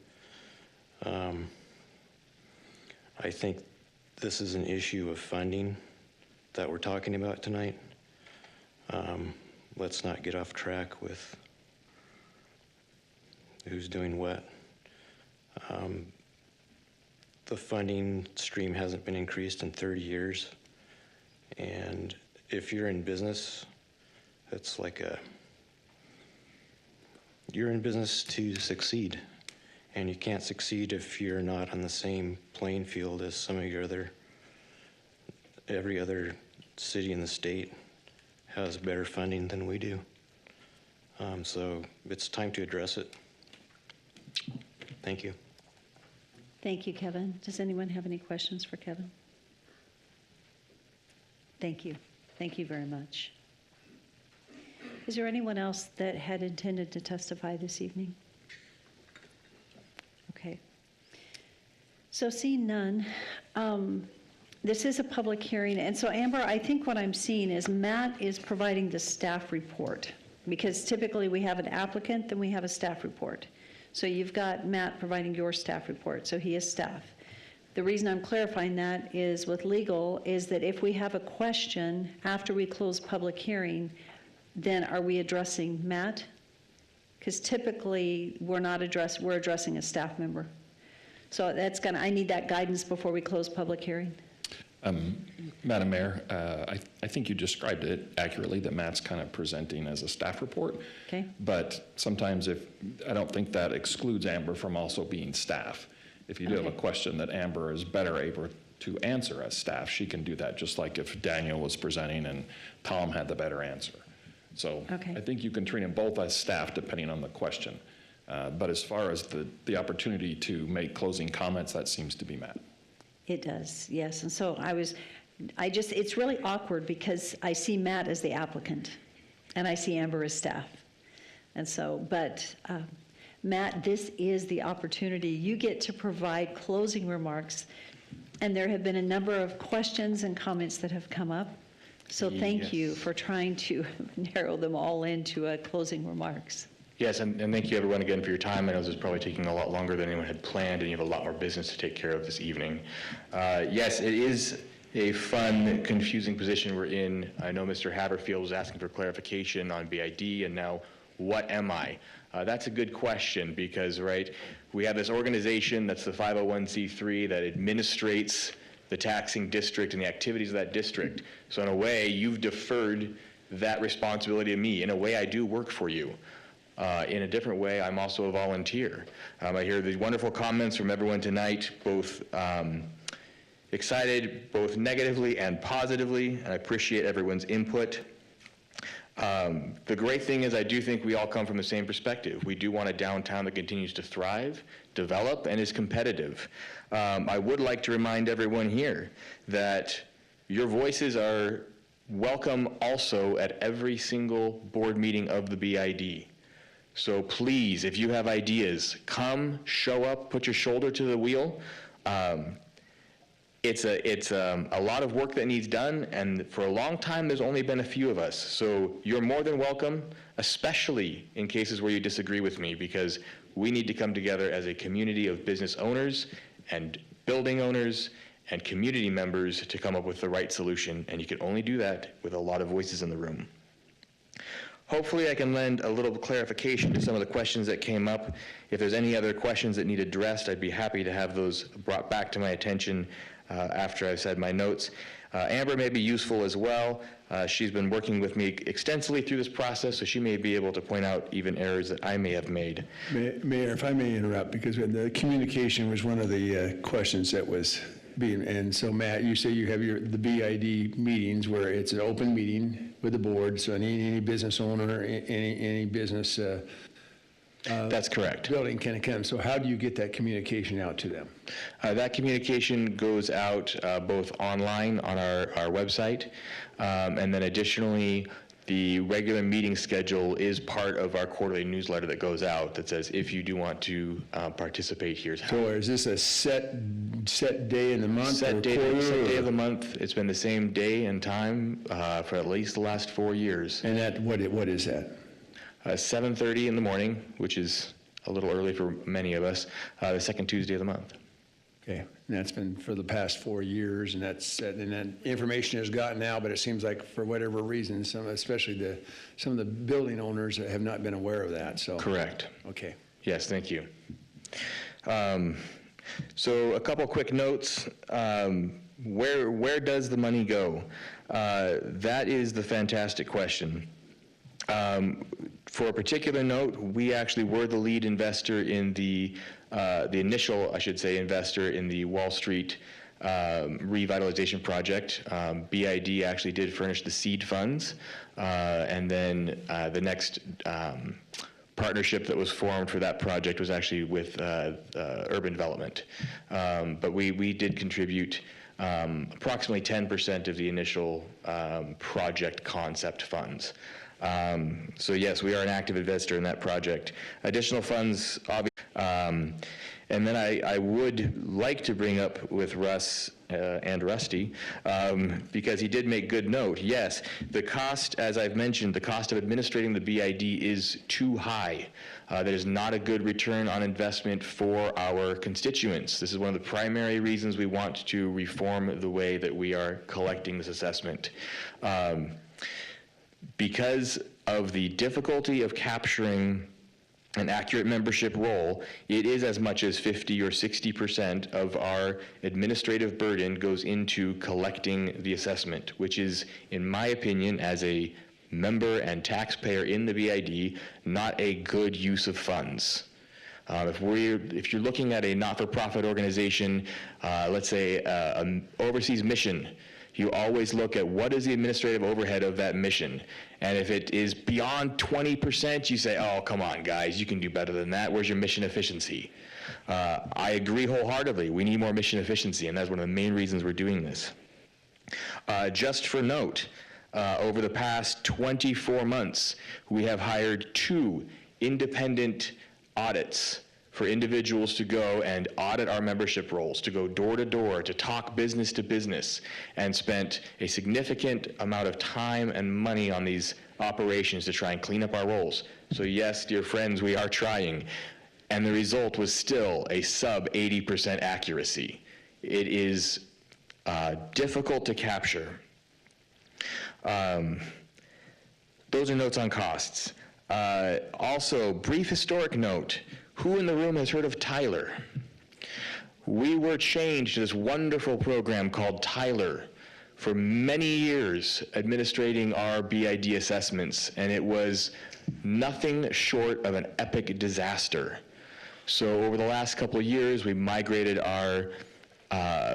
[SPEAKER 8] I think this is an issue of funding that we're talking about tonight. Let's not get off track with who's doing what. The funding stream hasn't been increased in 30 years. And if you're in business, it's like you're in business to succeed. And you can't succeed if you're not on the same playing field as some of your every other city in the state has better funding than we do. So it's time to address it. Thank you.
[SPEAKER 1] Thank you, Kevin. Does anyone have any questions for Kevin? Thank you. Thank you very much. Is there anyone else that had intended to testify this evening? Okay. So seeing none, this is a public hearing. And so Amber, I think what I'm seeing is Matt is providing the staff report, because typically we have an applicant, then we have a staff report. So you've got Matt providing your staff report, so he is staff. The reason I'm clarifying that is with legal is that if we have a question after we close public hearing, then are we addressing Matt? Because typically we're addressing a staff member. So I need that guidance before we close public hearing.
[SPEAKER 12] Madam Mayor, I think you described it accurately, that Matt's kind of presenting as a staff report.
[SPEAKER 1] Okay.
[SPEAKER 12] But sometimes I don't think that excludes Amber from also being staff. If you do have a question that Amber is better able to answer as staff, she can do that, just like if Daniel was presenting and Tom had the better answer. So I think you can treat them both as staff depending on the question. But as far as the opportunity to make closing comments, that seems to be Matt.
[SPEAKER 1] It does, yes. And so I was it's really awkward because I see Matt as the applicant and I see Amber as staff. And so, but Matt, this is the opportunity. You get to provide closing remarks. And there have been a number of questions and comments that have come up. So thank you for trying to narrow them all into closing remarks.
[SPEAKER 16] Yes, and thank you everyone again for your time. I know this is probably taking a lot longer than anyone had planned, and you have a lot more business to take care of this evening. Yes, it is a fun, confusing position we're in. I know Mr. Haverfield was asking for clarification on BID, and now what am I? That's a good question because, right, we have this organization that's the 501c3 that administrates the taxing district and the activities of that district. So in a way, you've deferred that responsibility to me. In a way, I do work for you. In a different way, I'm also a volunteer. I hear the wonderful comments from everyone tonight, both excited, both negatively and positively, and I appreciate everyone's input. The great thing is I do think we all come from the same perspective. We do want a downtown that continues to thrive, develop, and is competitive. I would like to remind everyone here that your voices are welcome also at every single board meeting of the BID. So please, if you have ideas, come, show up, put your shoulder to the wheel. It's a lot of work that needs done, and for a long time, there's only been a few of us. So you're more than welcome, especially in cases where you disagree with me, because we need to come together as a community of business owners and building owners and community members to come up with the right solution, and you can only do that with a lot of voices in the room. Hopefully I can lend a little clarification to some of the questions that came up. If there's any other questions that need addressed, I'd be happy to have those brought back to my attention after I've said my notes. Amber may be useful as well. She's been working with me extensively through this process, so she may be able to point out even errors that I may have made.
[SPEAKER 14] Mayor, if I may interrupt, because the communication was one of the questions that was being, and so Matt, you say you have the BID meetings where it's an open meeting with the board, so any business owner, any business
[SPEAKER 16] that's correct.
[SPEAKER 14] Building can come. So how do you get that communication out to them?
[SPEAKER 16] That communication goes out both online on our website, and then additionally, the regular meeting schedule is part of our quarterly newsletter that goes out that says, if you do want to participate, here's how.
[SPEAKER 14] So is this a set day in the month?
[SPEAKER 16] Set day of the month. It's been the same day and time for at least the last 4 years.
[SPEAKER 14] And that what is that?
[SPEAKER 16] 7:30 in the morning, which is a little early for many of us, the second Tuesday of the month.
[SPEAKER 14] Okay, and that's been for the past 4 years, and that information has gotten out, but it seems like for whatever reason, especially some of the building owners have not been aware of that. So
[SPEAKER 16] correct.
[SPEAKER 14] Okay.
[SPEAKER 16] Yes, thank you. So a couple quick notes. Where does the money go? That is the fantastic question. For a particular note, we actually were the lead investor in the initial, I should say, investor in the Wall Street revitalization project. BID actually did furnish the seed funds, and then the next partnership that was formed for that project was actually with Urban Development. But we did contribute approximately 10% of the initial project concept funds. So yes, we are an active investor in that project. Additional funds, obviously, and then I would like to bring up with Russ and Rusty, because he did make good note. Yes, the cost, as I've mentioned, the cost of administrating the BID is too high. That is not a good return on investment for our constituents. This is one of the primary reasons we want to reform the way that we are collecting this assessment. Because of the difficulty of capturing an accurate membership roll, it is as much as 50 or 60% of our administrative burden goes into collecting the assessment, which is, in my opinion, as a member and taxpayer in the BID, not a good use of funds. If you're looking at a not-for-profit organization, let's say an overseas mission, you always look at what is the administrative overhead of that mission. And if it is beyond 20%, you say, oh, come on, guys, you can do better than that. Where's your mission efficiency? I agree wholeheartedly. We need more mission efficiency, and that's one of the main reasons we're doing this. Just for note, over the past 24 months, we have hired 2 independent audits for individuals to go and audit our membership rolls, to go door to door, to talk business to business, and spent a significant amount of time and money on these operations to try and clean up our rolls. So yes, dear friends, we are trying. And the result was still a sub 80% accuracy. It is difficult to capture. Those are notes on costs. Also, brief historic note. Who in the room has heard of Tyler? We were changed to this wonderful program called Tyler for many years, administrating our BID assessments, and it was nothing short of an epic disaster. So over the last couple of years, we migrated our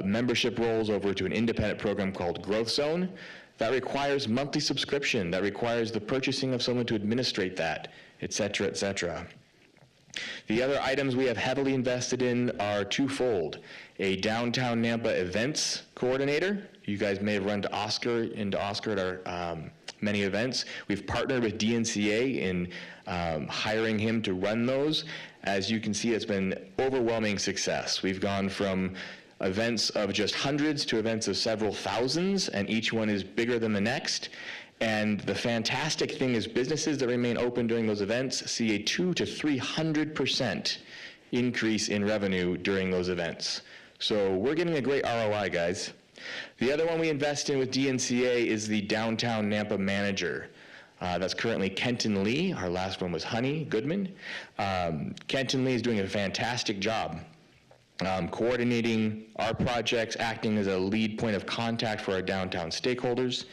[SPEAKER 16] membership rolls over to an independent program called Growth Zone. That requires monthly subscription, that requires the purchasing of someone to administrate that, et cetera, et cetera. The other items we have heavily invested in are twofold. A downtown Nampa events coordinator. You guys may have run into Oscar at our many events. We've partnered with DNCA in hiring him to run those. As you can see, it's been overwhelming success. We've gone from events of just hundreds to events of several thousands, and each one is bigger than the next. And the fantastic thing is businesses that remain open during those events see a 200% to 300% increase in revenue during those events. So we're getting a great ROI, guys. The other one we invest in with DNCA is the Downtown Nampa Manager. That's currently Kenton Lee. Our last one was Honey Goodman. Kenton Lee is doing a fantastic job coordinating our projects, acting as a lead point of contact for our downtown stakeholders.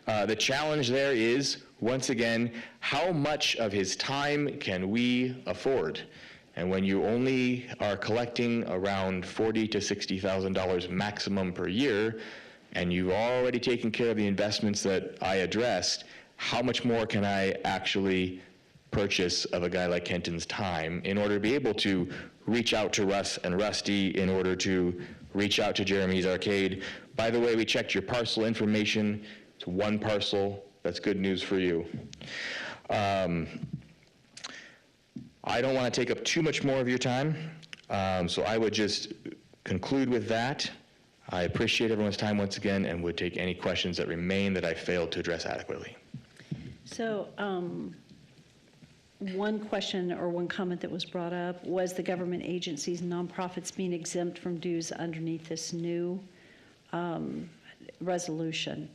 [SPEAKER 16] The challenge there is, once again, how much of his time can we afford? And when you only are collecting around $40,000 to $60,000 maximum per year, and you've already taken care of the investments that I addressed, how much more can I actually purchase of a guy like Kenton's time in order to be able to reach out to Russ and Rusty, in order to reach out to Jeremy's Arcade? By the way, we checked your parcel information. It's one parcel. That's good news for you. I don't want to take up too much more of your time, so I would just conclude with that. I appreciate everyone's time once again and would take any questions that remain that I failed to address adequately.
[SPEAKER 1] So one question or one comment that was brought up was the government agencies and nonprofits being exempt from dues underneath this new resolution.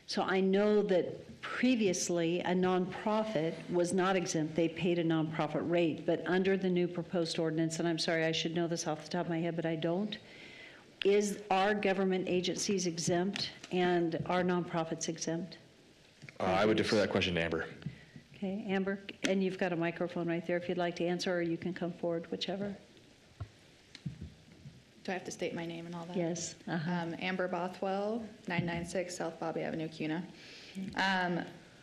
[SPEAKER 1] So I know that previously a nonprofit was not exempt. They paid a nonprofit rate, but under the new proposed ordinance, and I'm sorry, I should know this off the top of my head, but I don't, are government agencies exempt and are nonprofits exempt?
[SPEAKER 16] I would defer that question to Amber.
[SPEAKER 1] Okay, Amber, and you've got a microphone right there if you'd like to answer, or you can come forward, whichever.
[SPEAKER 11] Do I have to state my name and all that?
[SPEAKER 1] Yes.
[SPEAKER 11] Amber Bothwell, 996 South Bobby Avenue, Cuna.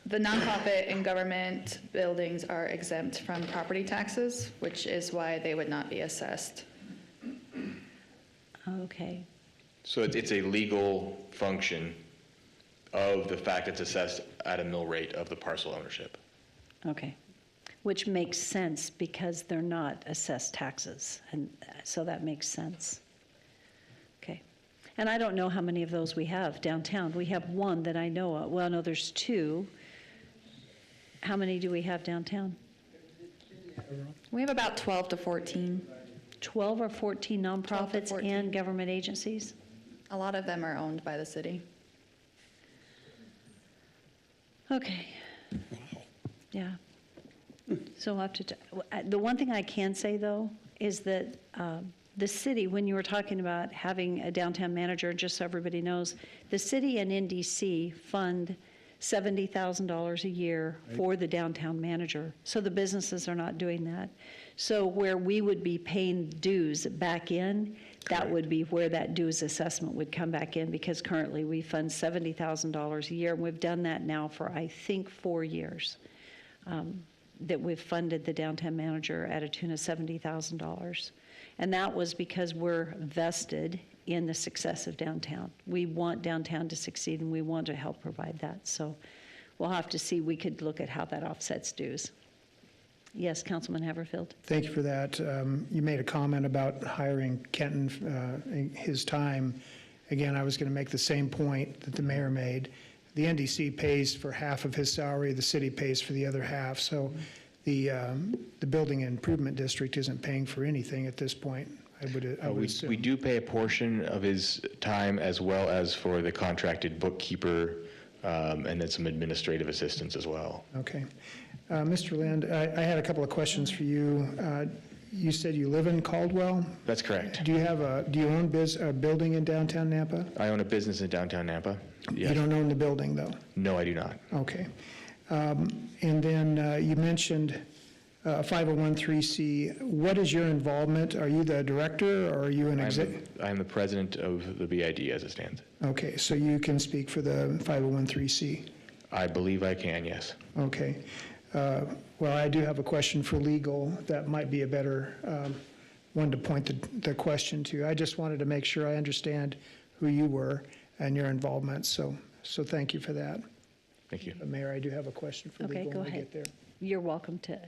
[SPEAKER 11] The nonprofit and government buildings are exempt from property taxes, which is why they would not be assessed.
[SPEAKER 1] Okay.
[SPEAKER 16] So it's a legal function of the fact it's assessed at a mill rate of the parcel ownership.
[SPEAKER 1] Okay. Which makes sense because they're not assessed taxes, and so that makes sense. Okay. And I don't know how many of those we have downtown. We have one that I know of. Well, no, there's two. How many do we have downtown?
[SPEAKER 11] We have about 12 to 14.
[SPEAKER 1] 12 or 14 nonprofits
[SPEAKER 11] 14.
[SPEAKER 1] and government agencies?
[SPEAKER 11] A lot of them are owned by the city.
[SPEAKER 1] Okay. Yeah. So we'll have to, the one thing I can say, though, is that the city, when you were talking about having a downtown manager, just so everybody knows, the city and NDC fund $70,000 a year for the downtown manager. So the businesses are not doing that. So where we would be paying dues back in, that would be where that dues assessment would come back in, because currently we fund $70,000 a year, and we've done that now for, I think, 4 years. that we've funded the downtown manager at a tune of $70,000. And that was because we're vested in the success of downtown. We want downtown to succeed, and we want to help provide that. So we'll have to see. We could look at how that offsets dues. Yes, Councilman Haverfield.
[SPEAKER 3] Thank you for that. You made a comment about hiring Kenton, in his time. Again, I was going to make the same point that the mayor made. The NDC pays for half of his salary, the city pays for the other half. So the building improvement district isn't paying for anything at this point, I would assume.
[SPEAKER 16] We do pay a portion of his time as well as for the contracted bookkeeper and then some administrative assistance as well.
[SPEAKER 3] Okay. Mr. Lind, I had a couple of questions for you. You said you live in Caldwell?
[SPEAKER 16] That's correct.
[SPEAKER 3] Do you own a building in downtown Nampa?
[SPEAKER 16] I own a business in downtown Nampa. Yes.
[SPEAKER 3] You don't own the building, though?
[SPEAKER 16] No, I do not.
[SPEAKER 3] Okay. And then you mentioned 501(c). What is your involvement? Are you the director, or are you an executive?
[SPEAKER 16] I'm the president of the BID as it stands.
[SPEAKER 3] Okay, so you can speak for the 501(c).
[SPEAKER 16] I believe I can, yes.
[SPEAKER 3] Okay. Well, I do have a question for legal that might be a better one to point the question to. I just wanted to make sure I understand who you were and your involvement, so thank you for that.
[SPEAKER 16] Thank you.
[SPEAKER 3] Mayor, I do have a question for legal
[SPEAKER 1] go
[SPEAKER 3] when we
[SPEAKER 1] ahead.
[SPEAKER 3] get there.
[SPEAKER 1] You're welcome to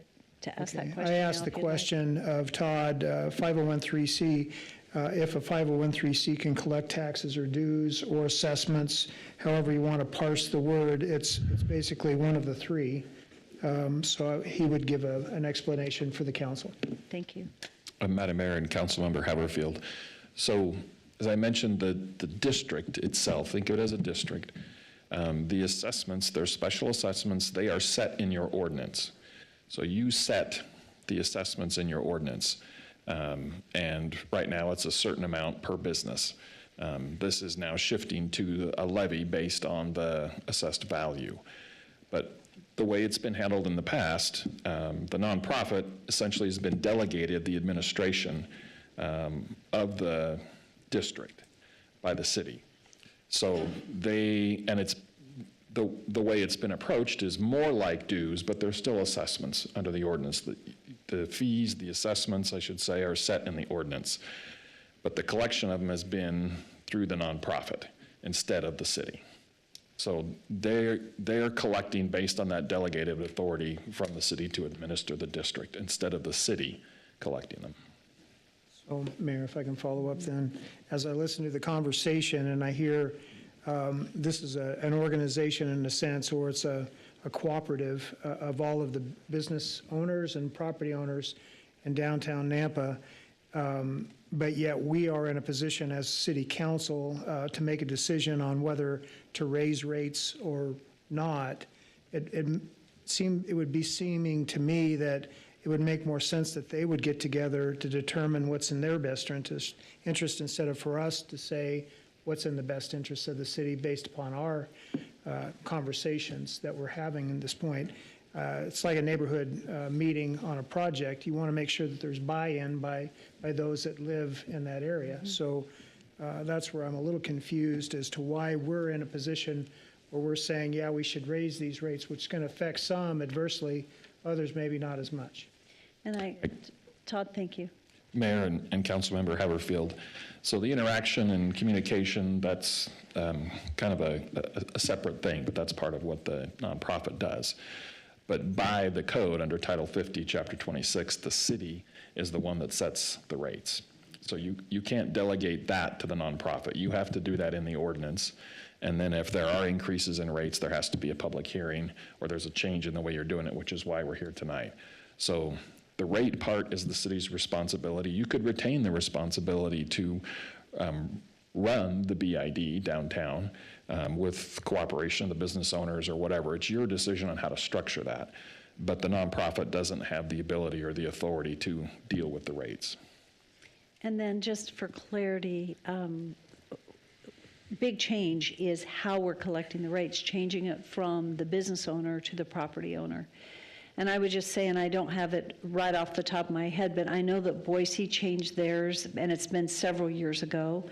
[SPEAKER 1] ask that
[SPEAKER 3] Okay.
[SPEAKER 1] question.
[SPEAKER 3] I asked
[SPEAKER 1] now
[SPEAKER 3] the
[SPEAKER 1] if you'd like.
[SPEAKER 3] question of Todd, 501(c), if a 501(c) can collect taxes or dues or assessments, however you want to parse the word, it's basically one of the three. So he would give an explanation for the council.
[SPEAKER 1] Thank you.
[SPEAKER 12] Madam Mayor and Councilmember Haverfield. So as I mentioned, the district itself, think of it as a district. The assessments, they're special assessments, they are set in your ordinance. So you set the assessments in your ordinance. And right now it's a certain amount per business. This is now shifting to a levy based on the assessed value. But the way it's been handled in the past, the nonprofit essentially has been delegated the administration of the district by the city. So it's the way it's been approached is more like dues, but there's still assessments under the ordinance. The fees, the assessments, I should say, are set in the ordinance. But the collection of them has been through the nonprofit instead of the city. So they're collecting based on that delegated authority from the city to administer the district instead of the city collecting them.
[SPEAKER 3] So, Mayor, if I can follow up then. As I listen to the conversation and I hear this is an organization in a sense, or it's a cooperative of all of the business owners and property owners in downtown Nampa, but yet we are in a position as city council to make a decision on whether to raise rates or not. It would be seeming to me that it would make more sense that they would get together to determine what's in their best interest instead of for us to say what's in the best interest of the city based upon our conversations that we're having at this point. It's like a neighborhood meeting on a project. You want to make sure that there's buy-in by those that live in that area. So that's where I'm a little confused as to why we're in a position where we're saying, yeah, we should raise these rates, which is going to affect some adversely, others maybe not as much.
[SPEAKER 1] And Todd, thank you.
[SPEAKER 12] Mayor and Councilmember Haverfield. So the interaction and communication, that's kind of a separate thing, but that's part of what the nonprofit does. But by the code under Title 50, Chapter 26, the city is the one that sets the rates. So you can't delegate that to the nonprofit. You have to do that in the ordinance. And then if there are increases in rates, there has to be a public hearing or there's a change in the way you're doing it, which is why we're here tonight. So the rate part is the city's responsibility. You could retain the responsibility to run the BID downtown with cooperation of the business owners or whatever. It's your decision on how to structure that. But the nonprofit doesn't have the ability or the authority to deal with the rates.
[SPEAKER 1] And then just for clarity, big change is how we're collecting the rates, changing it from the business owner to the property owner. And I would just say, and I don't have it right off the top of my head, but I know that Boise changed theirs, and it's been several years ago.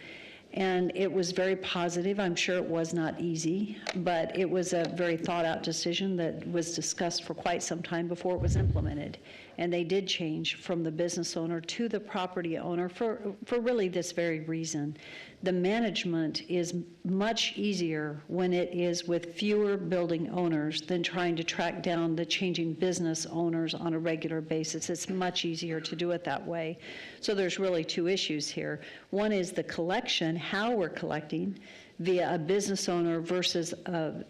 [SPEAKER 1] And it was very positive. I'm sure it was not easy, but it was a very thought-out decision that was discussed for quite some time before it was implemented. And they did change from the business owner to the property owner for really this very reason. The management is much easier when it is with fewer building owners than trying to track down the changing business owners on a regular basis. It's much easier to do it that way. So there's really two issues here. One is the collection, how we're collecting via a business owner versus, a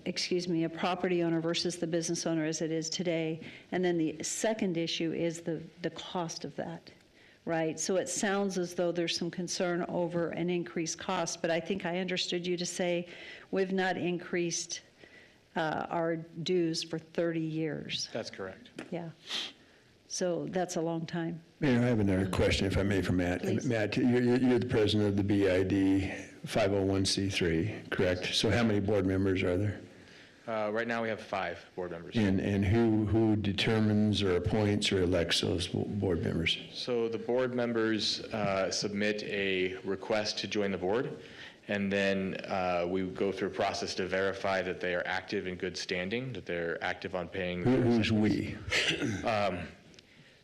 [SPEAKER 1] property owner versus the business owner as it is today. And then the second issue is the cost of that. Right, so it sounds as though there's some concern over an increased cost, but I think I understood you to say we've not increased our dues for 30 years.
[SPEAKER 2] That's correct.
[SPEAKER 1] Yeah, so that's a long time.
[SPEAKER 14] Mayor, I have another question, if I may, for Matt.
[SPEAKER 1] Please.
[SPEAKER 14] Matt, you're the president of the BID 501c3, correct? So how many board members are there?
[SPEAKER 2] Right now, we have 5 board members.
[SPEAKER 14] And who determines or appoints or elects those board members?
[SPEAKER 2] So the board members submit a request to join the board, and then we go through a process to verify that they are active in good standing, that they're active on paying.
[SPEAKER 14] Who's we?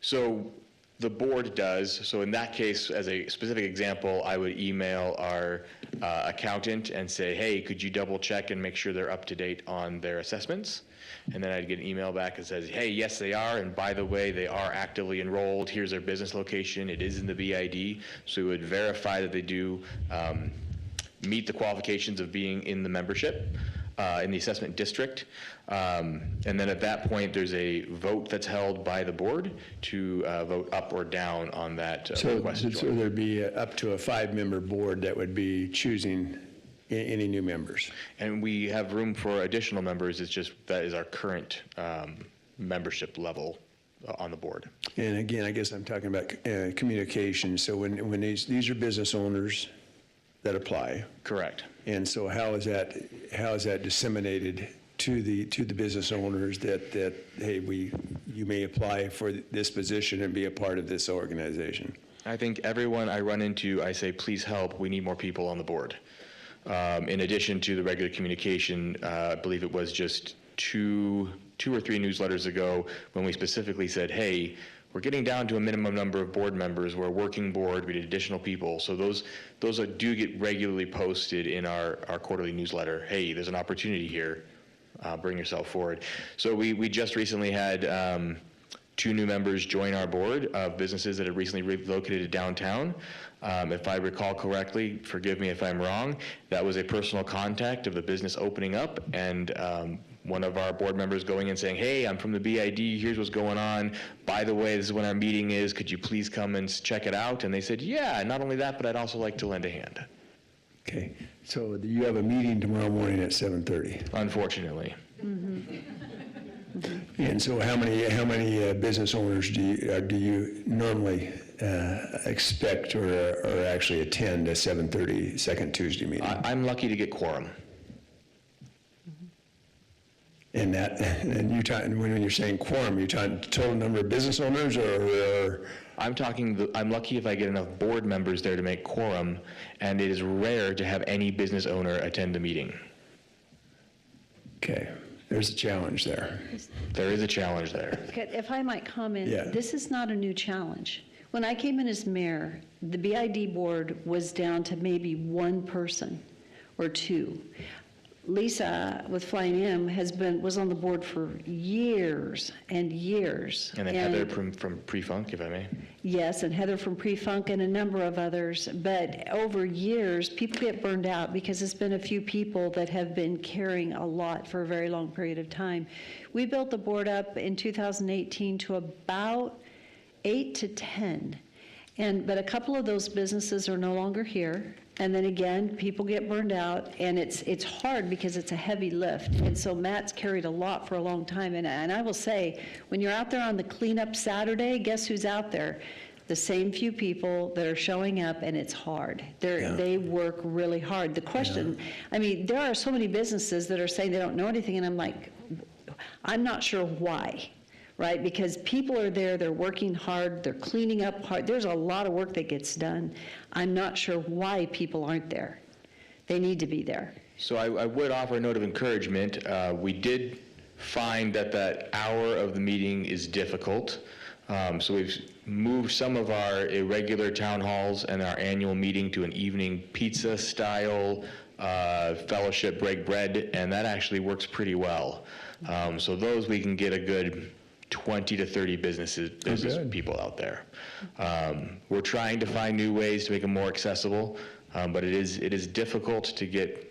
[SPEAKER 2] So the board does. So in that case, as a specific example, I would email our accountant and say, hey, could you double check and make sure they're up to date on their assessments? And then I'd get an email back that says, hey, yes, they are. And by the way, they are actively enrolled. Here's their business location. It is in the BID. So we would verify that they do meet the qualifications of being in the membership. In the assessment district. And then at that point, there's a vote that's held by the board to vote up or down on that request to join.
[SPEAKER 14] So there'd be up to a 5-member board that would be choosing any new members?
[SPEAKER 2] And we have room for additional members. It's just that is our current membership level on the board.
[SPEAKER 14] And again, I guess I'm talking about communication. So when these are business owners that apply?
[SPEAKER 2] Correct.
[SPEAKER 14] And so how is that disseminated to the business owners that hey, you may apply for this position and be a part of this organization?
[SPEAKER 2] I think everyone I run into, I say, please help, we need more people on the board. In addition to the regular communication, I believe it was just two or three newsletters ago when we specifically said, hey, we're getting down to a minimum number of board members. We're a working board. We need additional people. So those do get regularly posted in our quarterly newsletter. Hey, there's an opportunity here. Bring yourself forward. So we just recently had 2 new members join our board of businesses that have recently relocated to downtown. If I recall correctly, forgive me if I'm wrong, that was a personal contact of the business opening up, and one of our board members going and saying, hey, I'm from the BID, here's what's going on. By the way, this is when our meeting is. Could you please come and check it out? And they said, yeah, not only that, but I'd also like to lend a hand.
[SPEAKER 14] Okay, so you have a meeting tomorrow morning at 7:30?
[SPEAKER 2] Unfortunately.
[SPEAKER 14] And so how many business owners do you normally expect or actually attend a 7:30 second Tuesday meeting?
[SPEAKER 2] I'm lucky to get quorum.
[SPEAKER 14] And when you're saying quorum, you're talking total number of business owners or?
[SPEAKER 2] I'm lucky if I get enough board members there to make quorum, and it is rare to have any business owner attend the meeting.
[SPEAKER 14] Okay, there's a challenge there.
[SPEAKER 2] There is a challenge there.
[SPEAKER 1] Okay, if I might comment,
[SPEAKER 14] Yeah.
[SPEAKER 1] This is not a new challenge. When I came in as mayor, the BID board was down to maybe 1 person or 2. Lisa with Flying M was on the board for years and years.
[SPEAKER 2] And then Heather from Pre-Funk, if I may.
[SPEAKER 1] Yes, and Heather from Pre-Funk and a number of others. But over years, people get burned out because it's been a few people that have been carrying a lot for a very long period of time. We built the board up in 2018 to about 8 to 10. But a couple of those businesses are no longer here. And then again, people get burned out, and it's hard because it's a heavy lift. And so Matt's carried a lot for a long time. And I will say, when you're out there on the cleanup Saturday, guess who's out there? The same few people that are showing up, and it's hard. They work really hard. The question, I mean, there are so many businesses that are saying they don't know anything, and I'm like, I'm not sure why. Right? Because people are there, they're working hard, they're cleaning up hard. There's a lot of work that gets done. I'm not sure why people aren't there. They need to be there.
[SPEAKER 16] So I would offer a note of encouragement. We did find that hour of the meeting is difficult. So we've moved some of our irregular town halls and our annual meeting to an evening pizza style fellowship, break bread, and that actually works pretty well. So those we can get a good 20 to 30 business people out there. We're trying to find new ways to make them more accessible, but it is difficult to get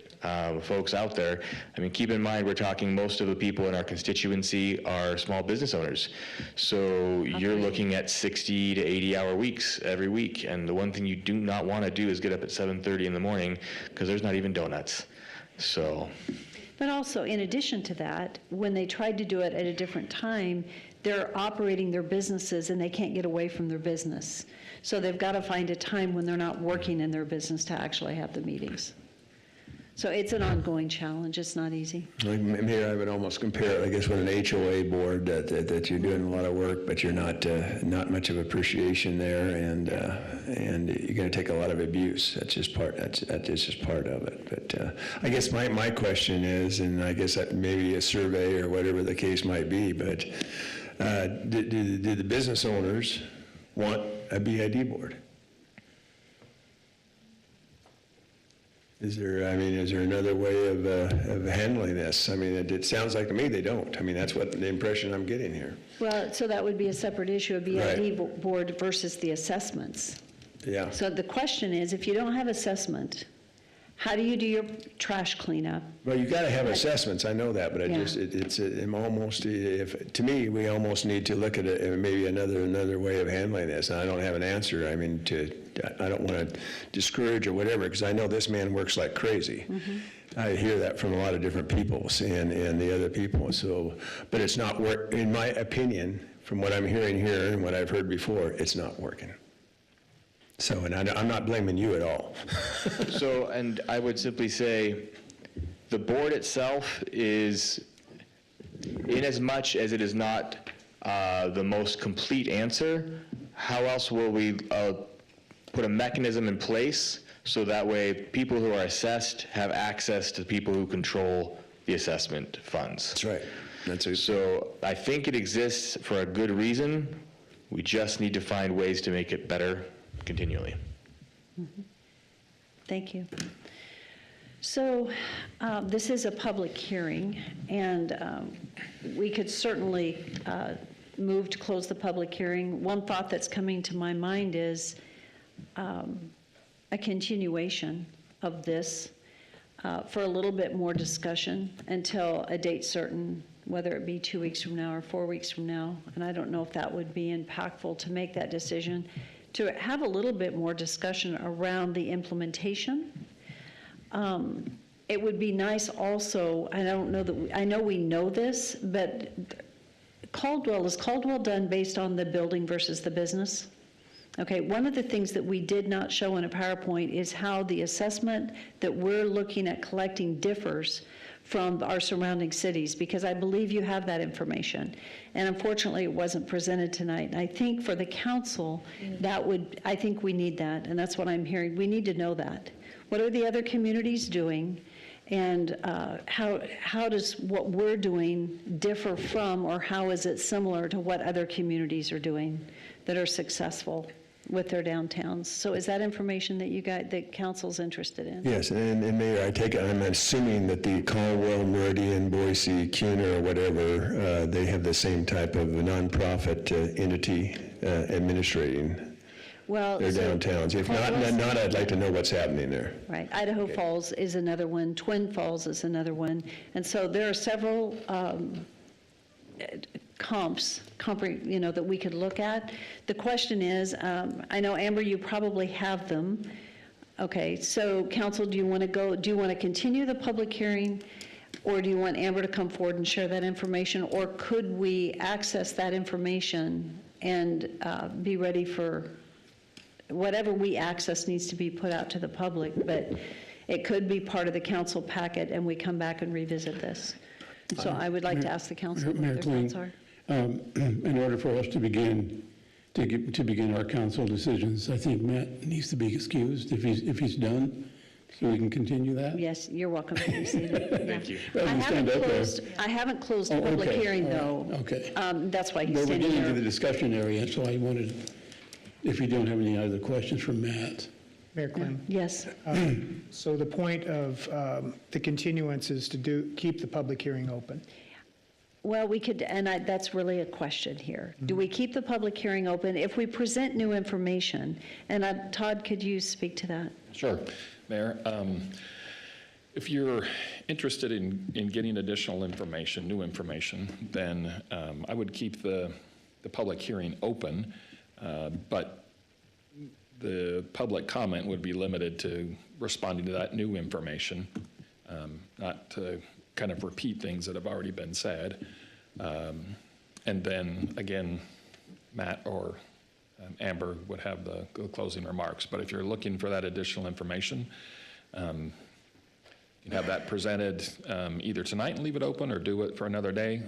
[SPEAKER 16] folks out there. I mean, keep in mind, we're talking most of the people in our constituency are small business owners. So you're looking at 60 to 80-hour weeks every week. And the one thing you do not want to do is get up at 7:30 in the morning because there's not even donuts. So.
[SPEAKER 1] But also, in addition to that, when they tried to do it at a different time, they're operating their businesses and they can't get away from their business. So they've got to find a time when they're not working in their business to actually have the meetings. So it's an ongoing challenge. It's not easy.
[SPEAKER 14] Mayor, I would almost compare it, I guess, with an HOA board that you're doing a lot of work, but you're not much of appreciation there, and you're going to take a lot of abuse. That's just part of it. But I guess my question is, and I guess that maybe a survey or whatever the case might be, but do the business owners want a BID board? Is there another way of handling this? I mean, it sounds like to me they don't. I mean, that's what the impression I'm getting here.
[SPEAKER 1] Well, so that would be a separate issue, a BID board versus the assessments.
[SPEAKER 14] Yeah.
[SPEAKER 1] So the question is, if you don't have assessment, how do you do your trash cleanup?
[SPEAKER 14] Well, you got to have assessments. I know that, but to me, we almost need to look at it, maybe another way of handling this. And I don't have an answer. I mean, I don't want to discourage or whatever, because I know this man works like crazy. Mm-hmm. I hear that from a lot of different people and the other people. So, but it's not work. In my opinion, from what I'm hearing here and what I've heard before, it's not working. So, and I'm not blaming you at all.
[SPEAKER 16] So, and I would simply say, the board itself is, in as much as it is not the most complete answer, how else will we put a mechanism in place so that way people who are assessed have access to people who control the assessment funds?
[SPEAKER 14] That's right.
[SPEAKER 16] So I think it exists for a good reason. We just need to find ways to make it better continually.
[SPEAKER 1] Mm-hmm. Thank you. So this is a public hearing, and we could certainly move to close the public hearing. One thought that's coming to my mind is a continuation of this for a little bit more discussion until a date certain, whether it be 2 weeks from now or 4 weeks from now. And I don't know if that would be impactful to make that decision, to have a little bit more discussion around the implementation. It would be nice also, I know we know this, but is Caldwell done based on the building versus the business? Okay, one of the things that we did not show in a PowerPoint is how the assessment that we're looking at collecting differs from our surrounding cities, because I believe you have that information. And unfortunately, it wasn't presented tonight. And I think for the council, I think we need that, and that's what I'm hearing. We need to know that. What are the other communities doing? And how does what we're doing differ from, or how is it similar to what other communities are doing that are successful with their downtowns? So is that information that council's interested in?
[SPEAKER 14] Yes, and Mayor, I take it, I'm assuming that the Caldwell, Meridian, Boise, CUNA, or whatever, they have the same type of a nonprofit entity administrating their downtowns. If not, I'd like to know what's happening there.
[SPEAKER 1] Right. Idaho Falls is another one. Twin Falls is another one. And so there are several comps, that we could look at. The question is, I know, Amber, you probably have them. Okay, so council, do you want to continue the public hearing, or do you want Amber to come forward and share that information, or could we access that information and be ready for whatever we access needs to be put out to the public, but it could be part of the council packet and we come back and revisit this. So I would like to ask the council what their thoughts are.
[SPEAKER 9] In order for us to begin our council decisions, I think Matt needs to be excused if he's done. So we can continue that?
[SPEAKER 1] Yes, you're welcome to be seated.
[SPEAKER 16] Thank you.
[SPEAKER 9] Rather than stand up there.
[SPEAKER 1] I haven't closed the
[SPEAKER 9] Oh,
[SPEAKER 1] public
[SPEAKER 9] okay.
[SPEAKER 1] hearing,
[SPEAKER 9] All
[SPEAKER 1] though.
[SPEAKER 9] right. Okay.
[SPEAKER 1] That's why he's
[SPEAKER 9] Well, we're
[SPEAKER 1] standing
[SPEAKER 9] getting into the
[SPEAKER 1] there.
[SPEAKER 9] discussion area, so I wanted, if you don't have any other questions from Matt.
[SPEAKER 3] Mayor Clem.
[SPEAKER 1] Yes.
[SPEAKER 3] So the point of the continuance is to keep the public hearing open.
[SPEAKER 1] Well, we could, and that's really a question here. Do we keep the public hearing open if we present new information? And Todd, could you speak to that?
[SPEAKER 12] Sure, Mayor. If you're interested in getting additional information, new information, then I would keep the public hearing open, but the public comment would be limited to responding to that new information, not to kind of repeat things that have already been said. And then, again, Matt or Amber would have the closing remarks. But if you're looking for that additional information, you can have that presented either tonight and leave it open, or do it for another day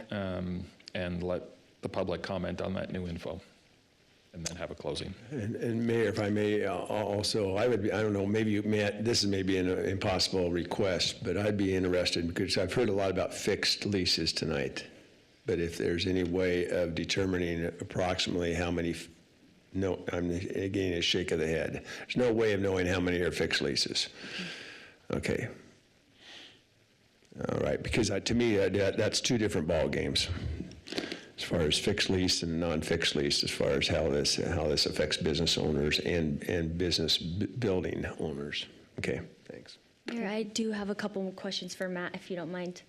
[SPEAKER 12] and let the public comment on that new info, and then have a closing.
[SPEAKER 14] And Mayor, if I may, also, I don't know, maybe, Matt, this is maybe an impossible request, but I'd be interested, because I've heard a lot about fixed leases tonight. But if there's any way of determining approximately how many, no, I'm getting a shake of the head. There's no way of knowing how many are fixed leases. Okay. All right, because to me, that's two different ballgames, as far as fixed lease and non-fixed lease, as far as how this affects business owners and business building owners. Okay, thanks.
[SPEAKER 17] Mayor, I do have a couple more questions for Matt, if you don't mind.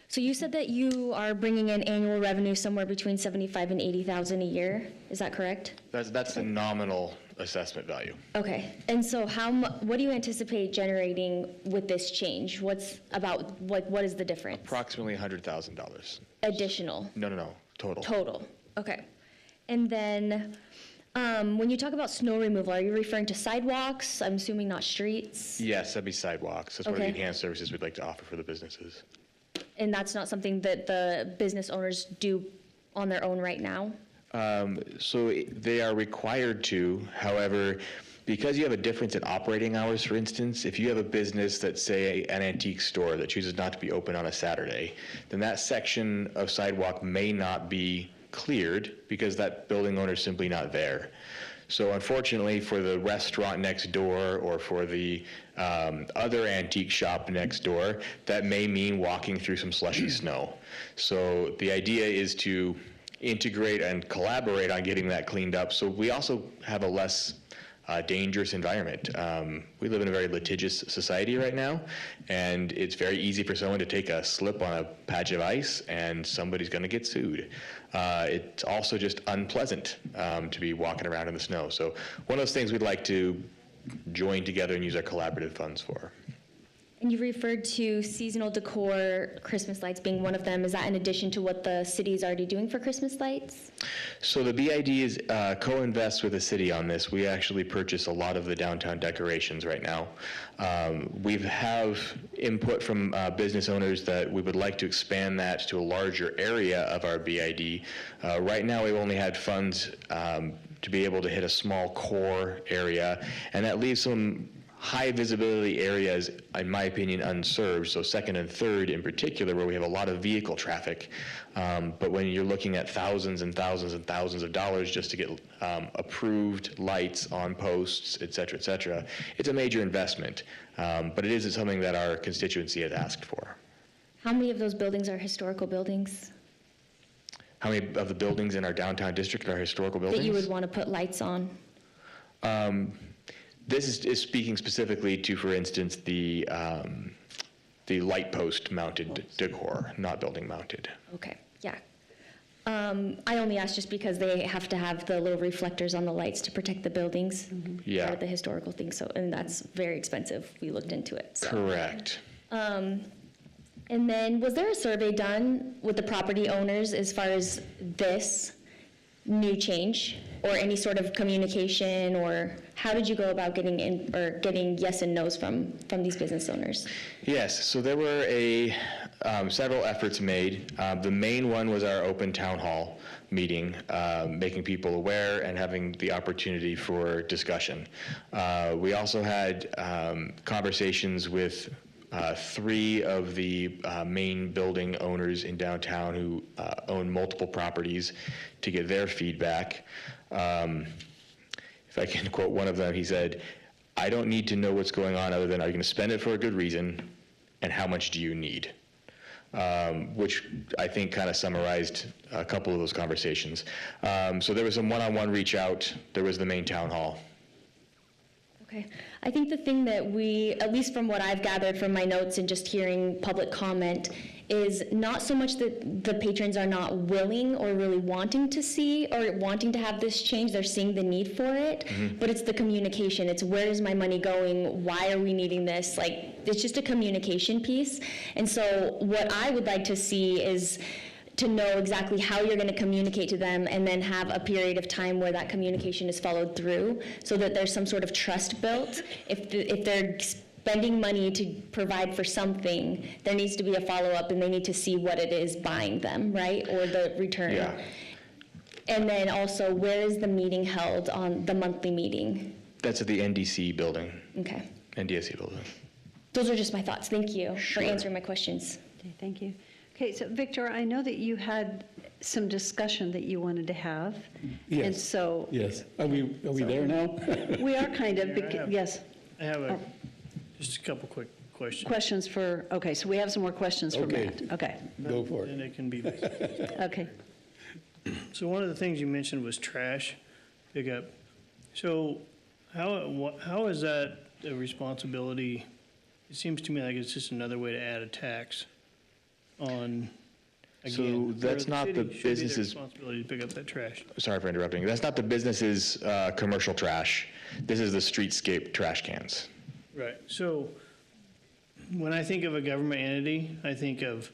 [SPEAKER 17] So you said that you are bringing in annual revenue somewhere between 75 and 80,000 a year. Is that correct?
[SPEAKER 16] That's the nominal assessment value.
[SPEAKER 17] Okay. And so what do you anticipate generating with this change? What is the difference?
[SPEAKER 16] Approximately $100,000.
[SPEAKER 17] Additional?
[SPEAKER 16] No, total.
[SPEAKER 17] Total. Okay. And then when you talk about snow removal, are you referring to sidewalks? I'm assuming not streets.
[SPEAKER 16] Yes, that'd be sidewalks. That's one of the
[SPEAKER 17] Okay.
[SPEAKER 16] enhanced services we'd like to offer for the businesses.
[SPEAKER 17] And that's not something that the business owners do on their own right now?
[SPEAKER 16] So they are required to, however, because you have a difference in operating hours, for instance, if you have a business that's, say, an antique store that chooses not to be open on a Saturday, then that section of sidewalk may not be cleared because that building owner is simply not there. So unfortunately, for the restaurant next door or for the other antique shop next door, that may mean walking through some slushy snow. So the idea is to integrate and collaborate on getting that cleaned up, so we also have a less dangerous environment. We live in a very litigious society right now, and it's very easy for someone to take a slip on a patch of ice and somebody's going to get sued. It's also just unpleasant to be walking around in the snow. So one of those things we'd like to join together and use our collaborative funds for.
[SPEAKER 17] And you referred to seasonal decor, Christmas lights being one of them. Is that in addition to what the city is already doing for Christmas lights?
[SPEAKER 16] So the BID is co-invests with the city on this. We actually purchase a lot of the downtown decorations right now. We have input from business owners that we would like to expand that to a larger area of our BID. Right now, we've only had funds to be able to hit a small core area, and that leaves some high visibility areas, in my opinion, unserved, so second and third in particular, where we have a lot of vehicle traffic. But when you're looking at thousands and thousands and thousands of dollars just to get approved lights on posts, et cetera, it's a major investment. But it is something that our constituency has asked for.
[SPEAKER 17] How many of those buildings are historical buildings
[SPEAKER 16] How many of the buildings in our downtown district are historical buildings?
[SPEAKER 17] that you would want to put lights on?
[SPEAKER 16] This is speaking specifically to, for instance, the light post mounted decor, not building mounted.
[SPEAKER 17] Okay, yeah. I only asked just because they have to have the little reflectors on the lights to protect the buildings.
[SPEAKER 16] Yeah.
[SPEAKER 17] Part of the historical thing, so, and that's very expensive. We looked into it, so.
[SPEAKER 16] Correct.
[SPEAKER 17] And then, was there a survey done with the property owners as far as this new change? Or any sort of communication, or how did you go about getting in, or getting yes and no's from these business owners?
[SPEAKER 16] Yes, so there were a several efforts made. The main one was our open town hall meeting, making people aware and having the opportunity for discussion. We also had conversations with 3 of the main building owners in downtown who own multiple properties to get their feedback. If I can quote one of them, he said, "I don't need to know what's going on other than are you going to spend it for a good reason and how much do you need?" Which I think kind of summarized a couple of those conversations. So there was some one-on-one reach out. There was the main town hall.
[SPEAKER 17] Okay. I think the thing that we, at least from what I've gathered from my notes and just hearing public comment, is not so much that the patrons are not willing or really wanting to see or wanting to have this change, they're seeing the need for it, but it's the communication. It's where is my money going? Why are we needing this? Like, it's just a communication piece. And so what I would like to see is to know exactly how you're going to communicate to them and then have a period of time where that communication is followed through so that there's some sort of trust built. If they're spending money to provide for something, there needs to be a follow-up and they need to see what it is buying them, right? Or the return.
[SPEAKER 16] Yeah.
[SPEAKER 17] And then also, where is the meeting held on the monthly meeting?
[SPEAKER 16] That's at the NDC building,
[SPEAKER 17] Okay.
[SPEAKER 16] NDSC building.
[SPEAKER 17] Those are just my thoughts. Thank you for answering my questions.
[SPEAKER 1] Okay, thank you. Okay, so Victor, I know that you had some discussion that you wanted to have.
[SPEAKER 9] Yes.
[SPEAKER 1] And so.
[SPEAKER 9] Yes. Are we there now?
[SPEAKER 1] We are kind of,
[SPEAKER 10] Yeah,
[SPEAKER 1] yes.
[SPEAKER 10] I have just a couple quick questions.
[SPEAKER 1] Questions for, okay, so we have some more questions for
[SPEAKER 9] Okay.
[SPEAKER 1] Matt. Okay,
[SPEAKER 9] Go for it.
[SPEAKER 10] And it can be.
[SPEAKER 1] okay.
[SPEAKER 10] So one of the things you mentioned was trash pickup. So how is that a responsibility? It seems to me like it's just another way to add a tax on, again.
[SPEAKER 16] So that's
[SPEAKER 10] where
[SPEAKER 16] not the
[SPEAKER 10] city should be their
[SPEAKER 16] business's-
[SPEAKER 10] responsibility to pick up that trash.
[SPEAKER 16] Sorry for interrupting. That's not the business's commercial trash. This is the streetscape trash cans.
[SPEAKER 10] Right. So when I think of a government entity, I think of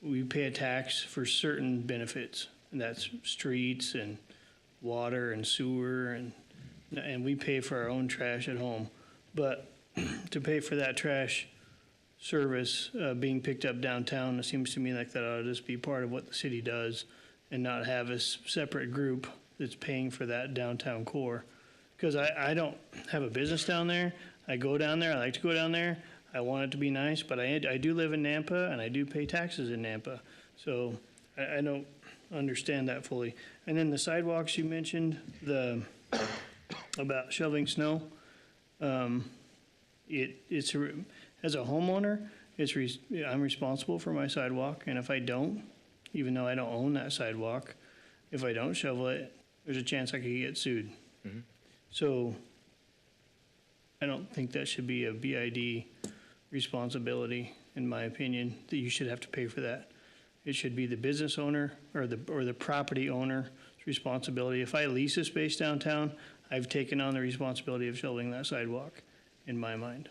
[SPEAKER 10] we pay a tax for certain benefits, and that's streets and water and sewer, and we pay for our own trash at home. But to pay for that trash service being picked up downtown, it seems to me like that ought to just be part of what the city does and not have a separate group that's paying for that downtown core. Because I don't have a business down there. I go down there, I like to go down there. I want it to be nice, but I do live in Nampa and I do pay taxes in Nampa. So I don't understand that fully. And then the sidewalks you mentioned, about shoveling snow. It's as a homeowner, I'm responsible for my sidewalk, and if I don't, even though I don't own that sidewalk, if I don't shovel it, there's a chance I could get sued. So I don't think that should be a BID responsibility, in my opinion, that you should have to pay for that. It should be the business owner or the property owner's responsibility. If I lease a space downtown, I've taken on the responsibility of shoveling that sidewalk, in my mind.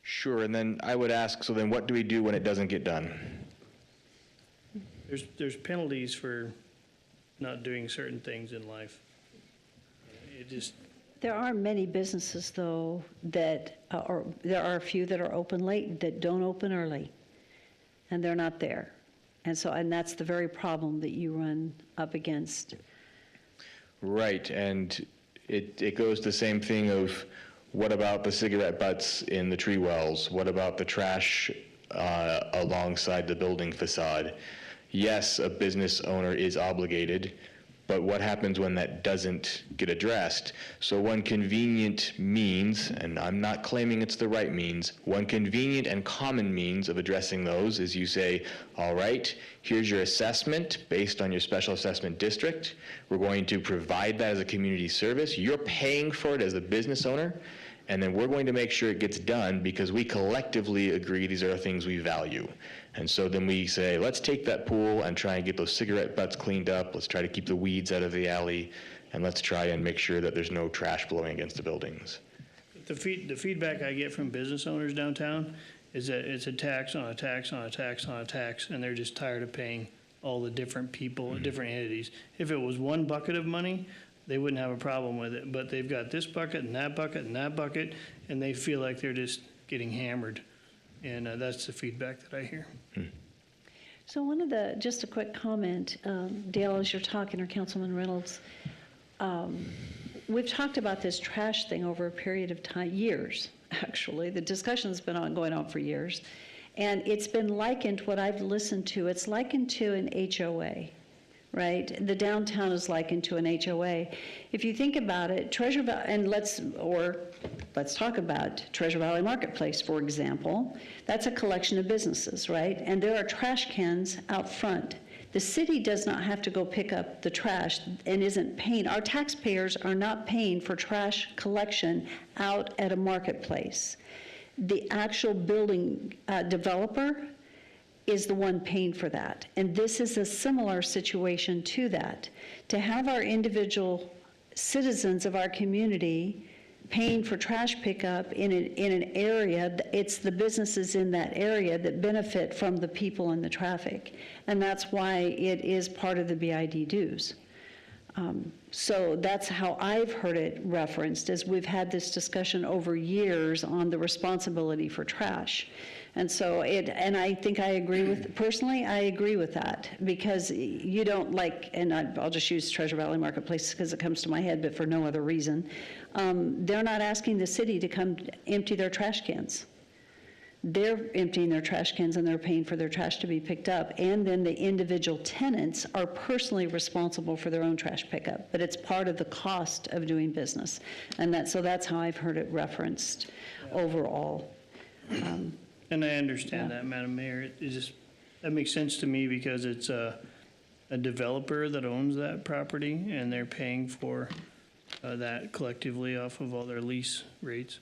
[SPEAKER 16] Sure, and then I would ask, so then what do we do when it doesn't get done?
[SPEAKER 10] There's penalties for not doing certain things in life. It just,
[SPEAKER 1] There are many businesses, though, that there are a few that are open late, that don't open early, and they're not there. And that's the very problem that you run up against.
[SPEAKER 16] Right, and it goes the same thing of what about the cigarette butts in the tree wells? What about the trash alongside the building facade? Yes, a business owner is obligated, but what happens when that doesn't get addressed? So one convenient means, and I'm not claiming it's the right means, one convenient and common means of addressing those is you say, all right, here's your assessment based on your special assessment district. We're going to provide that as a community service. You're paying for it as a business owner, and then we're going to make sure it gets done because we collectively agree these are the things we value. And so then we say, let's take that pool and try and get those cigarette butts cleaned up. Let's try to keep the weeds out of the alley, and let's try and make sure that there's no trash blowing against the buildings.
[SPEAKER 10] the feedback I get from business owners downtown is that it's a tax on a tax on a tax on a tax, and they're just tired of paying all the different people, different entities. If it was one bucket of money, they wouldn't have a problem with it, but they've got this bucket and that bucket and that bucket, and they feel like they're just getting hammered. And that's the feedback that I hear.
[SPEAKER 1] So just a quick comment, Dale, as you're talking, or Councilman Reynolds, we've talked about this trash thing over a period of time, years, actually. The discussion's been going on for years. And it's been likened, what I've listened to, it's likened to an HOA, right? The downtown is likened to an HOA. If you think about it, Treasure Valley, and let's talk about Treasure Valley Marketplace, for example. That's a collection of businesses, right? And there are trash cans out front. The city does not have to go pick up the trash and isn't paying. Our taxpayers are not paying for trash collection out at a marketplace. The actual building developer is the one paying for that. And this is a similar situation to that. To have our individual citizens of our community paying for trash pickup in an area, it's the businesses in that area that benefit from the people and the traffic. And that's why it is part of the BID dues. So that's how I've heard it referenced, as we've had this discussion over years on the responsibility for trash. And so and I think personally, I agree with that, because you don't and I'll just use Treasure Valley Marketplace because it comes to my head, but for no other reason. They're not asking the city to come empty their trash cans. They're emptying their trash cans and they're paying for their trash to be picked up. And then the individual tenants are personally responsible for their own trash pickup, but it's part of the cost of doing business. And so that's how I've heard it referenced overall.
[SPEAKER 10] And I understand that, Madam Mayor. That makes sense to me, because it's a developer that owns that property, and they're paying for that collectively off of all their lease rates.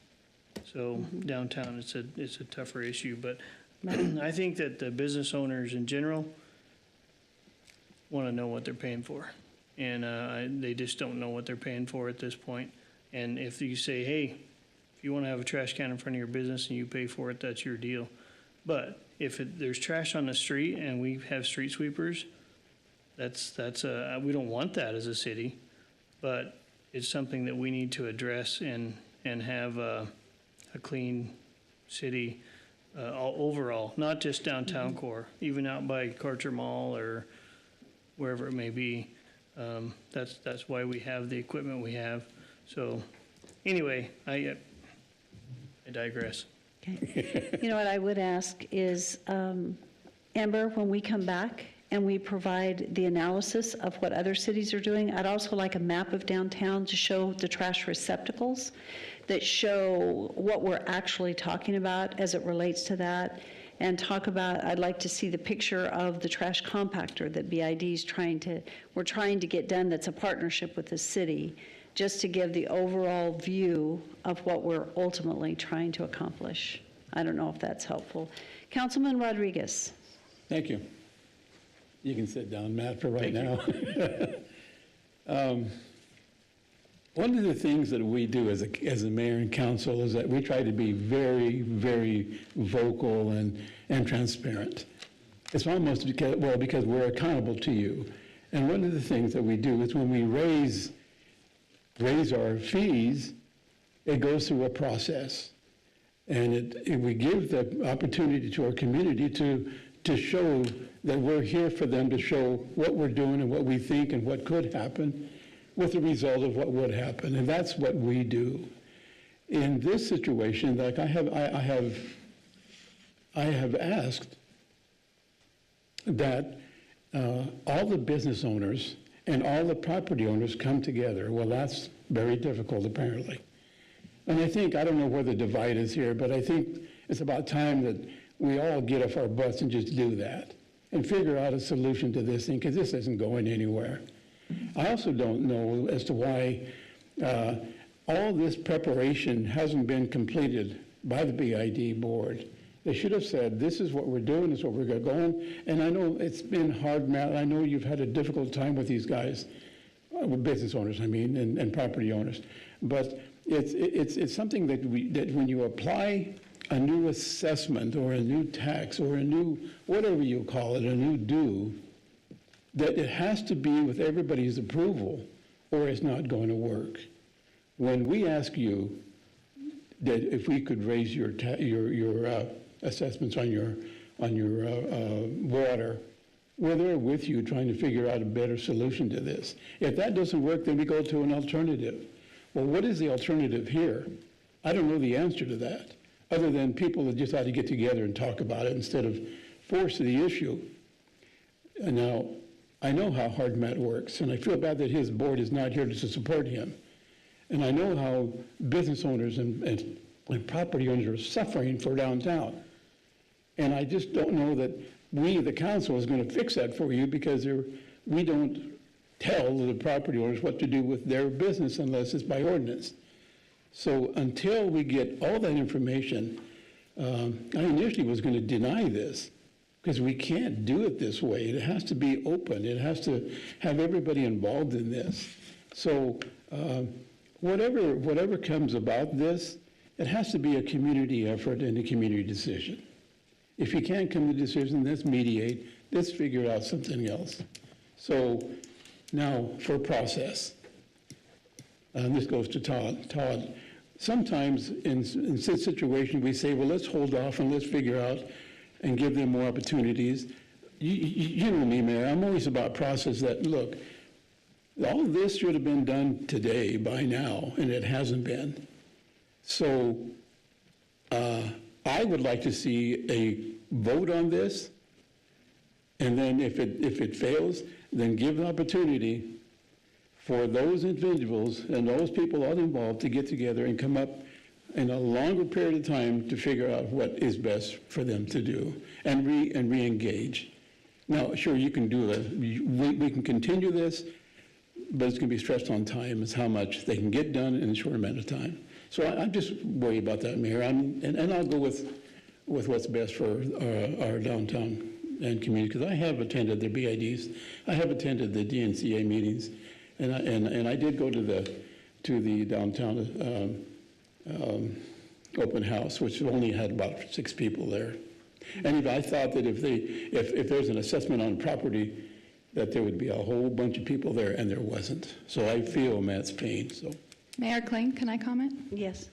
[SPEAKER 10] So downtown, it's a tougher issue, but I think that the business owners in general want to know what they're paying for, and they just don't know what they're paying for at this point. And if you say, hey, if you want to have a trash can in front of your business and you pay for it, that's your deal. But if there's trash on the street and we have street sweepers, we don't want that as a city, but it's something that we need to address and have a clean city overall, not just downtown core, even out by Karcher Mall or wherever it may be. That's why we have the equipment we have. So anyway, I digress.
[SPEAKER 1] Okay. You know what I would ask is, Amber, when we come back and we provide the analysis of what other cities are doing, I'd also like a map of downtown to show the trash receptacles that show what we're actually talking about as it relates to that. And I'd like to see the picture of the trash compactor that BID's we're trying to get done, that's a partnership with the city, just to give the overall view of what we're ultimately trying to accomplish. I don't know if that's helpful. Councilman Rodriguez.
[SPEAKER 9] Thank you. You can sit down, Matt, for right now. One of the things that we do as a mayor and council is that we try to be very, very vocal and transparent. It's almost because we're accountable to you. And one of the things that we do is when we raise our fees, it goes through a process. And we give the opportunity to our community to show that we're here for them, to show what we're doing and what we think and what could happen with the result of what would happen. And that's what we do. In this situation, like I have asked that all the business owners and all the property owners come together. Well, that's very difficult, apparently. And I don't know where the divide is here, but I think it's about time that we all get off our butts and just do that and figure out a solution to this thing, because this isn't going anywhere. I also don't know as to why all this preparation hasn't been completed by the BID board. They should have said, this is what we're doing, this is what we're going. And I know it's been hard, Matt. I know you've had a difficult time with these guys, with business owners, and property owners. But it's something that when you apply a new assessment or a new tax or a new, whatever you call it, a new due, that it has to be with everybody's approval or it's not going to work. When we ask you that if we could raise your assessments on your water. We're there with you trying to figure out a better solution to this. If that doesn't work, then we go to an alternative. Well, what is the alternative here? I don't know the answer to that, other than people that just ought to get together and talk about it instead of force the issue. And now, I know how hard Matt works, and I feel bad that his board is not here to support him. And I know how business owners and property owners are suffering for downtown. And I just don't know that we, the council, is going to fix that for you, because we don't tell the property owners what to do with their business unless it's by ordinance. So until we get all that information, I initially was going to deny this, because we can't do it this way. It has to be open. It has to have everybody involved in this. So whatever comes about this, it has to be a community effort and a community decision. If you can't come to a decision, let's mediate. Let's figure out something else. So now for process. This goes to Todd. Todd, sometimes in this situation, we say, well, let's hold off and let's figure out and give them more opportunities. You know me, Mayor, I'm always about process that, look, all this should have been done today by now, and it hasn't been. So I would like to see a vote on this, and then if it fails, then give an opportunity for those individuals and those people all involved to get together and come up in a longer period of time to figure out what is best for them to do and re-engage. Now, sure, you can do that. We can continue this, but it's going to be stressed on time is how much they can get done in a short amount of time. So I'm just worried about that, Mayor. And I'll go with what's best for our downtown and community, because I have attended the BIDs. I have attended the DNCA meetings, and I did go to the downtown open house, which only had about 6 people there. And I thought that if there's an assessment on property, that there would be a whole bunch of people there, and there wasn't. So I feel Matt's pain. So,
[SPEAKER 11] Mayor Kling, can I comment?
[SPEAKER 1] Yes.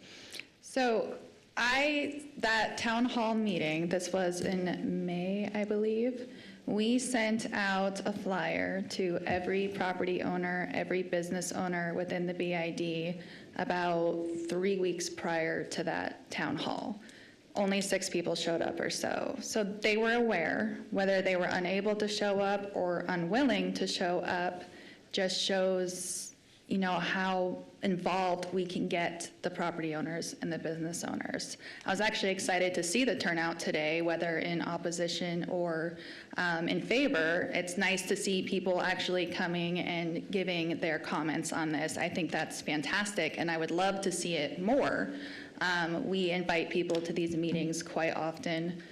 [SPEAKER 11] So that town hall meeting, this was in May, I believe, we sent out a flyer to every property owner, every business owner within the BID about 3 weeks prior to that town hall. Only 6 people showed up or so. So they were aware. Whether they were unable to show up or unwilling to show up just shows, how involved we can get the property owners and the business owners. I was actually excited to see the turnout today, whether in opposition or in favor. It's nice to see people actually coming and giving their comments on this. I think that's fantastic, and I would love to see it more. We invite people to these meetings quite often.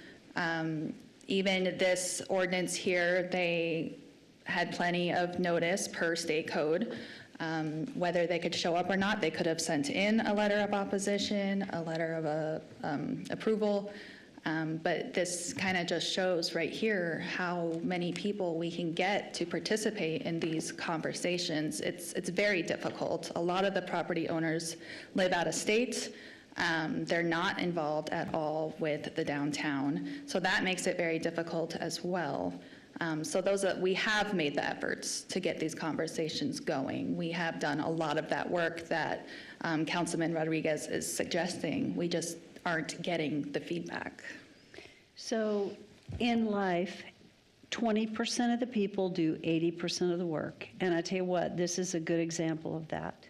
[SPEAKER 11] Even this ordinance here, they had plenty of notice per state code. Whether they could show up or not, they could have sent in a letter of opposition, a letter of approval. But this kind of just shows right here how many people we can get to participate in these conversations. It's very difficult. A lot of the property owners live out of state. They're not involved at all with the downtown. So that makes it very difficult as well. So we have made the efforts to get these conversations going. We have done a lot of that work that Councilman Rodriguez is suggesting. We just aren't getting the feedback.
[SPEAKER 1] So in life, 20% of the people do 80% of the work. And I tell you what, this is a good example of that.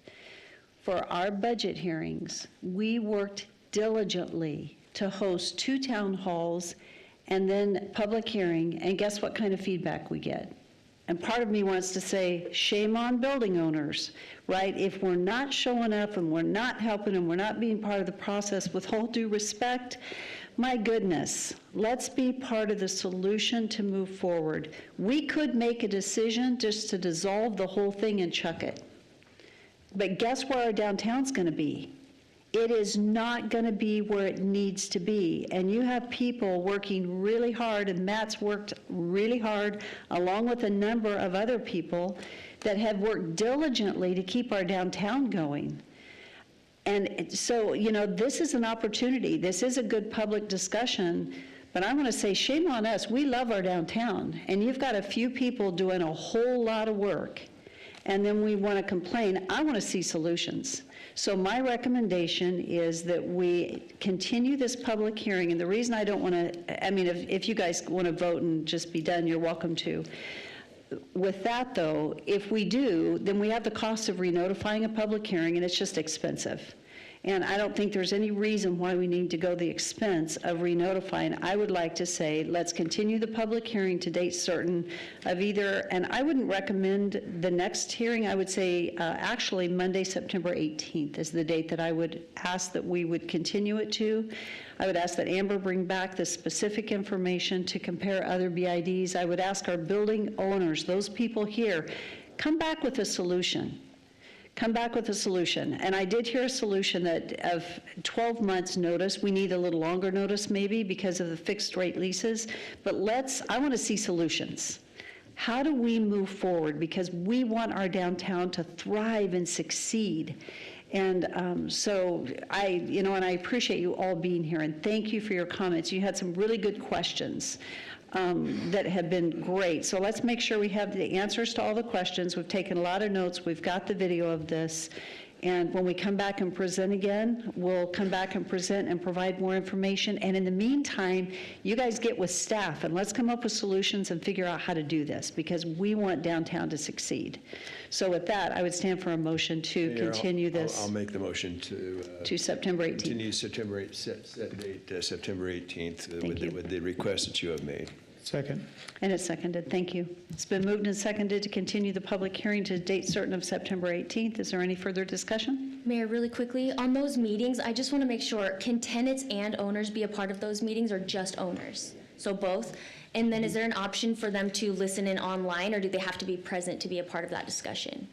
[SPEAKER 1] For our budget hearings, we worked diligently to host 2 town halls and then public hearing, and guess what kind of feedback we get? And part of me wants to say, shame on building owners, right? If we're not showing up and we're not helping and we're not being part of the process, with all due respect, my goodness, let's be part of the solution to move forward. We could make a decision just to dissolve the whole thing and chuck it. But guess where our downtown's going to be? It is not going to be where it needs to be. And you have people working really hard, and Matt's worked really hard, along with a number of other people that have worked diligently to keep our downtown going. And so, this is an opportunity. This is a good public discussion, but I want to say shame on us. We love our downtown, and you've got a few people doing a whole lot of work, and then we want to complain. I want to see solutions. So my recommendation is that we continue this public hearing, and the reason I don't want to, if you guys want to vote and just be done, you're welcome to. With that, though, if we do, then we have the cost of re-notifying a public hearing, and it's just expensive. And I don't think there's any reason why we need to go the expense of re-notifying. I would like to say, let's continue the public hearing to date certain of either, and I wouldn't recommend the next hearing. I would say actually Monday, September 18th is the date that I would ask that we would continue it to. I would ask that Amber bring back the specific information to compare other BIDs. I would ask our building owners, those people here, come back with a solution. Come back with a solution. And I did hear a solution that of 12 months notice. We need a little longer notice maybe because of the fixed rate leases. But I want to see solutions. How do we move forward? Because we want our downtown to thrive and succeed. And so and I appreciate you all being here, and thank you for your comments. You had some really good questions that have been great. So let's make sure we have the answers to all the questions. We've taken a lot of notes. We've got the video of this. And when we come back and present again, we'll come back and present and provide more information. And in the meantime, you guys get with staff and let's come up with solutions and figure out how to do this, because we want downtown to succeed. So with that, I would stand for a motion to continue this.
[SPEAKER 14] I'll make the motion to
[SPEAKER 1] September 18th.
[SPEAKER 14] Continue September 8th, set date September 18th with the request that you have made.
[SPEAKER 10] Second.
[SPEAKER 1] And it's seconded. Thank you. It's been moved and seconded to continue the public hearing to date certain of September 18th. Is there any further discussion?
[SPEAKER 17] Mayor, really quickly, on those meetings, I just want to make sure, can tenants and owners be a part of those meetings or just owners? So both? And then is there an option for them to listen in online, or do they have to be present to be a part of that discussion?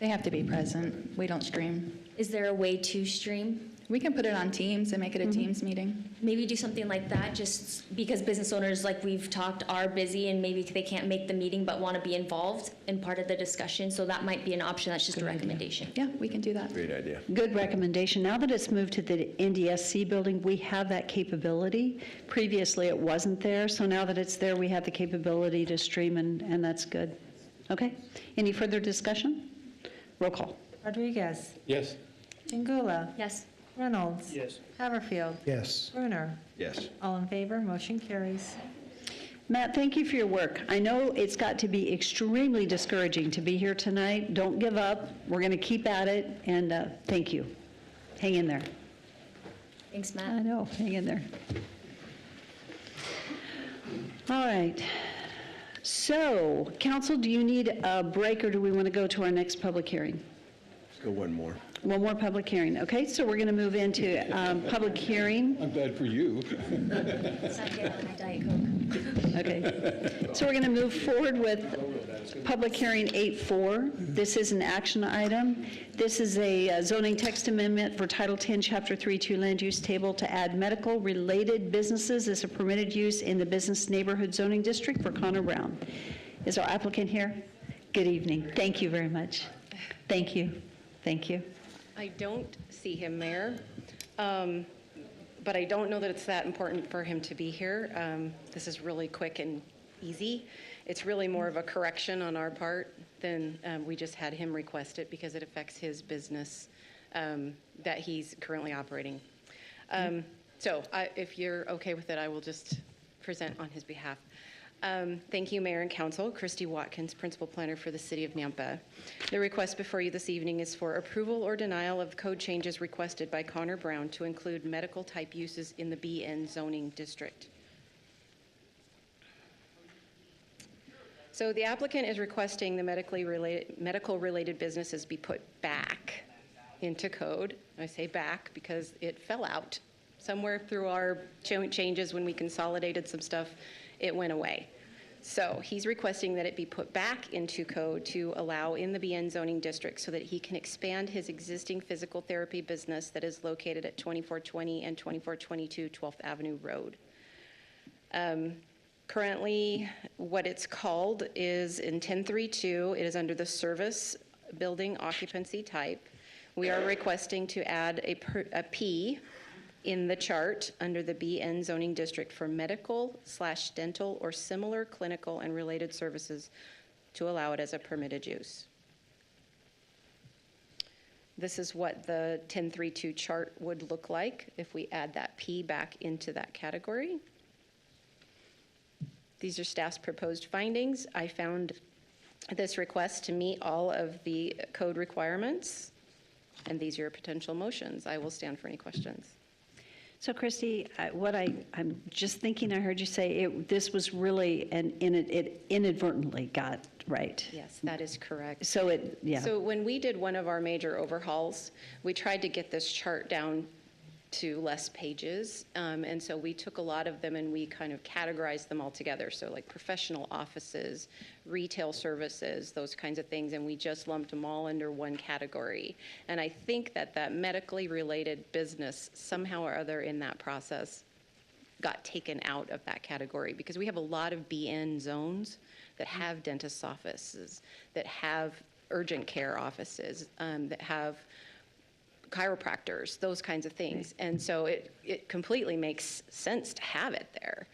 [SPEAKER 11] They have to be present. We don't stream.
[SPEAKER 17] Is there a way to stream?
[SPEAKER 11] We can put it on Teams and make it a Teams meeting.
[SPEAKER 17] Maybe do something like that, just because business owners, like we've talked, are busy and maybe they can't make the meeting but want to be involved in part of the discussion. So that might be an option. That's just a recommendation.
[SPEAKER 11] Yeah, we can do that.
[SPEAKER 14] Great idea.
[SPEAKER 1] Good recommendation. Now that it's moved to the NDSC building, we have that capability. Previously, it wasn't there. So now that it's there, we have the capability to stream, and that's good. Okay. Any further discussion? Roll call.
[SPEAKER 4] Rodriguez.
[SPEAKER 9] Yes.
[SPEAKER 4] Ingula.
[SPEAKER 17] Yes.
[SPEAKER 4] Reynolds.
[SPEAKER 10] Yes.
[SPEAKER 4] Haverfield.
[SPEAKER 3] Yes.
[SPEAKER 4] Brunner.
[SPEAKER 14] Yes.
[SPEAKER 4] All in favor, motion carries.
[SPEAKER 1] Matt, thank you for your work. I know it's got to be extremely discouraging to be here tonight. Don't give up. We're going to keep at it, and thank you. Hang in there.
[SPEAKER 17] Thanks,
[SPEAKER 1] I
[SPEAKER 17] Matt.
[SPEAKER 1] know, hang in there. All right. So, council, do you need a break, or do we want to go to our next public hearing?
[SPEAKER 14] Let's go one more.
[SPEAKER 1] One more public hearing. Okay, so we're going to move into public hearing.
[SPEAKER 9] I'm glad for you.
[SPEAKER 17] Diet Coke.
[SPEAKER 1] Okay. So we're going to move forward with public hearing 8-4. This is an action item. This is a zoning text amendment for Title 10, Chapter 3-2 Land Use Table to add medical-related businesses as a permitted use in the Business Neighborhood Zoning District for Connor Brown. Is our applicant here? Good evening. Thank you very much. Thank you. Thank you.
[SPEAKER 13] I don't see him, Mayor, but I don't know that it's that important for him to be here. This is really quick and easy. It's really more of a correction on our part than we just had him request it because it affects his business that he's currently operating. So if you're okay with it, I will just present on his behalf. Thank you, Mayor and Council. Christy Watkins, Principal Planner for the City of Nampa. The request before you this evening is for approval or denial of code changes requested by Connor Brown to include medical-type uses in the BN zoning district. So the applicant is requesting the medical-related businesses be put back into code. I say back because it fell out. Somewhere through our changes when we consolidated some stuff, it went away. So he's requesting that it be put back into code to allow in the BN zoning district so that he can expand his existing physical therapy business that is located at 2420 and 2422 12th Avenue Road. Currently, what it's called is in 1032, it is under the service building occupancy type. We are requesting to add a P in the chart under the BN zoning district for medical/dental or similar clinical and related services to allow it as a permitted use. This is what the 1032 chart would look like if we add that P back into that category. These are staff's proposed findings. I found this request to meet all of the code requirements, and these are your potential motions. I will stand for any questions.
[SPEAKER 1] So Christy, I'm just thinking, I heard you say this was really, it inadvertently got right.
[SPEAKER 13] Yes, that is correct.
[SPEAKER 1] So
[SPEAKER 13] So when we did one of our major overhauls, we tried to get this chart down to less pages. And so we took a lot of them and we kind of categorized them all together. So like professional offices, retail services, those kinds of things. And we just lumped them all under one category. And I think that medically related business somehow or other in that process got taken out of that category, because we have a lot of BN zones that have dentist offices, that have urgent care offices, that have chiropractors, those kinds of things. And so it completely makes sense to have it there.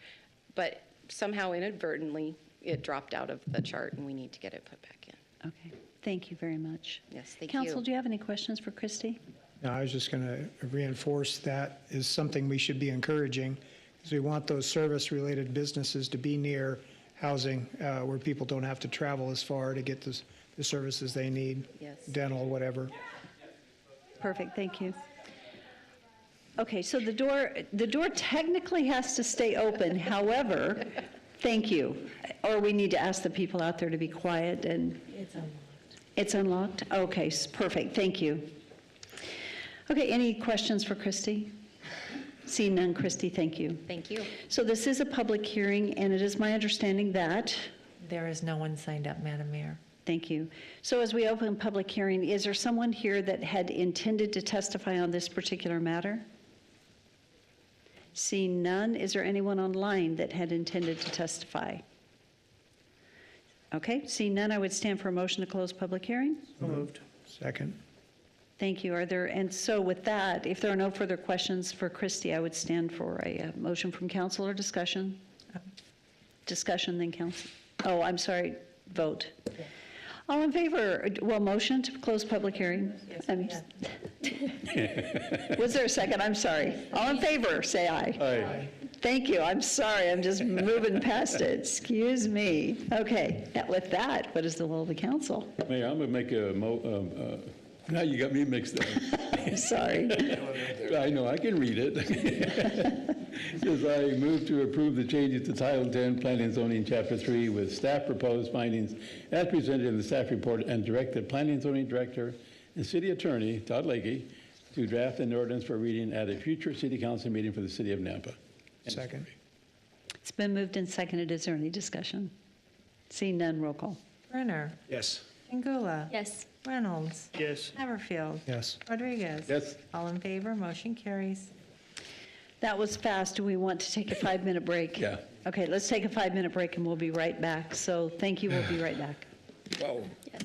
[SPEAKER 13] But somehow inadvertently, it dropped out of the chart and we need to get it put back in.
[SPEAKER 1] Okay, thank you very much.
[SPEAKER 13] Yes, thank you.
[SPEAKER 1] Council, do you have any questions for Christy?
[SPEAKER 3] No, I was just going to reinforce that is something we should be encouraging, because we want those service-related businesses to be near housing where people don't have to travel as far to get the services they need,
[SPEAKER 13] Yes.
[SPEAKER 3] dental, whatever.
[SPEAKER 1] Perfect, thank you. Okay, so the door technically has to stay open, however, thank you. Or we need to ask the people out there to be quiet and...
[SPEAKER 4] It's unlocked.
[SPEAKER 1] It's unlocked? Okay, perfect, thank you. Okay, any questions for Christy? Seeing none, Christy, thank you.
[SPEAKER 13] Thank you.
[SPEAKER 1] So this is a public hearing, and it is my understanding that...
[SPEAKER 4] There is no one signed up, Madam Mayor.
[SPEAKER 1] Thank you. So as we open public hearing, is there someone here that had intended to testify on this particular matter? Seeing none, is there anyone online that had intended to testify? Okay, seeing none, I would stand for a motion to close public hearing.
[SPEAKER 3] So moved. Second.
[SPEAKER 1] Thank you. And so with that, if there are no further questions for Christy, I would stand for a motion from council or discussion. Discussion, then council. Oh, I'm sorry, vote. All in favor, motion to close public hearing? Was there a second? I'm sorry. All in favor, say aye.
[SPEAKER 9] Aye.
[SPEAKER 1] Thank you. I'm sorry. I'm just moving past it. Excuse me. Okay. With that, what is the will of the council?
[SPEAKER 9] Mayor, I'm going to make now you got me mixed up.
[SPEAKER 1] I'm sorry.
[SPEAKER 9] I know, I can read it. Says I move to approve the changes to Title 10, Planning and Zoning, Chapter 3, with staff proposed findings as presented in the staff report, and direct the Planning and Zoning Director and City Attorney, Todd Leahy, to draft an ordinance for reading at a future City Council meeting for the City of Nampa.
[SPEAKER 3] Second.
[SPEAKER 1] It's been moved and seconded. Is there any discussion? Seeing none, roll call.
[SPEAKER 4] Brenner.
[SPEAKER 3] Yes.
[SPEAKER 4] Pingula.
[SPEAKER 17] Yes.
[SPEAKER 4] Reynolds.
[SPEAKER 10] Yes.
[SPEAKER 4] Haverfield.
[SPEAKER 3] Yes.
[SPEAKER 4] Rodriguez.
[SPEAKER 9] Yes.
[SPEAKER 4] All in favor, motion carries.
[SPEAKER 1] That was fast. Do we want to take a 5-minute break?
[SPEAKER 9] Yeah.
[SPEAKER 1] Okay, let's take a 5-minute break and we'll be right back. So thank you. We'll be right back.
[SPEAKER 9] Wow.
[SPEAKER 17] Yes.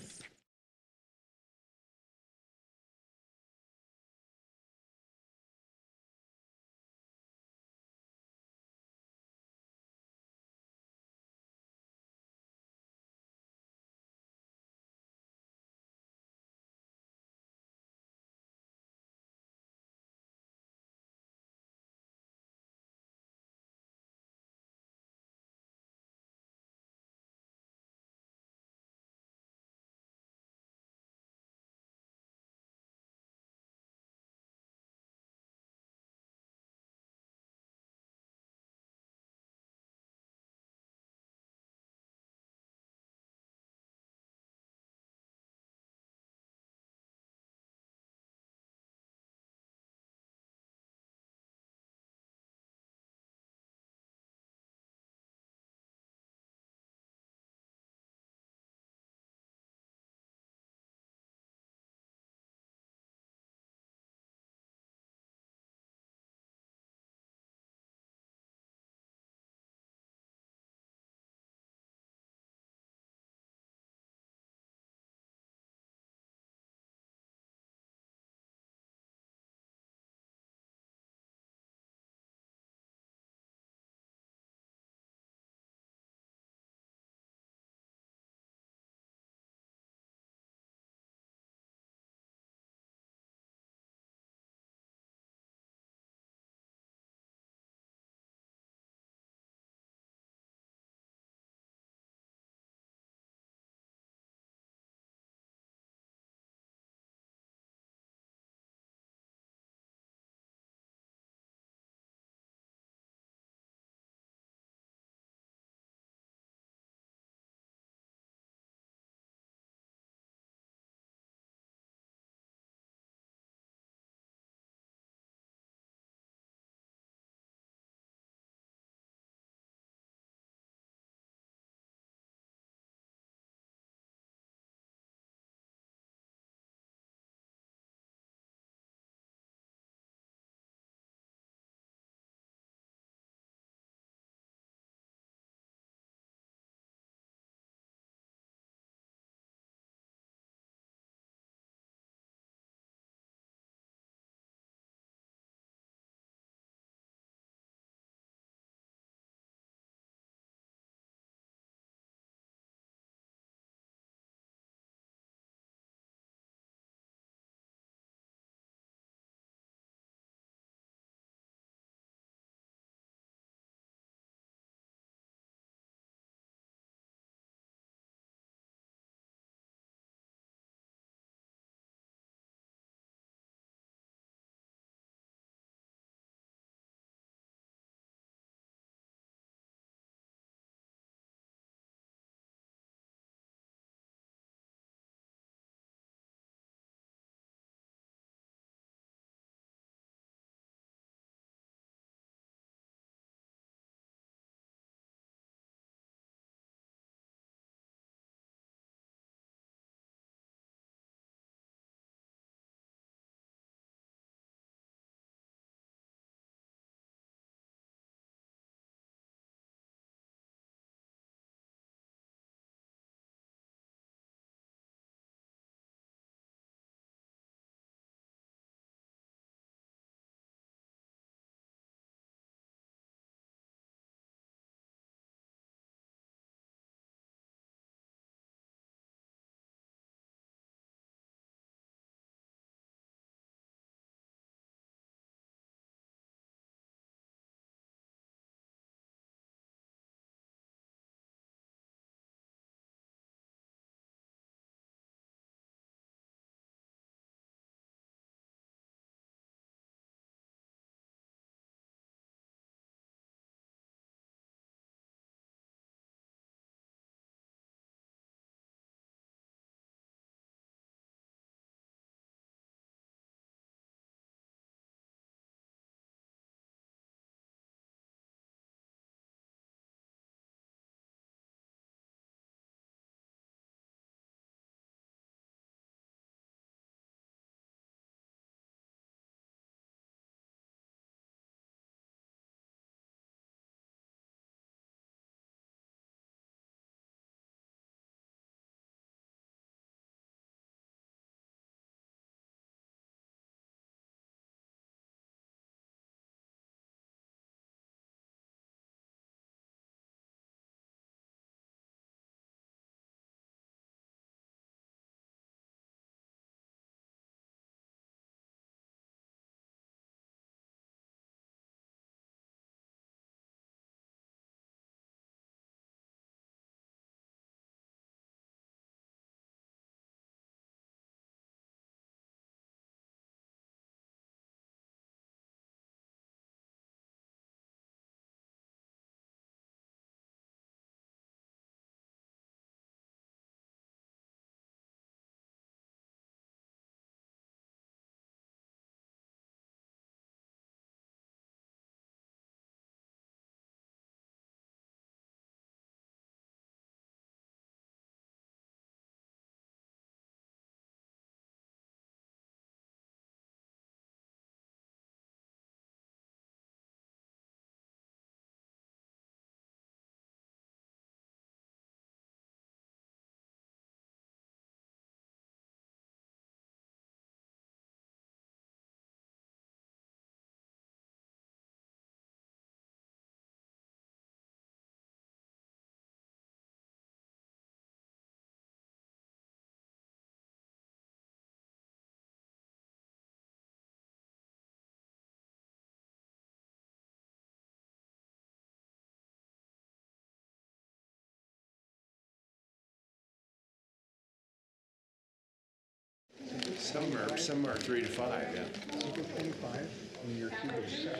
[SPEAKER 14] Some are 3 to 5, yeah.
[SPEAKER 3] So get 25, and your cube is 7.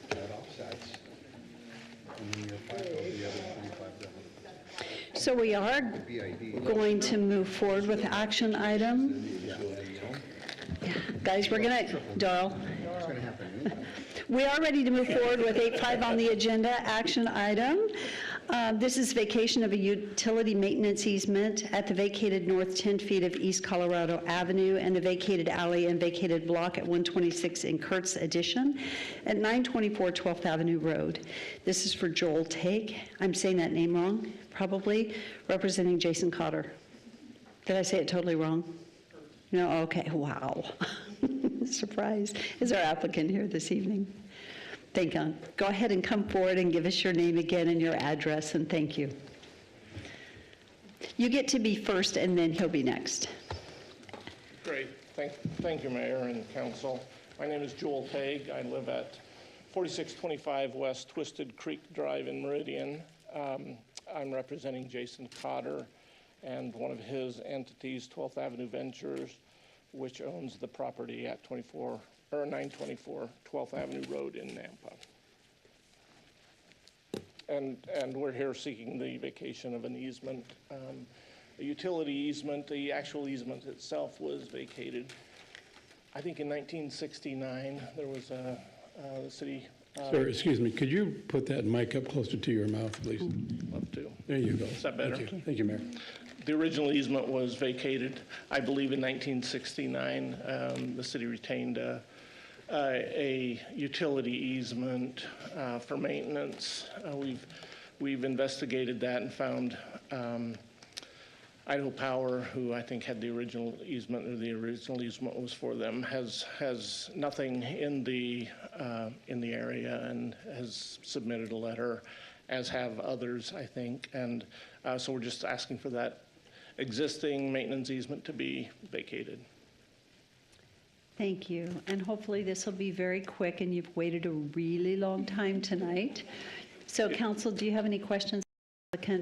[SPEAKER 3] That offsets. And then your 5 will be the other 25 down.
[SPEAKER 1] So we are going to move forward with action item. Yeah, guys, we're going to, Darrell. We are ready to move forward with 8.5 on the agenda, action item. This is vacation of a utility maintenance easement at the vacated north 10 feet of East Colorado Avenue and the vacated alley and vacated block at 126 in Kurtz Addition at 924 12th Avenue Road. This is for Joel Tague. I'm saying that name wrong, probably, representing Jason Cotter. Did I say it totally wrong? No, okay, wow. Surprise. Is our applicant here this evening? Thank you. Go ahead and come forward and give us your name again and your address, and thank you. You get to be first, and then he'll be next.
[SPEAKER 7] Great. Thank you, Mayor and Council. My name is Joel Tague. I live at 4625 West Twisted Creek Drive in Meridian. I'm representing Jason Cotter and one of his entities, 12th Avenue Ventures, which owns the property at 924 12th Avenue Road in Nampa. And we're here seeking the vacation of an easement. The utility easement, the actual easement itself was vacated, I think in 1969. There was the city.
[SPEAKER 9] Sir, excuse me, could you put that mic up closer to your mouth, please?
[SPEAKER 7] Love to.
[SPEAKER 9] There you go.
[SPEAKER 7] Is that better?
[SPEAKER 9] Thank you. Thank you, Mayor.
[SPEAKER 7] The original easement was vacated, I believe, in 1969. The city retained a utility easement for maintenance. We've investigated that and found Idaho Power, who I think had the original easement, or the original easement was for them, has nothing in the area and has submitted a letter, as have others, I think. And so we're just asking for that existing maintenance easement to be vacated.
[SPEAKER 1] Thank you. And hopefully this will be very quick, and you've waited a really long time tonight. So, Council, do you have any questions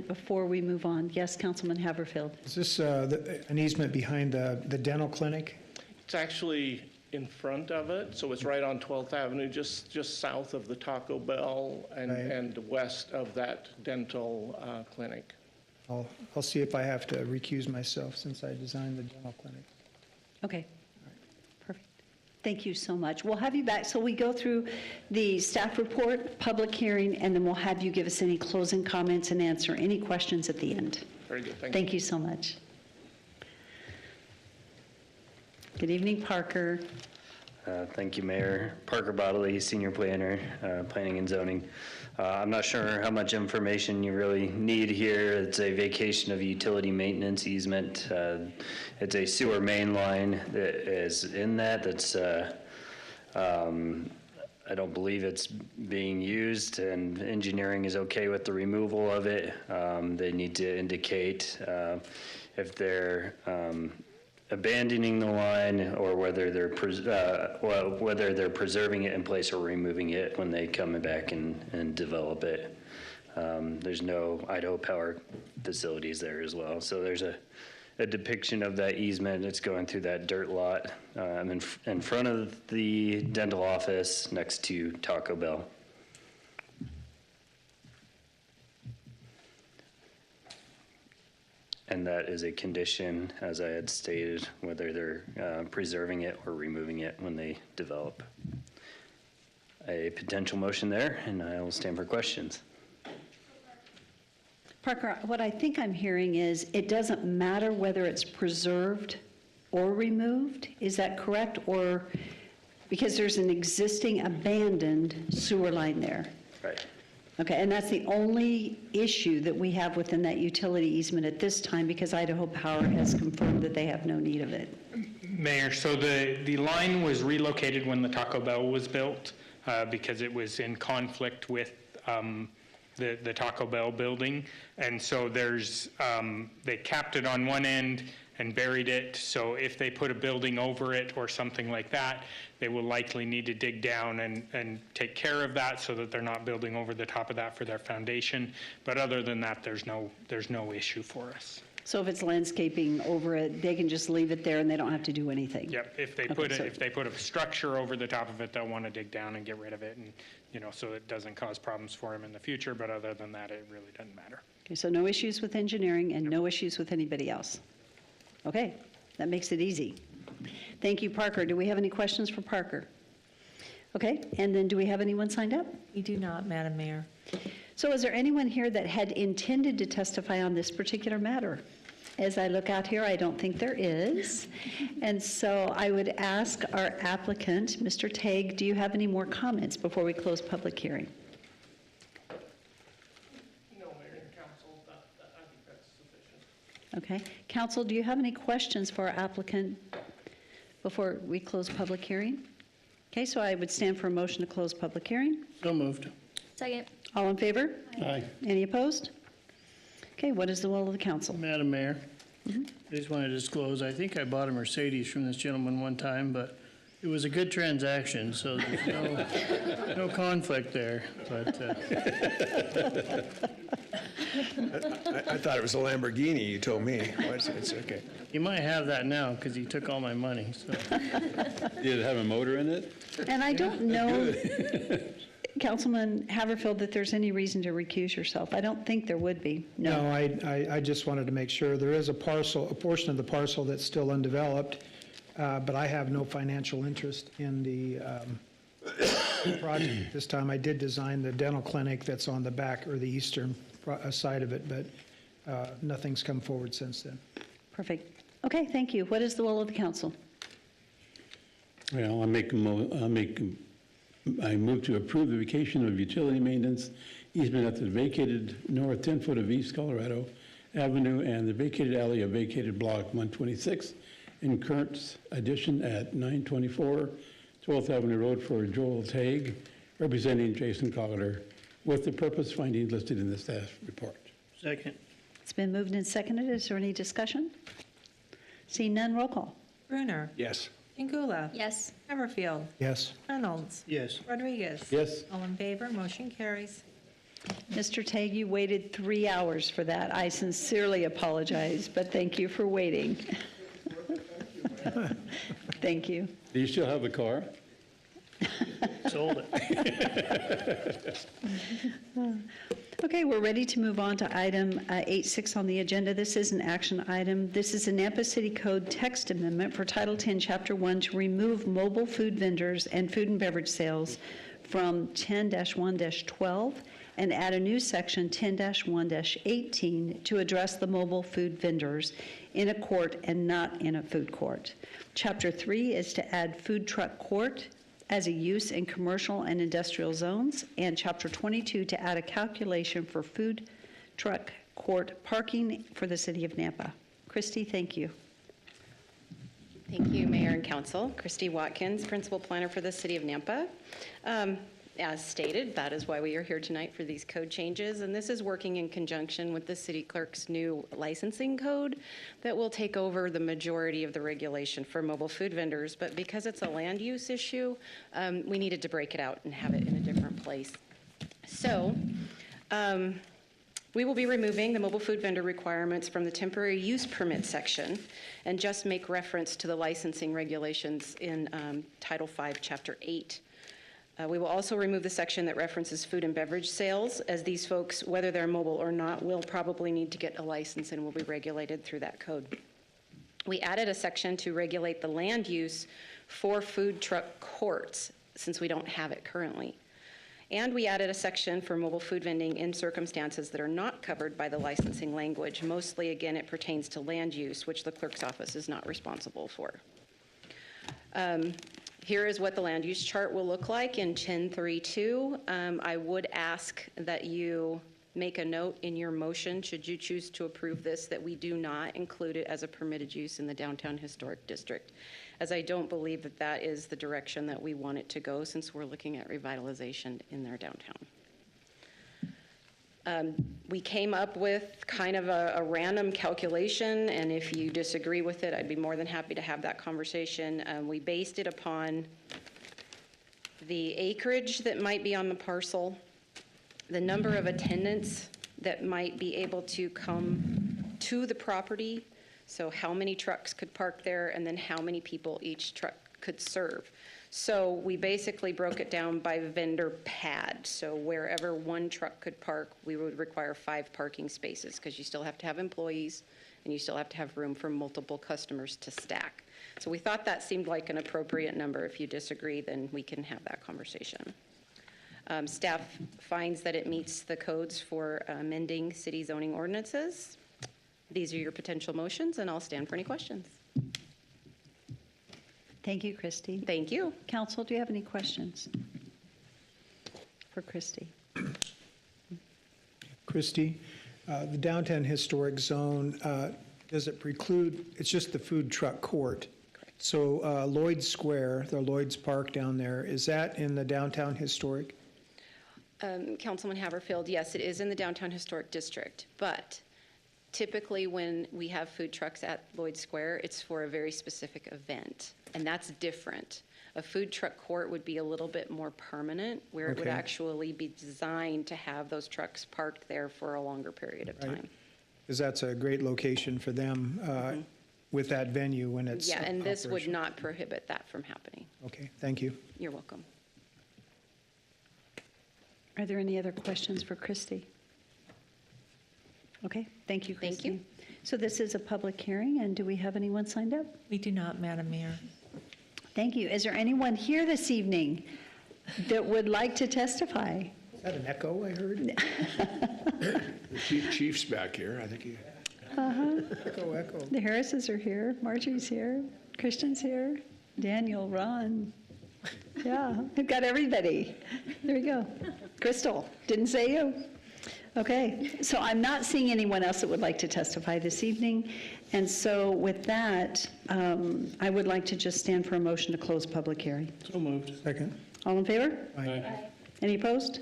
[SPEAKER 1] before we move on? Yes, Councilman Haverfield.
[SPEAKER 3] Is this an easement behind the dental clinic?
[SPEAKER 7] It's actually in front of it, so it's right on 12th Avenue, just south of the Taco Bell and west of that dental clinic.
[SPEAKER 3] I'll see if I have to recuse myself since I designed the dental clinic.
[SPEAKER 1] Okay. Perfect. Thank you so much. We'll have you back. So we go through the staff report, public hearing, and then we'll have you give us any closing comments and answer any questions at the end.
[SPEAKER 7] Very good.
[SPEAKER 1] Thank you so much. Good evening, Parker.
[SPEAKER 22] Thank you, Mayor. Parker Bodley, Senior Planner, Planning and Zoning. I'm not sure how much information you really need here. It's a vacation of utility maintenance easement. It's a sewer main line that is in that's, I don't believe it's being used, and engineering is okay with the removal of it. They need to indicate if they're abandoning the line, or whether they're preserving it in place or removing it when they come back and develop it. There's no Idaho Power facilities there as well. So there's a depiction of that easement. It's going through that dirt lot in front of the dental office next to Taco Bell. And that is a condition, as I had stated, whether they're preserving it or removing it when they develop. A potential motion there, and I will stand for questions.
[SPEAKER 1] Parker, what I think I'm hearing is it doesn't matter whether it's preserved or removed. Is that correct? Or because there's an existing abandoned sewer line there?
[SPEAKER 22] Right.
[SPEAKER 1] Okay, and that's the only issue that we have within that utility easement at this time, because Idaho Power has confirmed that they have no need of it.
[SPEAKER 21] Mayor, so the line was relocated when the Taco Bell was built because it was in conflict with the Taco Bell building. And so they capped it on one end and buried it. So if they put a building over it or something like that, they will likely need to dig down and take care of that so that they're not building over the top of that for their foundation. But other than that, there's no issue for us.
[SPEAKER 1] So if it's landscaping over it, they can just leave it there and they don't have to do anything?
[SPEAKER 3] Yep, if they
[SPEAKER 1] Okay,
[SPEAKER 3] put
[SPEAKER 1] so-
[SPEAKER 3] if they put a structure over the top of it, they'll want to dig down and get rid of it, and, you know, so it doesn't cause problems for them in the future, but other than that, it really doesn't matter.
[SPEAKER 1] Okay, so no issues with engineering and no issues with anybody else? Okay, that makes it easy. Thank you, Parker. Do we have any questions for Parker? Okay, and then do we have anyone signed up?
[SPEAKER 4] We do not, Madam Mayor.
[SPEAKER 1] So is there anyone here that had intended to testify on this particular matter? As I look out here, I don't think there is. And so I would ask our applicant, Mr. Tague, do you have any more comments before we close public hearing?
[SPEAKER 7] No, Mayor and Council, I think that's sufficient.
[SPEAKER 1] Okay. Council, do you have any questions for our applicant before we close public hearing? Okay, so I would stand for a motion to close public hearing.
[SPEAKER 10] So moved.
[SPEAKER 17] Second.
[SPEAKER 1] All in favor?
[SPEAKER 10] Aye.
[SPEAKER 1] Any opposed? Okay, what is the will of the council?
[SPEAKER 10] Madam Mayor, I just want to disclose, I think I bought a Mercedes from this gentleman one time, but it was a good transaction, so there's no conflict there. But
[SPEAKER 14] I thought it was a Lamborghini, you told me. It's okay.
[SPEAKER 10] he might have that now because he took all my money, so.
[SPEAKER 9] Did it have a motor in it?
[SPEAKER 1] And I don't know, Councilman Haverfield, that there's any reason to recuse yourself. I don't think there would be.
[SPEAKER 15] No, I just wanted to make sure. There is a portion of the parcel that's still undeveloped, but I have no financial interest in the project. This time I did design the dental clinic that's on the back or the eastern side of it, but nothing's come forward since then.
[SPEAKER 1] Perfect. Okay, thank you. What is the will of the council?
[SPEAKER 9] Well, I move to approve the vacation of utility maintenance easement at the vacated north 10-foot of East Colorado Avenue and the vacated alley of vacated block 126 in current addition at 924 12th Avenue Road for Joel Tague, representing Jason Collier, with the purpose finding listed in the staff report.
[SPEAKER 10] Second.
[SPEAKER 1] It's been moved and seconded. Is there any discussion? Seeing none, roll call.
[SPEAKER 4] Brunner.
[SPEAKER 14] Yes.
[SPEAKER 4] Pingula.
[SPEAKER 17] Yes.
[SPEAKER 4] Haverfield.
[SPEAKER 15] Yes.
[SPEAKER 4] Reynolds.
[SPEAKER 10] Yes.
[SPEAKER 4] Rodriguez.
[SPEAKER 9] Yes.
[SPEAKER 4] All in favor, motion carries.
[SPEAKER 1] Mr. Tague, you waited 3 hours for that. I sincerely apologize, but thank you for waiting. Thank you.
[SPEAKER 9] Do you still have the car?
[SPEAKER 10] Sold it.
[SPEAKER 1] Okay, we're ready to move on to item 8.6 on the agenda. This is an action item. This is a Nampa City Code text amendment for Title 10, Chapter 1 to remove mobile food vendors and food and beverage sales from 10-1-12 and add a new section 10-1-18 to address the mobile food vendors in a court and not in a food court. Chapter 3 is to add food truck court as a use in commercial and industrial zones, and Chapter 22 to add a calculation for food truck court parking for the city of Nampa. Christy, thank you.
[SPEAKER 13] Thank you, Mayor and Council. Christy Watkins, Principal Planner for the City of Nampa. As stated, that is why we are here tonight for these code changes, and this is working in conjunction with the city clerk's new licensing code that will take over the majority of the regulation for mobile food vendors, but because it's a land use issue, we needed to break it out and have it in a different place. So, we will be removing the mobile food vendor requirements from the temporary use permit section and just make reference to the licensing regulations in Title 5, Chapter 8. We will also remove the section that references food and beverage sales, as these folks, whether they're mobile or not, will probably need to get a license and will be regulated through that code. We added a section to regulate the land use for food truck courts, since we don't have it currently. And we added a section for mobile food vending in circumstances that are not covered by the licensing language. Mostly, again, it pertains to land use, which the clerk's office is not responsible for. Here is what the land use chart will look like in 10.3.2. I would ask that you make a note in your motion, should you choose to approve this, that we do not include it as a permitted use in the downtown historic district, as I don't believe that that is the direction that we want it to go, since we're looking at revitalization in their downtown. We came up with kind of a random calculation, and if you disagree with it, I'd be more than happy to have that conversation. We based it upon the acreage that might be on the parcel, the number of attendants that might be able to come to the property, so how many trucks could park there, and then how many people each truck could serve. So we basically broke it down by vendor pad. So wherever one truck could park, we would require 5 parking spaces, because you still have to have employees, and you still have to have room for multiple customers to stack. So we thought that seemed like an appropriate number. If you disagree, then we can have that conversation. Staff finds that it meets the codes for amending city zoning ordinances. These are your potential motions, and I'll stand for any questions.
[SPEAKER 1] Thank you, Christy.
[SPEAKER 13] Thank you.
[SPEAKER 1] Council, do you have any questions for Christy?
[SPEAKER 15] Christie, the downtown historic zone, does it preclude, it's just the food truck court? So Lloyd's Square, the Lloyd's Park down there, is that in the downtown historic?
[SPEAKER 13] Councilman Haverfield, yes, it is in the downtown historic district, but typically when we have food trucks at Lloyd Square, it's for a very specific event, and that's different. A food truck court would be a little bit more permanent, where it would
[SPEAKER 15] Okay.
[SPEAKER 13] actually be designed to have those trucks parked there for a longer period of
[SPEAKER 15] Right.
[SPEAKER 13] time.
[SPEAKER 15] Because that's a great location for them with that venue when it's
[SPEAKER 13] Yeah, and this would
[SPEAKER 15] operational.
[SPEAKER 13] not prohibit that from happening.
[SPEAKER 15] Okay, thank you.
[SPEAKER 13] You're welcome.
[SPEAKER 1] Are there any other questions for Christy? Okay, thank you, Christy.
[SPEAKER 13] Thank you.
[SPEAKER 1] So this is a public hearing, and do we have anyone signed up?
[SPEAKER 4] We do not, Madam Mayor.
[SPEAKER 1] Thank you. Is there anyone here this evening that would like to testify?
[SPEAKER 15] Is that an echo I heard?
[SPEAKER 18] The chief's back here, I think he.
[SPEAKER 15] Echo, echo.
[SPEAKER 1] The Harrises are here, Marjorie's here, Christian's here, Daniel, Ron. Yeah, we've got everybody. There we go. Crystal, didn't say you. Okay, so I'm not seeing anyone else that would like to testify this evening. And so with that, I would like to just stand for a motion to close public hearing.
[SPEAKER 10] So moved.
[SPEAKER 15] Second.
[SPEAKER 1] All in favor?
[SPEAKER 15] Aye.
[SPEAKER 1] Any opposed?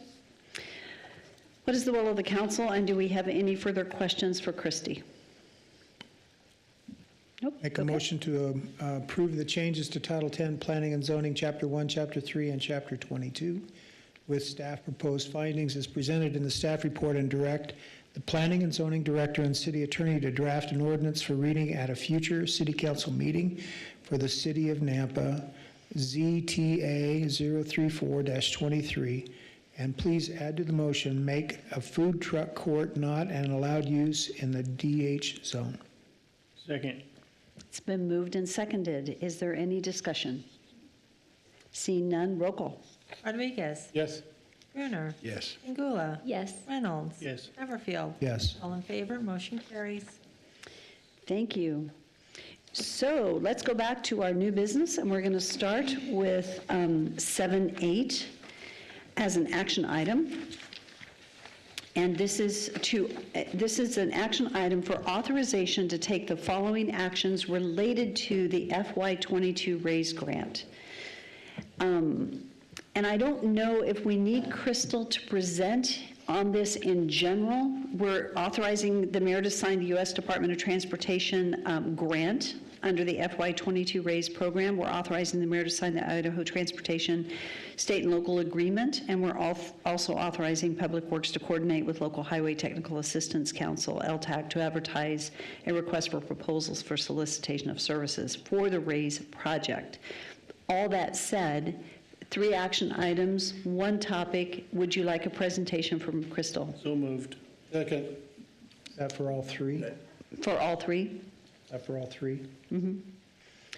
[SPEAKER 1] What is the will of the council, and do we have any further questions for Christy? Nope.
[SPEAKER 15] Make a motion to approve the changes to Title 10 Planning and Zoning, Chapter 1, Chapter 3, and Chapter 22, with staff proposed findings as presented in the staff report, and direct the Planning and Zoning Director and City Attorney to draft an ordinance for reading at a future City Council meeting for the City of Nampa, ZTA 034-23, and please add to the motion, make a food truck court not an allowed use in the DH zone.
[SPEAKER 10] Second.
[SPEAKER 1] It's been moved and seconded. Is there any discussion? Seeing none, roll call.
[SPEAKER 4] Rodriguez?
[SPEAKER 9] Yes.
[SPEAKER 4] Brunner?
[SPEAKER 18] Yes.
[SPEAKER 4] Pingula?
[SPEAKER 17] Yes.
[SPEAKER 4] Reynolds?
[SPEAKER 10] Yes.
[SPEAKER 4] Haverfield?
[SPEAKER 15] Yes.
[SPEAKER 4] All in favor, motion carries.
[SPEAKER 1] Thank you. So let's go back to our new business, and we're going to start with 7.8 as an action item. And this is an action item for authorization to take the following actions related to the FY22 RAISE grant. And I don't know if we need Crystal to present on this in general. We're authorizing the mayor to sign the U.S. Department of Transportation grant under the FY22 RAISE program. We're authorizing the mayor to sign the Idaho Transportation State and Local Agreement, and we're also authorizing Public Works to coordinate with Local Highway Technical Assistance Council, LTAC, to advertise a request for proposals for solicitation of services for the RAISE project. All that said, 3 action items, 1 topic. Would you like a presentation from Crystal?
[SPEAKER 10] So moved.
[SPEAKER 9] Second.
[SPEAKER 15] Is that for all 3?
[SPEAKER 1] For all 3?
[SPEAKER 15] Is that for all 3?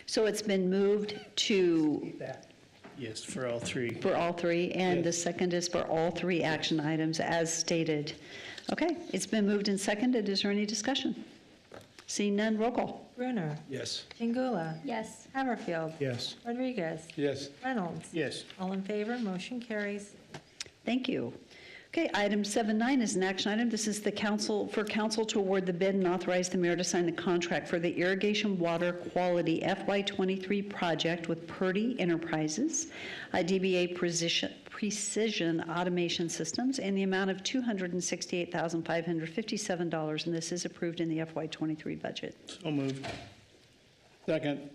[SPEAKER 1] So it's been moved to,
[SPEAKER 10] Yes, for all 3.
[SPEAKER 1] for all 3, and the second is for all 3 action items as stated. Okay, it's been moved and seconded. Is there any discussion? Seeing none, roll call.
[SPEAKER 4] Brunner?
[SPEAKER 18] Yes.
[SPEAKER 4] Pingula?
[SPEAKER 17] Yes.
[SPEAKER 4] Haverfield?
[SPEAKER 15] Yes.
[SPEAKER 4] Rodriguez?
[SPEAKER 9] Yes.
[SPEAKER 4] Reynolds?
[SPEAKER 10] Yes.
[SPEAKER 4] All in favor, motion carries.
[SPEAKER 1] Thank you. Okay, item 7.9 is an action item. This is the council to award the bid and authorize the mayor to sign the contract for the irrigation water quality FY23 project with Purdy Enterprises, DBA Precision Automation Systems, in the amount of $268,557, and this is approved in the FY23 budget.
[SPEAKER 10] So moved.
[SPEAKER 9] Second.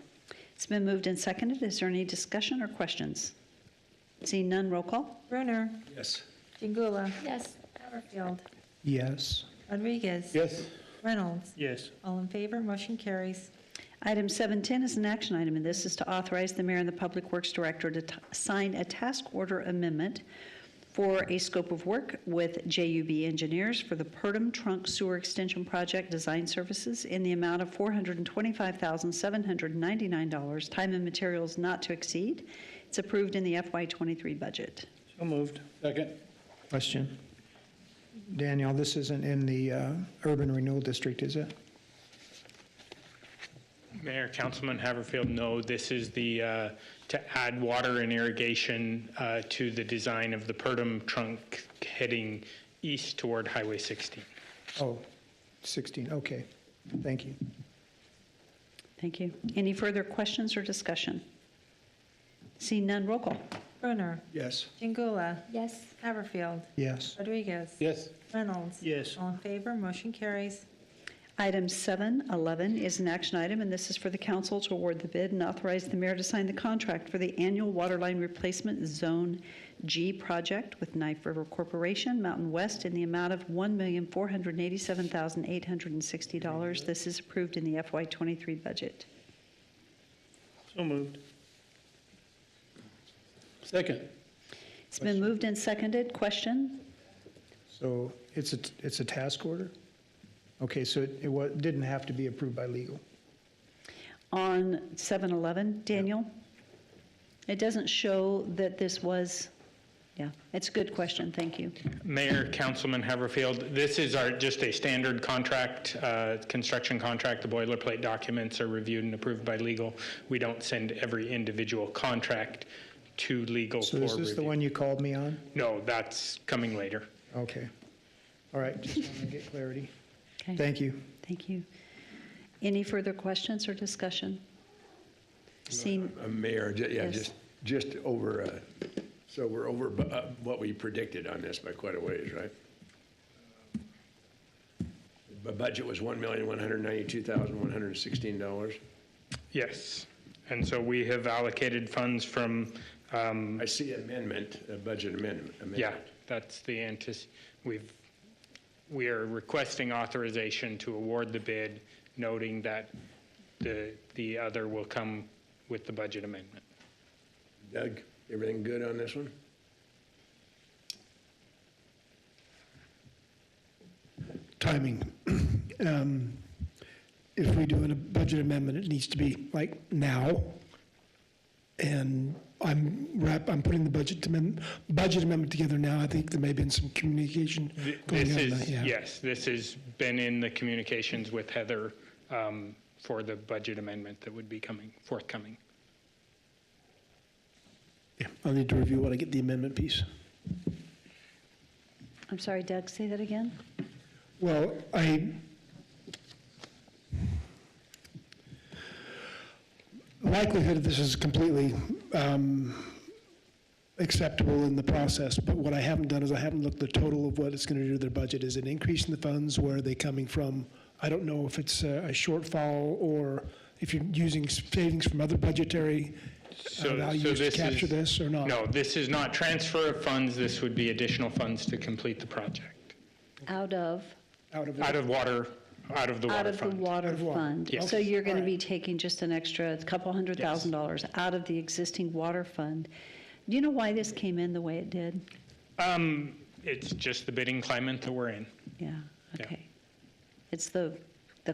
[SPEAKER 1] It's been moved and seconded. Is there any discussion or questions? Seeing none, roll call.
[SPEAKER 4] Brunner?
[SPEAKER 18] Yes.
[SPEAKER 4] Pingula?
[SPEAKER 17] Yes.
[SPEAKER 4] Haverfield?
[SPEAKER 15] Yes.
[SPEAKER 4] Rodriguez?
[SPEAKER 9] Yes.
[SPEAKER 4] Reynolds?
[SPEAKER 10] Yes.
[SPEAKER 4] All in favor, motion carries.
[SPEAKER 1] Item 710 is an action item, and this is to authorize the mayor and the Public Works Director to sign a task order amendment for a scope of work with JUB Engineers for the Purdom Trunk Sewer Extension Project Design Services in the amount of $425,799, time and materials not to exceed. It's approved in the FY23 budget.
[SPEAKER 10] So moved.
[SPEAKER 9] Second.
[SPEAKER 15] Question. Daniel, this isn't in the urban renewal district, is it?
[SPEAKER 5] Mayor, Councilman Haverfield, no, this is the, to add water and irrigation to the design of the Purdom trunk heading east toward Highway 16.
[SPEAKER 15] Oh, 16, okay. Thank you.
[SPEAKER 1] Thank you. Any further questions or discussion? Seeing none, roll call.
[SPEAKER 4] Brunner?
[SPEAKER 14] Yes.
[SPEAKER 4] Jingula?
[SPEAKER 17] Yes.
[SPEAKER 4] Haverfield?
[SPEAKER 15] Yes.
[SPEAKER 4] Rodriguez?
[SPEAKER 9] Yes.
[SPEAKER 4] Reynolds?
[SPEAKER 10] Yes.
[SPEAKER 4] All in favor, motion carries.
[SPEAKER 1] Item 711 is an action item, and this is for the council to award the bid and authorize the mayor to sign the contract for the annual waterline replacement Zone G project with Knife River Corporation, Mountain West, in the amount of $1,487,860. This is approved in the FY23 budget.
[SPEAKER 10] So moved.
[SPEAKER 9] Second.
[SPEAKER 1] It's been moved and seconded. Question?
[SPEAKER 15] So it's a task order? Okay, so it didn't have to be approved by legal.
[SPEAKER 1] On 711, Daniel? It doesn't show that this was, yeah, it's a good question. Thank you.
[SPEAKER 5] Mayor, Councilman Haverfield, this is just a standard contract, construction contract. The boilerplate documents are reviewed and approved by legal. We don't send every individual contract to legal for
[SPEAKER 15] So
[SPEAKER 5] review.
[SPEAKER 15] is this the one you called me on?
[SPEAKER 5] No, that's coming later.
[SPEAKER 15] Okay. All right, just want to get clarity.
[SPEAKER 1] Okay.
[SPEAKER 15] Thank you.
[SPEAKER 1] Thank you. Any further questions or discussion? Seeing,
[SPEAKER 18] Mayor, yeah,
[SPEAKER 1] Yes.
[SPEAKER 18] just over, so we're over what we predicted on this by quite a ways, right? The budget was $1,192,116.
[SPEAKER 5] Yes. And so we have allocated funds from,
[SPEAKER 18] I see amendment, a budget amendment.
[SPEAKER 5] yeah, that's the we are requesting authorization to award the bid, noting that the other will come with the budget amendment.
[SPEAKER 18] Doug, everything good on this one?
[SPEAKER 3] Timing. If we do a budget amendment, it needs to be like now. And I'm putting the budget amendment together now. I think there may have been some communication going
[SPEAKER 5] This
[SPEAKER 3] on.
[SPEAKER 5] is,
[SPEAKER 3] Yeah.
[SPEAKER 5] yes, this has been in the communications with Heather for the budget amendment that would be forthcoming.
[SPEAKER 3] Yeah, I'll need to review when I get the amendment piece.
[SPEAKER 1] I'm sorry, Doug, say that again?
[SPEAKER 3] Well, likelihood of this is completely acceptable in the process, but what I haven't done is I haven't looked at the total of what it's going to do to their budget. Is it increasing the funds? Where are they coming from? I don't know if it's a shortfall or if you're using savings from other budgetary values to capture this or not.
[SPEAKER 5] No, this is not transfer of funds. This would be additional funds to complete the project.
[SPEAKER 1] Out of?
[SPEAKER 5] Out of the water fund.
[SPEAKER 1] Out of the water fund.
[SPEAKER 5] Yes.
[SPEAKER 1] So you're going to be taking just an extra couple $100,000 out of the existing water fund. Do you know why this came in the way it did?
[SPEAKER 5] It's just the bidding climate that we're in.
[SPEAKER 1] Yeah, okay. It's the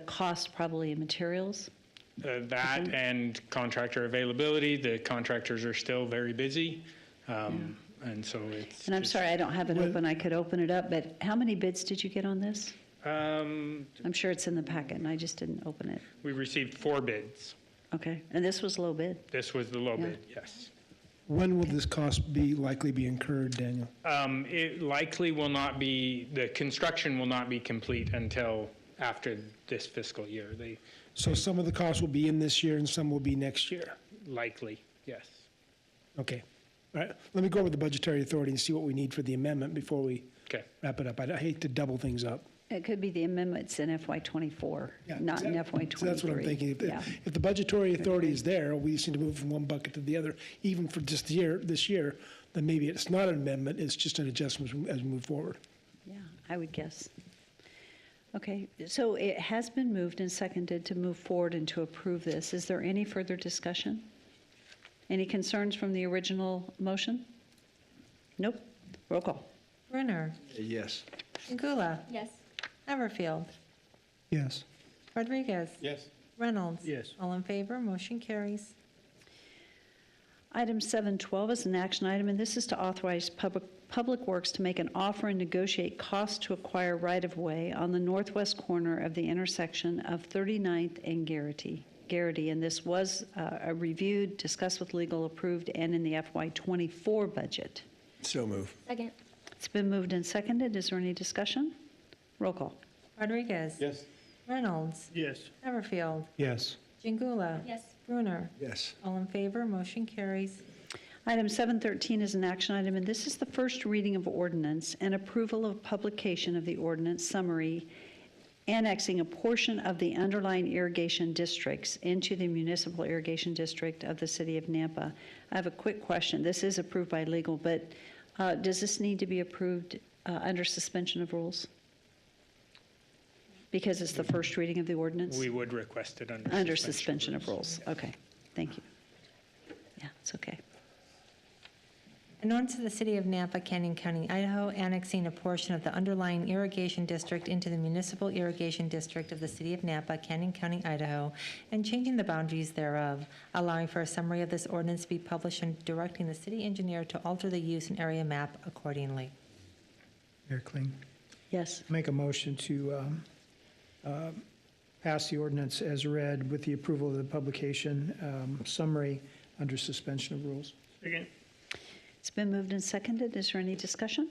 [SPEAKER 1] cost probably of materials?
[SPEAKER 5] That and contractor availability. The contractors are still very busy. And so it's.
[SPEAKER 1] And I'm sorry, I don't have it open. I could open it up, but how many bids did you get on this? I'm sure it's in the packet, and I just didn't open it.
[SPEAKER 5] We received 4 bids.
[SPEAKER 1] Okay, and this was low bid?
[SPEAKER 5] This was the low
[SPEAKER 1] Yeah.
[SPEAKER 5] bid, yes.
[SPEAKER 3] When will this cost likely be incurred, Daniel?
[SPEAKER 5] It likely will not be, the construction will not be complete until after this fiscal year.
[SPEAKER 3] So some of the costs will be in this year and some will be next year?
[SPEAKER 5] Likely, yes.
[SPEAKER 3] Okay. All right, let me go over the budgetary authority and see what we need for the amendment before we
[SPEAKER 5] Okay.
[SPEAKER 3] wrap it up. I hate to double things up.
[SPEAKER 1] It could be the amendments in FY24, not in FY23.
[SPEAKER 3] So that's what I'm thinking.
[SPEAKER 1] Yeah.
[SPEAKER 3] If the budgetary authority is there, we just need to move from one bucket to the other, even for just this year, then maybe it's not an amendment, it's just an adjustment as we move forward.
[SPEAKER 1] Yeah, I would guess. Okay, so it has been moved and seconded to move forward and to approve this. Is there any further discussion? Any concerns from the original motion? Nope. Roll call.
[SPEAKER 4] Brunner,
[SPEAKER 18] Yes.
[SPEAKER 17] Yes.
[SPEAKER 4] Chingula, Everfield,
[SPEAKER 15] Yes.
[SPEAKER 4] Rodriguez,
[SPEAKER 18] Yes.
[SPEAKER 4] Reynolds.
[SPEAKER 10] Yes.
[SPEAKER 4] All in favor, motion carries.
[SPEAKER 1] Item 712 is an action item, and this is to authorize Public Works to make an offer and negotiate cost to acquire right-of-way on the northwest corner of the intersection of 39th and Garrity. And this was reviewed, discussed with legal, approved, and in the FY24 budget.
[SPEAKER 18] So move.
[SPEAKER 17] Second.
[SPEAKER 1] It's been moved and seconded. Is there any discussion? Roll call.
[SPEAKER 4] Rodriguez.
[SPEAKER 18] Yes.
[SPEAKER 4] Reynolds.
[SPEAKER 10] Yes.
[SPEAKER 4] Everfield,
[SPEAKER 15] Yes.
[SPEAKER 4] Chingula.
[SPEAKER 17] Yes.
[SPEAKER 4] Brunner.
[SPEAKER 18] Yes.
[SPEAKER 4] All in favor, motion carries.
[SPEAKER 1] Item 713 is an action item, and this is the first reading of ordinance and approval of publication of the ordinance summary annexing a portion of the underlying irrigation districts into the municipal irrigation district of the city of Nampa. I have a quick question. This is approved by legal, but does this need to be approved under suspension of rules? Because it's the first reading of the ordinance?
[SPEAKER 5] We would request it
[SPEAKER 1] Under suspension of rules. Okay, thank you. Yeah, it's okay.
[SPEAKER 4] An ordinance of the City of Nampa, Canyon County, Idaho, annexing a portion of the underlying irrigation district into the municipal irrigation district of the City of Nampa, Canyon County, Idaho, and changing the boundaries thereof, allowing for a summary of this ordinance to be published and directing the city engineer to alter the use and area map accordingly.
[SPEAKER 15] Mayor Kling,
[SPEAKER 1] Yes.
[SPEAKER 15] make a motion to pass the ordinance as read with the approval of the publication summary under suspension of rules.
[SPEAKER 10] Second.
[SPEAKER 1] It's been moved and seconded. Is there any discussion?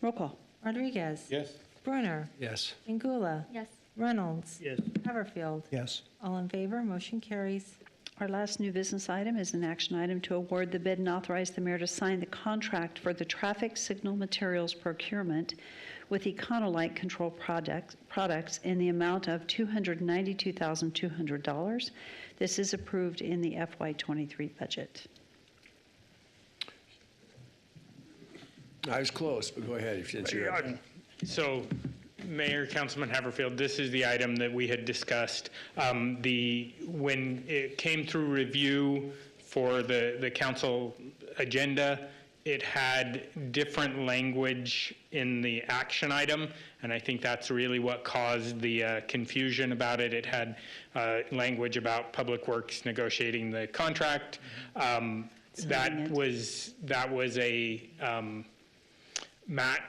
[SPEAKER 1] Roll call.
[SPEAKER 4] Rodriguez.
[SPEAKER 18] Yes.
[SPEAKER 4] Brunner.
[SPEAKER 18] Yes.
[SPEAKER 4] Chingula.
[SPEAKER 17] Yes.
[SPEAKER 4] Reynolds.
[SPEAKER 10] Yes.
[SPEAKER 4] Everfield.
[SPEAKER 15] Yes.
[SPEAKER 4] All in favor, motion carries.
[SPEAKER 1] Our last new business item is an action item to award the bid and authorize the mayor to sign the contract for the traffic signal materials procurement with Econolite Control Products in the amount of $292,200. This is approved in the FY23 budget.
[SPEAKER 18] I was close, but go ahead since you're up.
[SPEAKER 5] So, Mayor, Councilman Haverfield, this is the item that we had discussed. When it came through review for the council agenda, it had different language in the action item, and I think that's really what caused the confusion about it. It had language about Public Works negotiating the contract. That was a Matt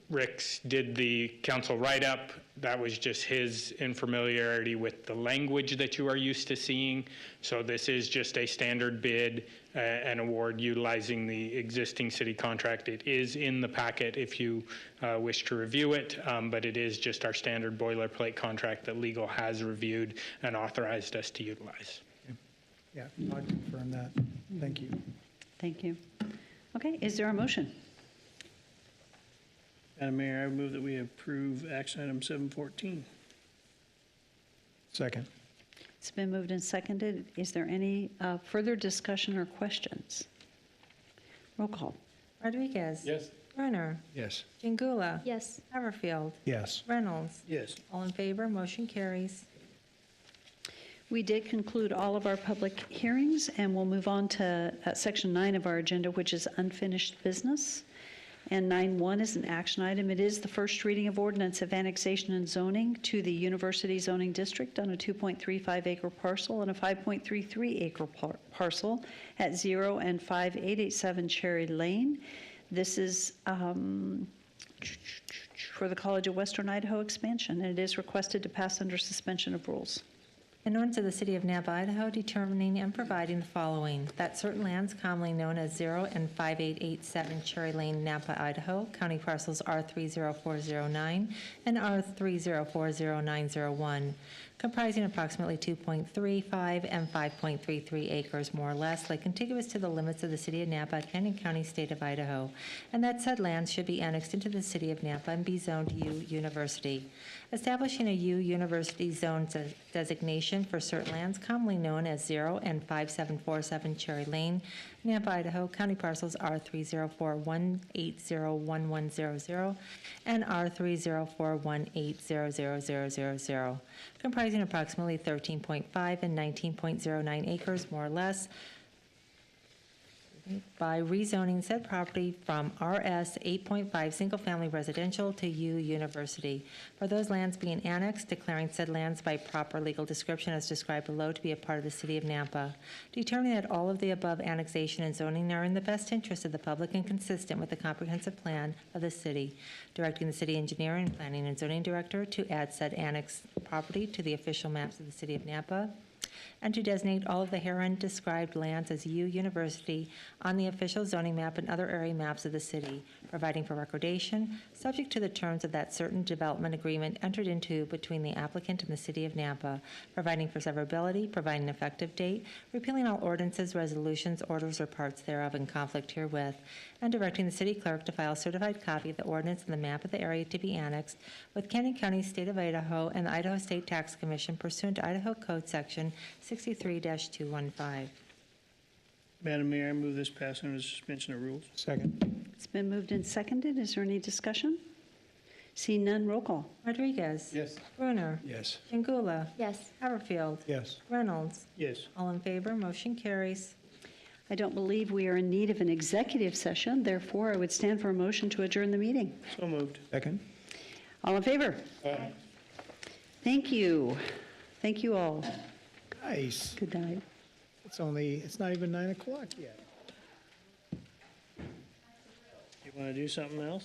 [SPEAKER 5] Ricks did the council write-up. That was just his infamiliarity with the language that you are used to seeing. So this is just a standard bid and award utilizing the existing city contract. It is in the packet if you wish to review it, but it is just our standard boilerplate contract that legal has reviewed and authorized us to utilize.
[SPEAKER 15] Yeah, I'll confirm that. Thank you.
[SPEAKER 1] Thank you. Okay, is there a motion?
[SPEAKER 10] Madam Mayor, I move that we approve action item 714.
[SPEAKER 15] Second.
[SPEAKER 1] It's been moved and seconded. Is there any further discussion or questions? Roll call.
[SPEAKER 4] Rodriguez.
[SPEAKER 18] Yes.
[SPEAKER 4] Brunner.
[SPEAKER 18] Yes.
[SPEAKER 4] Chingula.
[SPEAKER 17] Yes.
[SPEAKER 4] Everfield.
[SPEAKER 15] Yes.
[SPEAKER 4] Reynolds.
[SPEAKER 10] Yes.
[SPEAKER 4] All in favor, motion carries.
[SPEAKER 1] We did conclude all of our public hearings, and we'll move on to Section 9 of our agenda, which is unfinished business. And 9.1 is an action item. It is the first reading of ordinance of annexation and zoning to the University Zoning District on a 2.35 acre parcel and a 5.33 acre parcel at 0 and 5887 Cherry Lane. This is for the College of Western Idaho expansion, and it is requested to pass under suspension of rules.
[SPEAKER 4] An ordinance of the City of Nampa, Idaho, determining and providing the following: that certain lands commonly known as 0 and 5887 Cherry Lane, Nampa, Idaho, county parcels R30409 and R3040901, comprising approximately 2.35 and 5.33 acres, more or less, lay contiguous to the limits of the city of Napa, Canyon County, state of Idaho, and that said lands should be annexed into the city of Napa and be zoned U University. Establishing a U University zone designation for certain lands commonly known as 0 and 5747 Cherry Lane, Nampa, Idaho, county parcels R30418011000 and R30418000000, comprising approximately 13.5 and 19.09 acres, more or less, by rezoning said property from RS 8.5 single-family residential to U University. For those lands being annexed, declaring said lands by proper legal description as described below to be a part of the city of Nampa. Determining that all of the above annexation and zoning are in the best interest of the public and consistent with the comprehensive plan of the city. Directing the city engineer and planning and zoning director to add said annexed property to the official maps of the city of Nampa, and to designate all of the herein described lands as U University on the official zoning map and other area maps of the city, providing for recordation, subject to the terms of that certain development agreement entered into between the applicant and the city of Nampa, providing for severability, providing an effective date, repealing all ordinances, resolutions, orders, or parts thereof in conflict herewith, and directing the city clerk to file a certified copy of the ordinance and the map of the area to be annexed with Canyon County, state of Idaho, and the Idaho State Tax Commission pursuant to Idaho Code Section 63-215.
[SPEAKER 10] Madam Mayor, I move this pass under suspension of rules.
[SPEAKER 15] Second.
[SPEAKER 1] It's been moved and seconded. Is there any discussion? Seeing none, roll call.
[SPEAKER 4] Rodriguez.
[SPEAKER 10] Yes.
[SPEAKER 4] Bruner.
[SPEAKER 18] Yes.
[SPEAKER 4] Jingula.
[SPEAKER 17] Yes.
[SPEAKER 4] Haverfield.
[SPEAKER 15] Yes.
[SPEAKER 4] Reynolds.
[SPEAKER 10] Yes.
[SPEAKER 4] All in favor, motion carries.
[SPEAKER 1] I don't believe we are in need of an executive session. Therefore, I would stand for a motion to adjourn the meeting.
[SPEAKER 10] So moved.
[SPEAKER 15] Second.
[SPEAKER 1] All in favor?
[SPEAKER 10] Aye.
[SPEAKER 1] Thank you. Thank you all.
[SPEAKER 15] Nice.
[SPEAKER 1] Good night.
[SPEAKER 15] It's not even 9 o'clock yet.
[SPEAKER 10] You want to do something else?